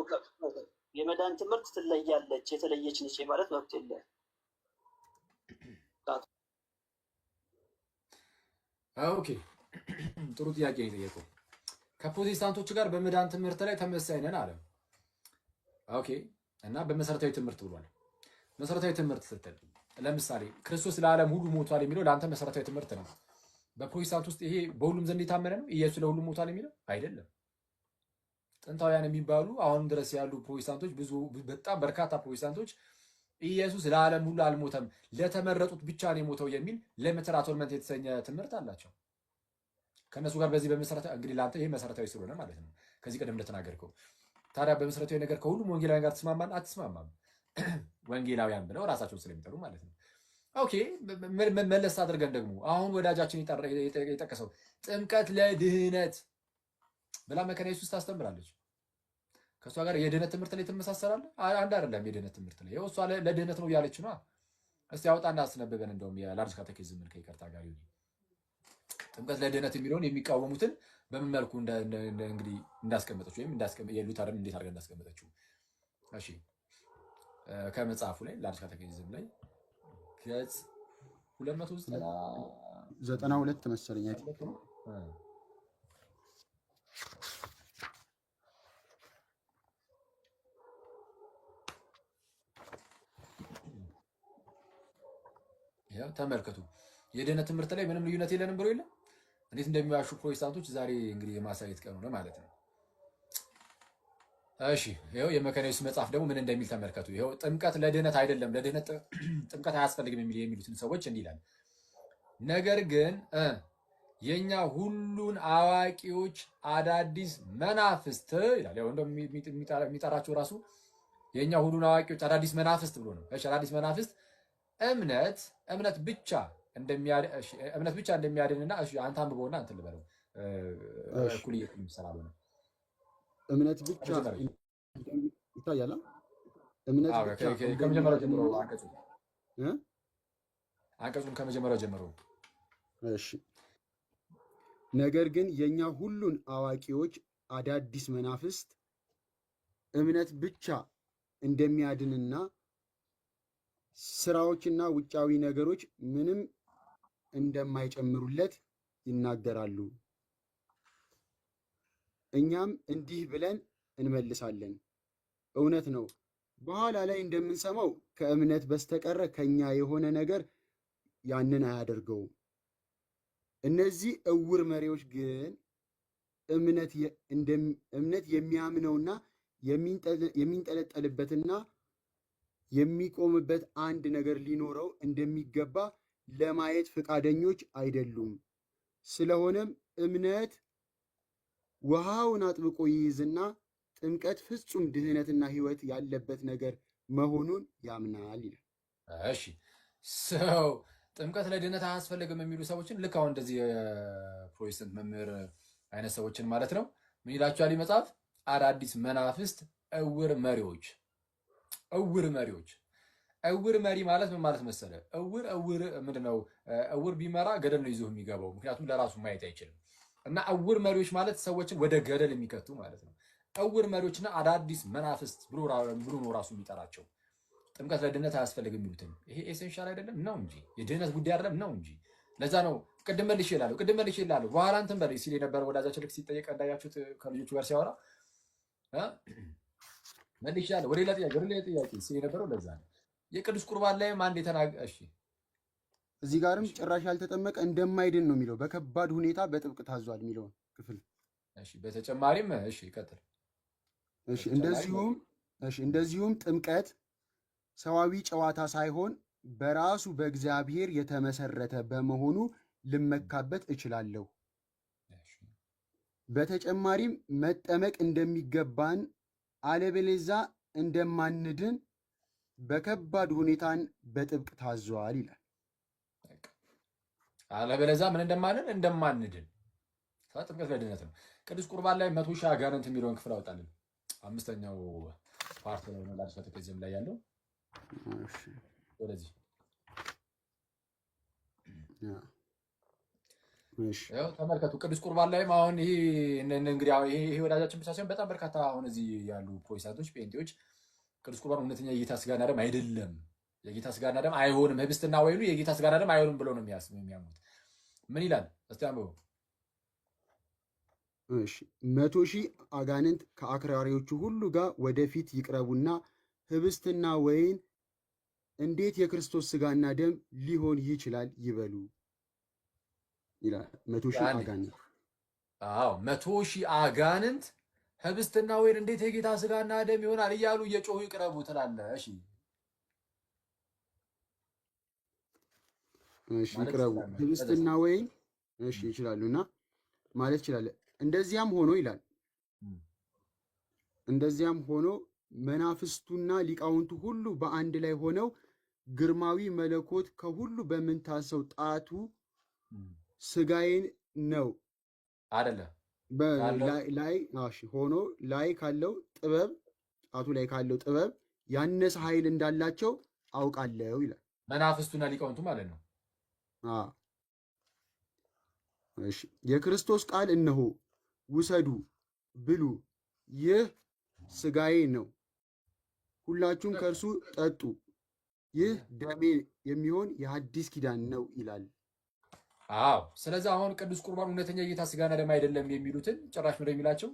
የመዳን ትምህርት ትለያለች፣ የተለየች ነች ማለት መብት የለም። ኦኬ ጥሩ ጥያቄ ነው የጠየቀው። ከፕሮቴስታንቶች ጋር በመዳን ትምህርት ላይ ተመሳሳይ ነን አለ። ኦኬ እና በመሰረታዊ ትምህርት ብሏል። መሰረታዊ ትምህርት ስትል ለምሳሌ ክርስቶስ ለዓለም ሁሉ ሞቷል የሚለው ለአንተ መሰረታዊ ትምህርት ነው። በፕሮቴስታንት ውስጥ ይሄ በሁሉም ዘንድ የታመነ ነው። ኢየሱስ ለሁሉም ሞቷል የሚለው አይደለም። ጥንታውያን የሚባሉ አሁንም ድረስ ያሉ ፕሮቴስታንቶች በጣም በርካታ ፕሮቴስታንቶች ኢየሱስ ለዓለም ሁሉ አልሞተም፣ ለተመረጡት ብቻ ነው የሞተው የሚል ሌሚትድ አቶንመንት የተሰኘ ትምህርት አላቸው። ከእነሱ ጋር በዚህ በመሰረታዊ እንግዲህ ለአንተ ይሄ መሰረታዊ ስለሆነ ማለት ነው። ከዚህ ቀደም እንደተናገርከው ታዲያ በመሰረታዊ ነገር ከሁሉም ወንጌላውያን ጋር ትስማማን? አትስማማም። ወንጌላውያን ብለው ራሳቸውን ስለሚጠሩ ማለት ነው። ኦኬ መለስ አድርገን ደግሞ አሁን ወዳጃችን የጠቀሰው ጥምቀት ለድህነት ብላ መካነ ኢየሱስ ታስተምራለች። ከእሷ ጋር የድህነት ትምህርት ላይ ትመሳሰላለህ? አንድ አይደለም። የድህነት ትምህርት ላይ እሷ ለድህነት ነው እያለች ነው። እስቲ አውጣና አስነብበን። እንደውም የላርጅ ካቴኪዝምን ከይቅርታ ጋር ይሁን ጥምቀት ለድህነት የሚለውን የሚቃወሙትን በምን መልኩ እንግዲህ እንዳስቀመጠችው ወይም የሉተርን እንዴት አድርገን እንዳስቀመጠችው። እሺ ከመጽሐፉ ላይ ላርጅ ካቴኪዝም ላይ ገጽ 292 መሰለኝ። ያው ተመልከቱ። የድህነት ትምህርት ላይ ምንም ልዩነት የለንም ብሎ የለም። እንዴት እንደሚዋሹ ፕሮቴስታንቶች ዛሬ እንግዲህ የማሳየት ቀኑ ነው ማለት ነው። እሺ ይኸው የመካነ ኢየሱስ መጽሐፍ ደግሞ ምን እንደሚል ተመልከቱ። ይኸው ጥምቀት ለድህነት አይደለም፣ ለድህነት ጥምቀት አያስፈልግም የሚሉትን ሰዎች እንዲህ ይላል። ነገር ግን የኛ ሁሉን አዋቂዎች አዳዲስ መናፍስት ይላል። ያው እንደው የሚጠራቸው ራሱ የኛ ሁሉን አዋቂዎች አዳዲስ መናፍስት ብሎ ነው። እሺ አዳዲስ መናፍስት እምነት ብቻ እንደሚያድንና እሺ አንተ አንብበውና እንትን ልበለው እኩል እየተሰራሉ ነው። እምነት ብቻ ይታያል። እምነት ብቻ ከመጀመሪያው ጀምሮ አንቀጹን ከመጀመሪያው ጀምሮ እሺ። ነገር ግን የኛ ሁሉን አዋቂዎች አዳዲስ መናፍስት እምነት ብቻ እንደሚያድንና ስራዎችና ውጫዊ ነገሮች ምንም እንደማይጨምሩለት ይናገራሉ። እኛም እንዲህ ብለን እንመልሳለን፣ እውነት ነው። በኋላ ላይ እንደምንሰማው ከእምነት በስተቀረ ከኛ የሆነ ነገር ያንን አያደርገውም። እነዚህ እውር መሪዎች ግን እምነት የሚያምነውና የሚንጠለጠልበትና የሚቆምበት አንድ ነገር ሊኖረው እንደሚገባ ለማየት ፈቃደኞች አይደሉም። ስለሆነም እምነት ውሃውን አጥብቆ ይይዝና ጥምቀት ፍጹም ድህነትና ሕይወት ያለበት ነገር መሆኑን ያምናል ይላል። እሺ ሰው ጥምቀት ለድህነት አያስፈልግም የሚሉ ሰዎችን ልክ አሁን እንደዚህ የፕሮቴስታንት መምህር አይነት ሰዎችን ማለት ነው ምን ይላቸዋል መጽሐፍ? አዳዲስ መናፍስት እውር መሪዎች። እውር መሪ ማለት ምን ማለት መሰለ? እውር ምንድነው? እውር ቢመራ ገደል ነው ይዞ የሚገባው፣ ምክንያቱም ለራሱ ማየት አይችልም። እና እውር መሪዎች ማለት ሰዎችን ወደ ገደል የሚከቱ ማለት ነው። እውር መሪዎችና አዳዲስ መናፍስት ብሎ ነው ራሱ የሚጠራቸው። ጥምቀት ለድህነት አያስፈልግም የሚሉትን ይሄ ኤሴንሻል አይደለም ነው እንጂ የድህነት ጉዳይ አይደለም ነው እንጂ። ለዛ ነው ቅድም መልሼ እላለሁ በኋላ እንትን በል ሲል የነበረ ወዳጃችን ልክ ሲጠየቅ እንዳያችሁት ከልጆቹ ጋር ሲያወራ መልሼ እላለሁ ወደ ሌላ ጥያቄ ሲል የነበረው ለዛ ነው። የቅዱስ ቁርባን ላይም አንድ እሺ እዚህ ጋርም ጭራሽ ያልተጠመቀ እንደማይድን ነው የሚለው፣ በከባድ ሁኔታ በጥብቅ ታዟል የሚለውን ክፍል። እሺ በተጨማሪም እሺ ይቀጥል። እንደዚሁም ጥምቀት ሰዋዊ ጨዋታ ሳይሆን በራሱ በእግዚአብሔር የተመሰረተ በመሆኑ ልመካበት እችላለሁ። በተጨማሪም መጠመቅ እንደሚገባን አለበለዚያ እንደማንድን በከባድ ሁኔታን በጥብቅ ታዟል ይላል። አለበለዚያ ምን እንደማንድን ጥምቀት ለድነት ነው። ቅዱስ ቁርባን ላይ 100,000 አጋንንት የሚለውን ክፍል አውጣልን። 5ኛው ፓርት ላይ ነው ላድርስ ከተዘም ላይ ያለው ወደዚህ ያው ተመልከቱ። ቅዱስ ቁርባን ላይም አሁን ይሄ እንግዲህ ይሄ ወዳጃችን ብቻ ሳይሆን በጣም በርካታ አሁን እዚህ ያሉ ፕሮቴስታንቶች ጴንጤዎች ቅዱስ ቁርባን እውነተኛ የጌታ ስጋና ደም አይደለም፣ የጌታ ስጋና ደም አይሆንም፣ ህብስትና ወይኑ የጌታ ስጋና ደም አይሆንም ብለው ነው የሚያምኑት። ምን ይላል እስቲ አንብበው። 100,000 አጋንንት ከአክራሪዎቹ ሁሉ ጋር ወደፊት ይቅረቡና ህብስትና ወይን እንዴት የክርስቶስ ስጋና ደም ሊሆን ይችላል ይበሉ ይላል። 100,000 አጋንንት 100,000 አጋንንት ህብስትና ወይን እንዴት የጌታ ስጋና ደም ይሆናል እያሉ እየጮሁ ይቅረቡ ትላለህ። እሺ ይቅረቡ ህብስትና ወይን ይችላሉና ማለት ይችላል። እንደዚያም ሆኖ ይላል እንደዚያም ሆኖ መናፍስቱና ሊቃውንቱ ሁሉ በአንድ ላይ ሆነው ግርማዊ መለኮት ከሁሉ በምንታሰው ጣቱ ስጋዬን ነው አይደለ ላይ ሆኖ ላይ ካለው ጥበብ ጣቱ ላይ ካለው ጥበብ ያነሰ ኃይል እንዳላቸው አውቃለሁ ይላል። መናፍስቱና ሊቃውንቱ ማለት ነው። እሺ የክርስቶስ ቃል እነሆ ውሰዱ ብሉ፣ ይህ ስጋዬ ነው፣ ሁላችሁም ከእርሱ ጠጡ፣ ይህ ደሜ የሚሆን የሐዲስ ኪዳን ነው ይላል። ስለዚህ አሁን ቅዱስ ቁርባን እውነተኛ የጌታ ስጋና ደም አይደለም የሚሉትን ጭራሽ ነው የሚላቸው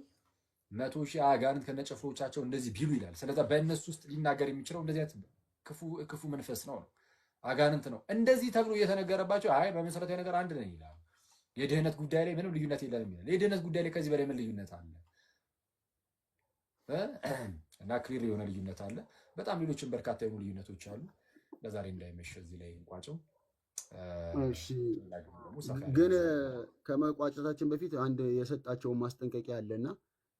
100,000 አጋንንት ከነጭፍሮቻቸው እንደዚህ ቢሉ ይላል። ስለዚህ በእነሱ ውስጥ ሊናገር የሚችለው እንደዚህ አይነት ክፉ መንፈስ ነው አጋንንት ነው። እንደዚህ ተብሎ እየተነገረባቸው አይ በመሰረታዊ ነገር አንድ ነን ይላል። የድህነት ጉዳይ ላይ ምንም ልዩነት የለንም ይላል። የድህነት ጉዳይ ላይ ከዚህ በላይ ምን ልዩነት አለ? እና ክሊር የሆነ ልዩነት አለ። በጣም ሌሎችም በርካታ የሆኑ ልዩነቶች አሉ። ለዛሬ እንዳይመሽ እዚህ ላይ እንቋጨው። ግን ከመቋጨታችን በፊት አንድ የሰጣቸውን ማስጠንቀቂያ አለና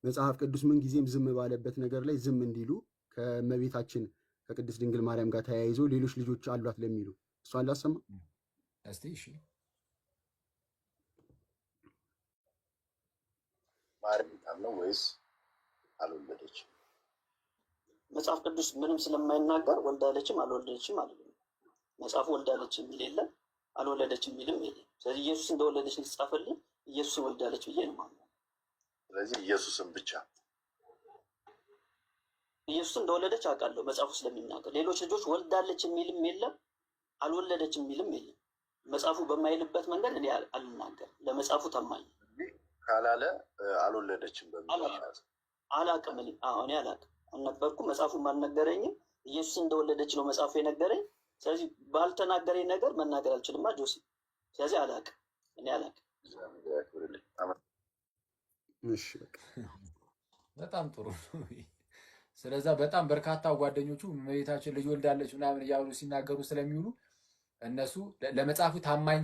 መጽሐፍ ቅዱስ ምን ጊዜም ዝም ባለበት ነገር ላይ ዝም እንዲሉ ከእመቤታችን ከቅድስት ድንግል ማርያም ጋር ተያይዞ ሌሎች ልጆች አሏት ለሚሉ እሷን ላሰማ እስቲ። እሺ ማርያም ነው ወይስ አልወለደችም? መጽሐፍ ቅዱስ ምንም ስለማይናገር ወልዳለችም አልወለደችም ማለት ነው። መጽሐፉ ወልዳለች የሚል የለም፣ አልወለደች የሚልም የለም። ስለዚህ ኢየሱስ እንደወለደች ሊጻፈልኝ ኢየሱስን ወልዳለች ብዬ ነው ማለት ነው። ስለዚህ ኢየሱስን ብቻ ኢየሱስን እንደወለደች አውቃለሁ መጽሐፉ ስለሚናገር። ሌሎች ልጆች ወልዳለች የሚልም የለም፣ አልወለደች የሚልም የለም። መጽሐፉ በማይልበት መንገድ እኔ አልናገርም። ለመጽሐፉ ታማኝ ካላለ አልወለደችም በሚል አላውቅም። እኔ አላውቅም አልነበርኩም። መጽሐፉም አልነገረኝም። ኢየሱስ እንደወለደች ነው መጽሐፉ የነገረኝ። ስለዚህ ባልተናገረኝ ነገር መናገር አልችልማ ጆሲ። ስለዚህ አላውቅም፣ እኔ አላውቅም። በጣም ጥሩ። ስለዛ በጣም በርካታ ጓደኞቹ እመቤታችን ልጅ ወልዳለች ምናምን እያሉ ሲናገሩ ስለሚውሉ እነሱ ለመጽሐፉ ታማኝ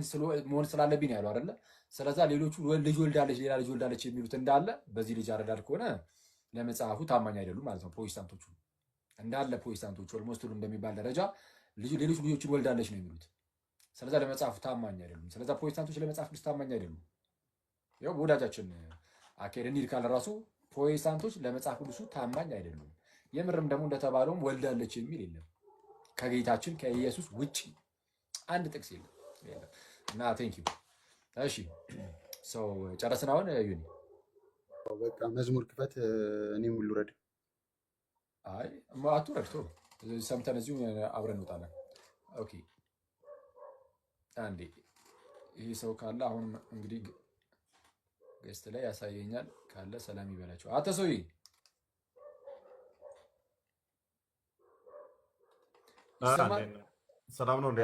መሆን ስላለብኝ ያሉ አይደለ። ስለዛ ሌሎቹ ልጅ ወልዳለች ሌላ ልጅ ወልዳለች የሚሉት እንዳለ በዚህ ልጅ አረዳድ ከሆነ ለመጽሐፉ ታማኝ አይደሉም ማለት ነው። ፕሮቴስታንቶቹ እንዳለ ፕሮቴስታንቶቹ ኦልሞስት ሁሉ እንደሚባል ደረጃ ሌሎች ልጆችን ወልዳለች ነው የሚሉት። ስለዛ ለመጽሐፉ ታማኝ አይደሉም። ስለዛ ፕሮቴስታንቶች ለመጽሐፍ ቅዱስ ታማኝ አይደሉም። ያው ወዳጃችን አኬድ እንሂድ ካለ ራሱ ፕሮቴስታንቶች ለመጽሐፍ ቅዱሱ ታማኝ አይደሉም። የምርም ደግሞ እንደተባለውም ወልዳለች የሚል የለም ከጌታችን ከኢየሱስ ውጪ አንድ ጥቅስ የለም እና ቴንክ ዩ። እሺ ሰው ጨረስን። አሁን ዩኒ በቃ መዝሙር ክፈት። እኔም ሁሉ ረድ አይ አትውረድ፣ ቶ ሰምተን እዚሁ አብረን እንወጣለን። ኦኬ አንዴ ይህ ሰው ካለ አሁን እንግዲህ ገስት ላይ ያሳየኛል። ካለ ሰላም ይበላቸው። አተ ሰውዬ ሰላም ነው እንዴ?